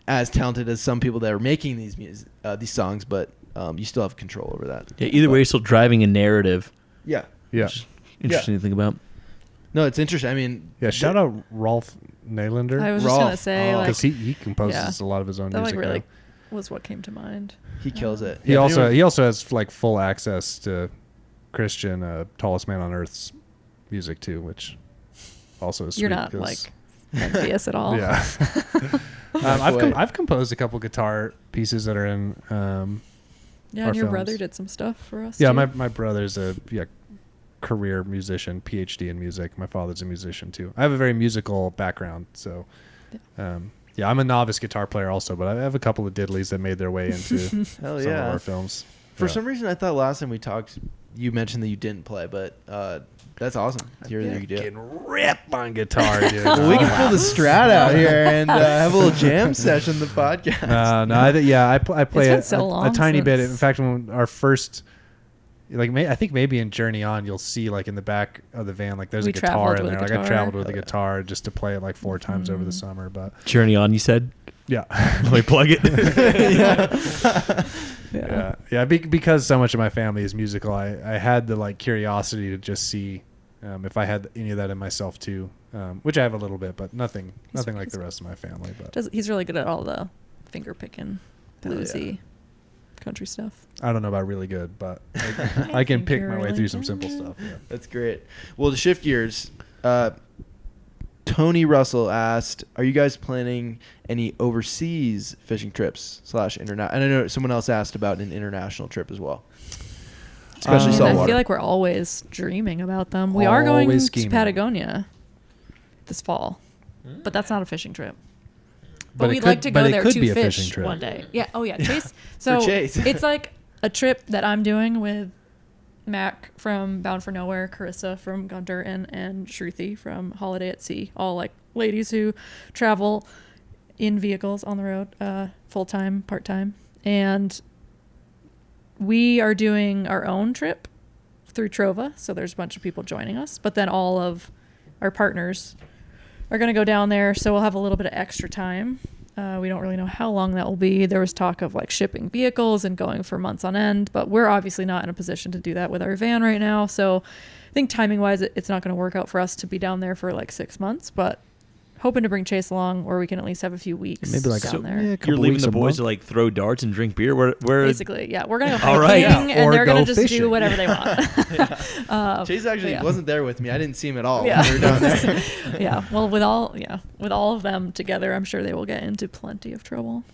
as talented as some people that are making these songs, but you still have control over that. Yeah, either way, you're still driving a narrative. Yeah. Interesting to think about. No, it's interesting. I mean, shout out Rolf Naylander. I was just gonna say, like, because he composes a lot of his own that music. like really was what came to mind. He kills it. He also has like full access to Christian, Tallest Man on Earth's music too, which also is sweet. You're not like envious at all. Yeah. I've composed a couple guitar pieces that are in and your films. brother did some stuff for us. Yeah, too. my brother's a career musician, PhD in music. My father's a musician too. I have a very musical background, so I'm a novice guitar player also, but I have a couple of diddlies that made their way into some of our films. For some reason, I thought last time we talked, you mentioned that you didn't play, but that's awesome to hear that you do. Getting ripped on guitar, dude. Well, we can pull the Strat out here and have a little jam session on the podcast. I play It's been so long a tiny bit. In since- fact, when our first, I think maybe in Journey On, you'll see like in the back of the van, like there's We a guitar traveled in with there. a Like I guitar. traveled with a guitar just to play it like 4 times over the summer. But Journey On, you said? yeah, Let me plug it. because so much of my family is musical, I had the like curiosity to just see if I had any of that in myself too, which I have a little bit, but nothing like the rest of my family. But He's really good at all the finger picking, bluesy, country stuff. I don't know about really good, but I can think pick you're my way really through some good. simple stuff. Yeah. That's great. Well, to shift gears, Tony Russell asked, are you guys planning any overseas fishing trips / internet? And I know someone else asked about an international trip as well, especially I saltwater. feel like we're always dreaming about them. We are going Always to scheming. Patagonia this fall, but that's not a fishing trip. But But it we'd could- like to but go it there could to be a fish fishing trip. one day. Yeah. Oh yeah, Chase. So Chase. it's like a trip that I'm doing with Mac from Bound for Nowhere, Carissa from Gone Durtin, and Shruti from Holiday at Sea. All like ladies who travel in vehicles on the road, full time, part time, and we are doing our own trip through Trova. So there's a bunch of people joining us, but then all of our partners are going to go down there. So we'll have a little bit of extra time. We don't really know how long that will be. There was talk of like shipping vehicles and going for months on end, but we're obviously not in a position to do that with our van right now. So I think timing wise, it's not going to work out for us to be down there for like 6 months, but hoping to bring Chase along where we can at least have a few weeks Maybe like down there. a You're couple leaving weeks the a boys month. to like throw darts and drink beer? Where Basically, yeah. We're going to go All hiking right. and Or they're going go to just fishing. do whatever they want. Chase actually yeah. wasn't there with me. I didn't see him at all Yeah. when we were down there. Yeah. Well, with all of them together, I'm sure they will get into plenty of trouble.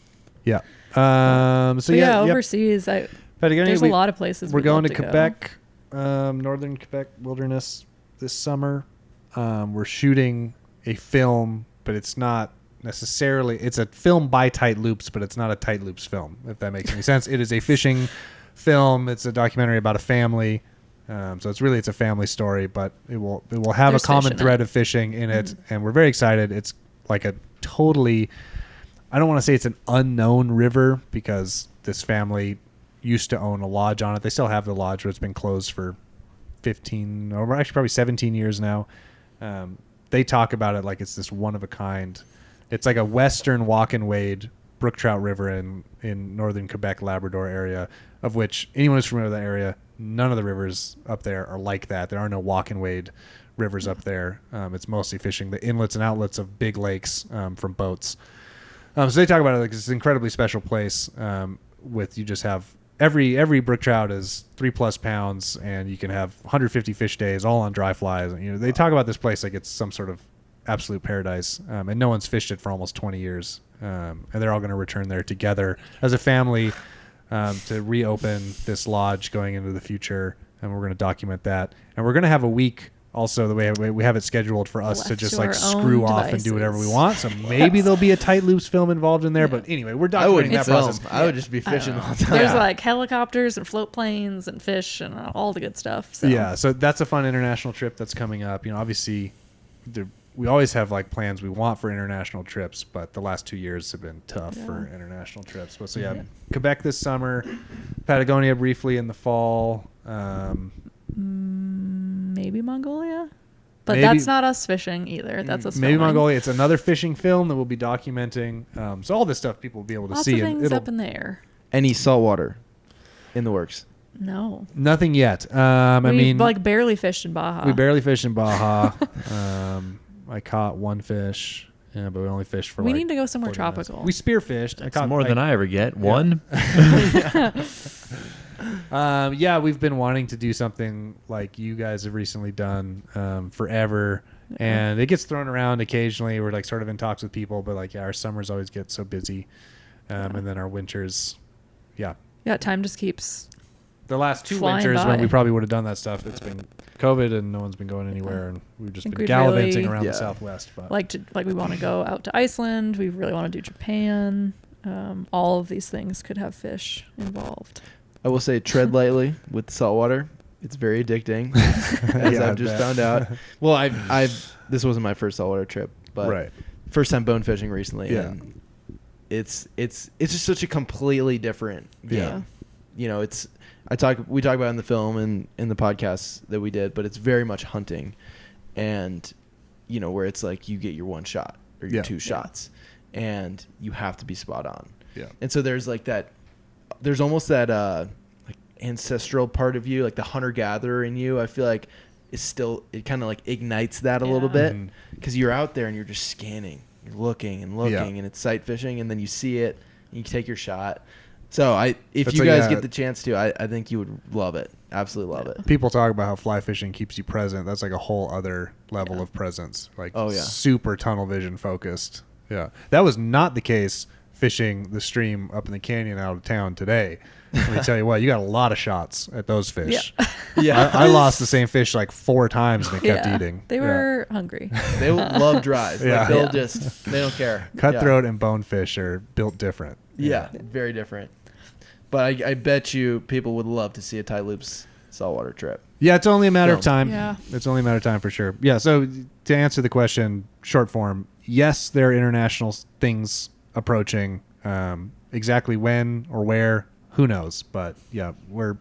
Yeah. So But yeah, overseas, Patagonia, there's a lot of places. We're we'd going love to go. Quebec, northern Quebec wilderness this summer. We're shooting a film, but it's not necessarily. It's a film by Tight Loops, but it's not a Tight Loops film. If that makes any sense, it is a fishing film. It's a documentary about a family. So it's a family story, but it will have There's a common fish in thread it. of fishing in it, and we're very excited. It's like a totally. I don't want to say it's an unknown river because this family used to own a lodge on it. They still have the lodge, but it's been closed for 15 or actually probably 17 years now. They talk about it like it's this one of a kind. It's like a western walk and wade brook trout river in northern Quebec, Labrador area, of which anyone who's familiar with that area none of the rivers up there are like that. There are no walk and wade rivers up there. It's mostly fishing the inlets and outlets of big lakes from boats. So they talk about it like it's an incredibly special place. With you just have every brook trout is 3+ pounds, and you can have 150 fish days all on dry flies. You know, they talk about this place like it's some sort of absolute paradise, and no one's fished it for almost 20 years. And they're all going to return there together as a family to reopen this lodge going into the future, and we're going to document that. And we're going to have a week. Also, the way we have it scheduled for us Left to just to like our screw own off and do whatever we devices. want. So maybe there'll be a Tight Loops film involved in there. But anyway, we're I wouldn't documenting that film. process. I would just be fishing the whole time. There's like helicopters and float planes and fish and all the good stuff. So. Yeah, so that's a fun international trip that's coming up. You know, obviously, we always have like plans we want for international trips, but the last 2 years have been tough for international trips. But so yeah, Quebec this summer, Patagonia briefly in the fall. Maybe Mongolia. But Maybe- that's not us fishing either. That's us Maybe filming. Mongolia. It's another fishing film that we'll be documenting. So all this stuff people will be able to Lots see. of and things up in the air. Any saltwater in the works? No. nothing yet. We I mean, like barely fished in Baja. we barely fished in Baja. I caught one fish, but we only fished for We like need to go somewhere 40 minutes. tropical. We spearfished. It's more than I ever get. One. Yeah, we've been wanting to do something like you guys have recently done forever, and it gets thrown around occasionally. We're like sort of in talks with people, but like our summers always get so busy, and then our winters, Yeah, time just keeps. the last 2 Flying winters by. when we probably would have done that stuff. It's been COVID and no one's been going anywhere, and we've just I think been we'd gallivanting really- around Yeah. the Southwest. But Like we want to go out to Iceland. We really want to do Japan. All of these things could have fish involved. I will say tread lightly with saltwater. It's very addicting, as Yeah, I I've just bet. found out. Well, I've this wasn't my first saltwater trip, but right, first time bone fishing recently. Yeah. And it's just such a completely different game. Yeah. You know, we talk about it in the film and in the podcasts that we did, but it's very much hunting, and you know, where it's like you get your one shot or your Yeah. two shots, and you have to be spot on. yeah, And so there's like that, there's almost that like ancestral part of you, like the hunter gatherer in you. I feel like is still, it kind of like ignites that a little bit, Mhm. because you're out there and you're just scanning, you're looking and looking, Yeah. and it's sight fishing, and then you see it and you take your shot. So if That's you a- guys yeah. get the chance to, I think you would love it. Absolutely love it. People talk about how fly fishing keeps you present. That's like a whole other level of presence. Like Oh, yeah. super tunnel vision focused. Yeah. That was not the case fishing the stream up in the canyon out of town today. Let me tell you what, you got a lot of shots at those fish. Yeah. I lost the same fish like 4 times and it kept Yeah. eating. They Yeah. were hungry. They love drive. Yeah. Like they'll Yeah. just, they don't care. Cutthroat and bonefish are built different. Yeah, very different. But I bet you people would love to see a Tight Loops saltwater trip. Yeah, it's only a matter of Film. time. Yeah. It's only a matter of time for sure. Yeah, so to answer the question, short form, yes, there are international things approaching. Exactly when or where, who knows? But yeah, we're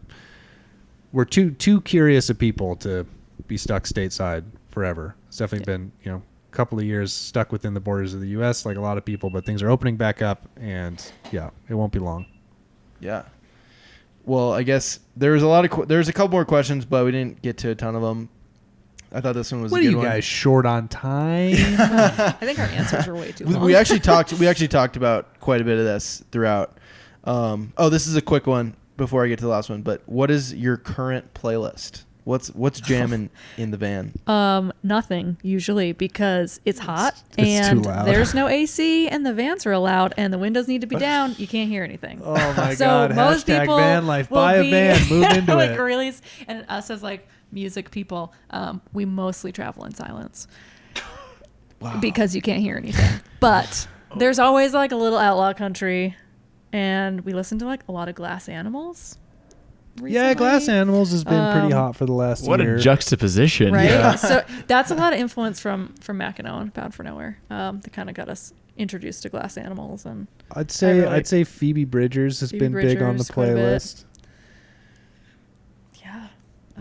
too curious of people to be stuck stateside forever. It's definitely been, a couple of years stuck within the borders of the U.S. like a lot of people, but things are opening back up, and yeah, it won't be long. Yeah. Well, I guess there's a couple more questions, but we didn't get to a ton of them. I thought this one was What a are good you one. guys short on time? I think our answers were way too long. We actually talked about quite a bit of this throughout. This is a quick one before I get to the last one. But what is your current playlist? What's jamming in the van? Nothing usually because it's hot It's too and loud. there's no AC and the vans are loud and the windows need to be down. You can't hear anything. Oh my So God! most Hashtag people van life. will Buy a be van. Move into like it. really, and us as like music people, we mostly travel in silence because you can't hear anything. But there's always like a little outlaw country, and we listen to like a lot of Glass Animals. Yeah, Glass recently. Animals has been pretty hot for the last What year. a juxtaposition. Right. Yeah. So that's a lot of influence from Mackinac, Bound for Nowhere. That kind of got us introduced to Glass Animals, and I'd say really- Phoebe Bridgers has Phoebe been big on the Bridgers quite a bit. playlist. yeah.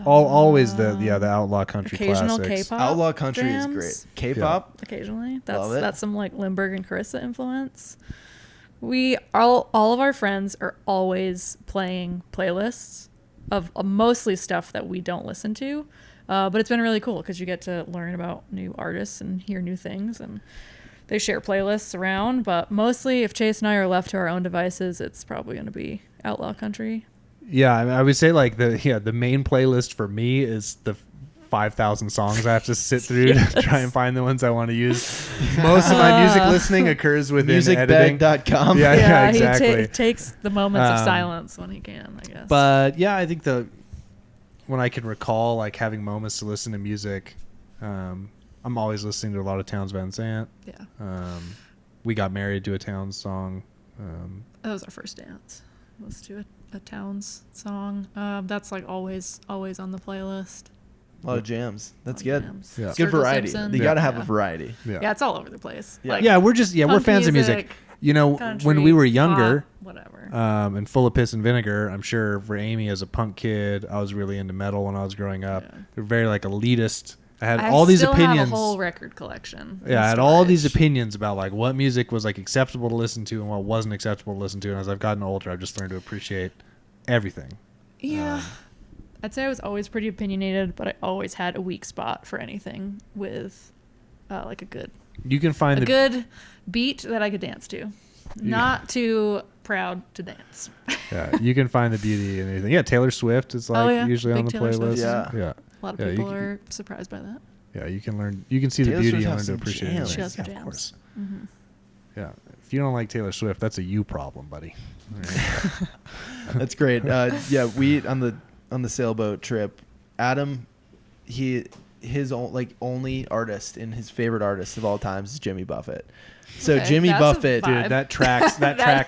Always the outlaw country Occasional classics. K-pop. Outlaw country jams. is great. K-pop. Occasionally, Love it. that's some like Lindbergh and Carissa influence. We all of our friends are always playing playlists of mostly stuff that we don't listen to. But it's been really cool because you get to learn about new artists and hear new things, and they share playlists around. But mostly, if Chase and I are left to our own devices, it's probably going to be Outlaw Country. Yeah, I would say like the main playlist for me is the 5,000 songs I have to sit through to try and find the ones I want to use. Most of my music listening occurs within editing. Musicbag.com. Yeah, exactly. He takes the moments of silence when he can, I guess. But yeah, I think when I can recall like having moments to listen to music, I'm always listening to a lot of Townes Van Sant. Yeah. We Got Married to a Townes song. That was our first dance. Was to a Townes song. That's like always on the playlist. A lot of jams. That's good. Jams. Yeah. It's good Sturgill variety. Simpson. You got to have Yeah. a variety. Yeah, it's all over the place. Yeah. Like, We're punk fans of music. You know, country, when we were younger, pop, whatever. and full of piss and vinegar, I'm sure for Amy as a punk kid, I was really into metal when I was growing up. Yeah. They're very like elitist. I had I all these still opinions. have a whole record collection. Yeah, I had in all these storage. opinions about like what music was like acceptable to listen to and what wasn't acceptable to listen to. And as I've gotten older, I've just learned to appreciate everything. Yeah. I'd say I was always pretty opinionated, but I always had a weak spot for anything with like a good You can find good beat that I could dance to. Not too proud to dance. yeah, you can find the beauty in anything. Yeah, Taylor Swift is like usually Big on the Taylor Swift. playlist. Yeah. Yeah. A lot of Yeah, people you are surprised by that. Yeah, you can learn. You can see Taylor the beauty Swift and has learn to some appreciate jams. it. She has some Yeah, of jams. course. Mm-hmm. Yeah, if you don't like Taylor Swift, that's a you problem, buddy. All right. That's great. Yeah, we on the sailboat trip, Adam, his only artist and his favorite artist of all times is Jimmy Buffett. So Okay, Jimmy that's a Buffett, vibe. Dude, that tracks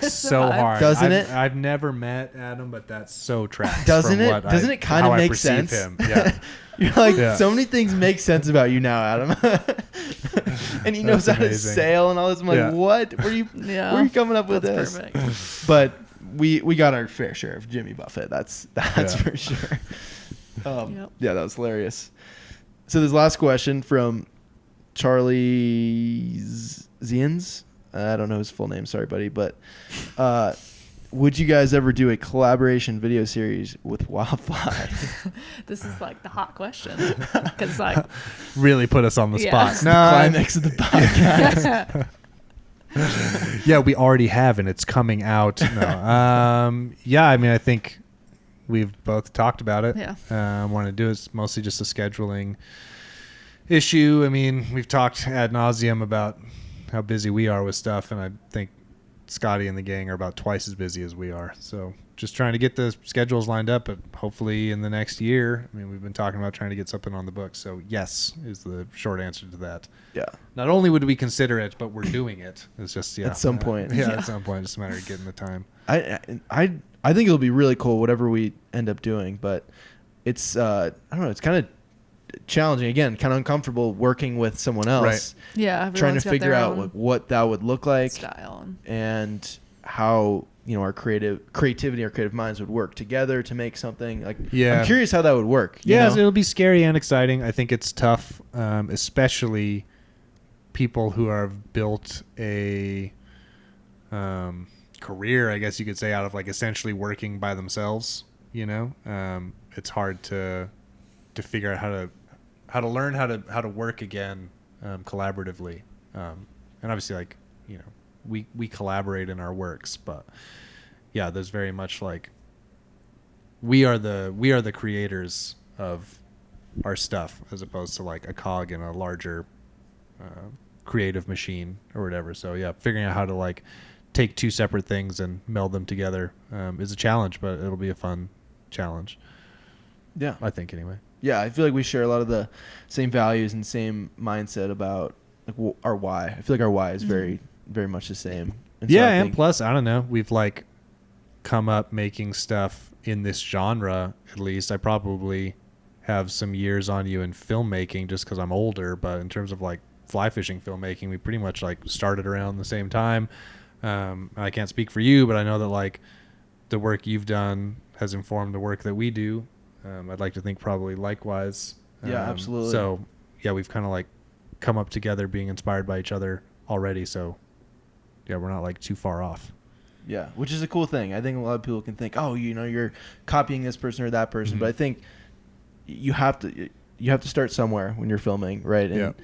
is so the vibe. hard. Doesn't I've, it? I've never met Adam, but that's so tracks. Doesn't from it? what Doesn't it kind of how I make perceive sense? Him. Yeah. you're like, Yeah. so many things make sense about you now, Adam. And he knows That's how to amazing. sail and all this. I'm like, Yeah. what? Where are you coming up with That's this? perfect. But we got our fair share of Jimmy Buffett. That's Yeah. for sure. Yep. Yeah, that was hilarious. So this last question from Charlie Ziens. I don't know his full name. Sorry, buddy. But would you guys ever do a collaboration video series with Wildfly? This is like the hot question. Because like, Really put us on the Yeah. spot. The climax of the podcast. Yeah, we already have, and it's coming out. No. Yeah, I mean, I think we've both talked about it. Yeah. Want to do it. It's mostly just a scheduling issue. I mean, we've talked ad nauseum about how busy we are with stuff, and I think Scotty and the gang are about twice as busy as we are. So just trying to get the schedules lined up, but hopefully in the next year. I mean, we've been talking about trying to get something on the books. So yes is the short answer to that. Yeah. Not only would we consider it, but we're doing it. It's just At some point. Yeah, Yeah. at some point, it's just a matter of getting the time. I think it'll be really cool whatever we end up doing, but it's I don't know, it's kind of challenging, again, kind of uncomfortable working with someone else, Right. yeah. trying to everyone's got figure their out own what that would look like style. and how our creativity, our creative minds would work together to make something. Like, Yeah. I'm curious how that would work. you Yeah, know? it'll be scary and exciting. I think it's tough, especially people who have built a career, I guess you could say, out of like essentially working by themselves. It's hard to figure out how to learn how to work again collaboratively. And obviously, like we collaborate in our works, but yeah, there's very much like we are the creators of our stuff as opposed to like a cog in a larger creative machine or whatever. So yeah, figuring out how to like take two separate things and meld them together is a challenge, but it'll be a fun challenge. Yeah. I think anyway. Yeah, I feel like we share a lot of the same values and same mindset about like our why. I feel like our why is very, very much the same. And so Yeah, I and think- plus, I don't know, we've like come up making stuff in this genre. At least I probably have some years on you in filmmaking just because I'm older. But in terms of like fly fishing filmmaking, we pretty much like started around the same time. I can't speak for you, but I know that like the work you've done has informed the work that we do. I'd like to think probably likewise. Yeah, absolutely. So yeah, we've kind of like come up together being inspired by each other already. So yeah, we're not like too far off. Yeah, which is a cool thing. I think a lot of people can think, oh, you're copying this person or that person, but I think you have to start somewhere when you're filming, right? And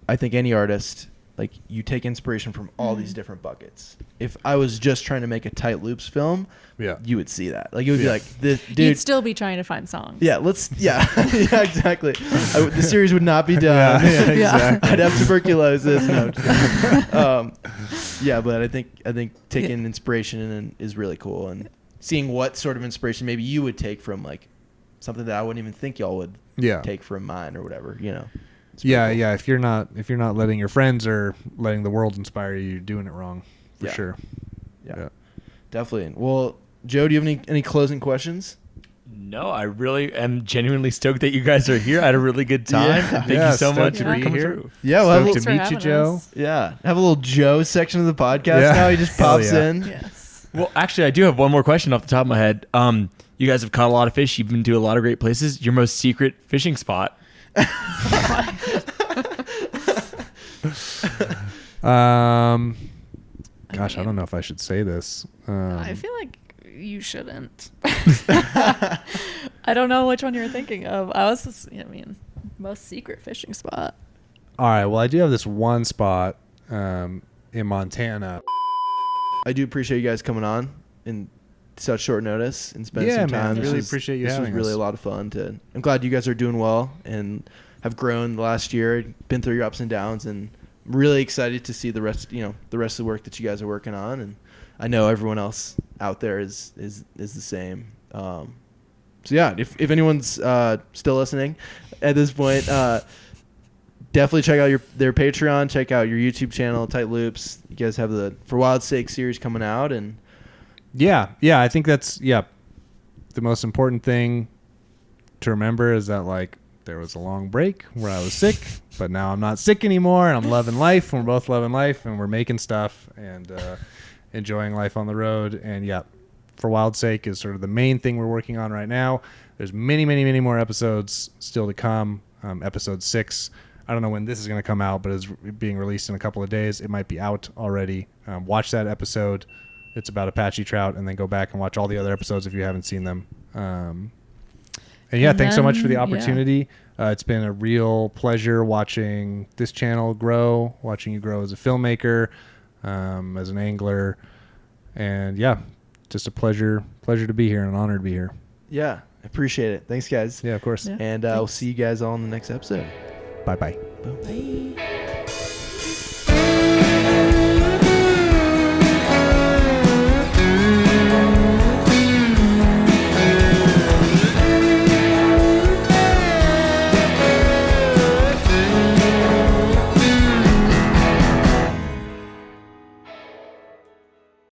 I think any artist, like, you take inspiration from all these different buckets. If I was just trying to make a Tight Loops film, you would see that. Like, it would be like, this dude. You'd still be trying to find songs. Yeah, yeah, exactly. The series would not be done. Exactly. I'd have tuberculosis. No, yeah, but I think taking inspiration is really cool, and seeing what sort of inspiration maybe you would take from, like, something that I wouldn't even think y'all would take from mine or whatever. It's cool. If you're not letting your friends or letting the world inspire you, you're doing it wrong for sure. Yeah, definitely. Well, Joe, do you have any closing questions? No, I really am genuinely stoked that you guys are here. I had a really good time. Thank you so much for coming through. Yeah, well, stoked to meet you, Joe. Us. Yeah, have a little Joe section of the podcast now. He just pops in. Yes. Well, actually, I do have one more question off the top of my head. You guys have caught a lot of fish. You've been to a lot of great places. Your most secret fishing spot? Gosh, I don't know if I should say this. I feel like you shouldn't. I don't know which one you were thinking of. Most secret fishing spot. All right. Well, I do have this one spot in Montana. I do appreciate you guys coming on in such short notice and spending some time. Man, really appreciate you having us. This was really a lot of fun. I'm glad you guys are doing well and have grown the last year, been through your ups and downs, and I'm really excited to see the rest of the work that you guys are working on. And I know everyone else out there is the same. So yeah, if anyone's still listening at this point, definitely check out their Patreon, check out your YouTube channel, Tight Loops. You guys have the For Wild's Sake series coming out, and I think that's the most important thing to remember is that, like, there was a long break where I was sick, but now I'm not sick anymore, and I'm loving life, and we're both loving life, and we're making stuff and enjoying life on the road. And For Wild's Sake is sort of the main thing we're working on right now. There's many, many, many more episodes still to come. Episode 6, I don't know when this is going to come out, but it's being released in a couple of days. It might be out already. Watch that episode. It's about Apache trout, and then go back and watch all the other episodes if you haven't seen them. Thanks so much for the opportunity. It's been a real pleasure watching this channel grow, watching you grow as a filmmaker, as an angler, and just a pleasure to be here and an honor to be here. Yeah, I appreciate it. Thanks, guys. Yeah, of course. And we'll see you guys all in the next episode. Bye-bye. Boom. Bye.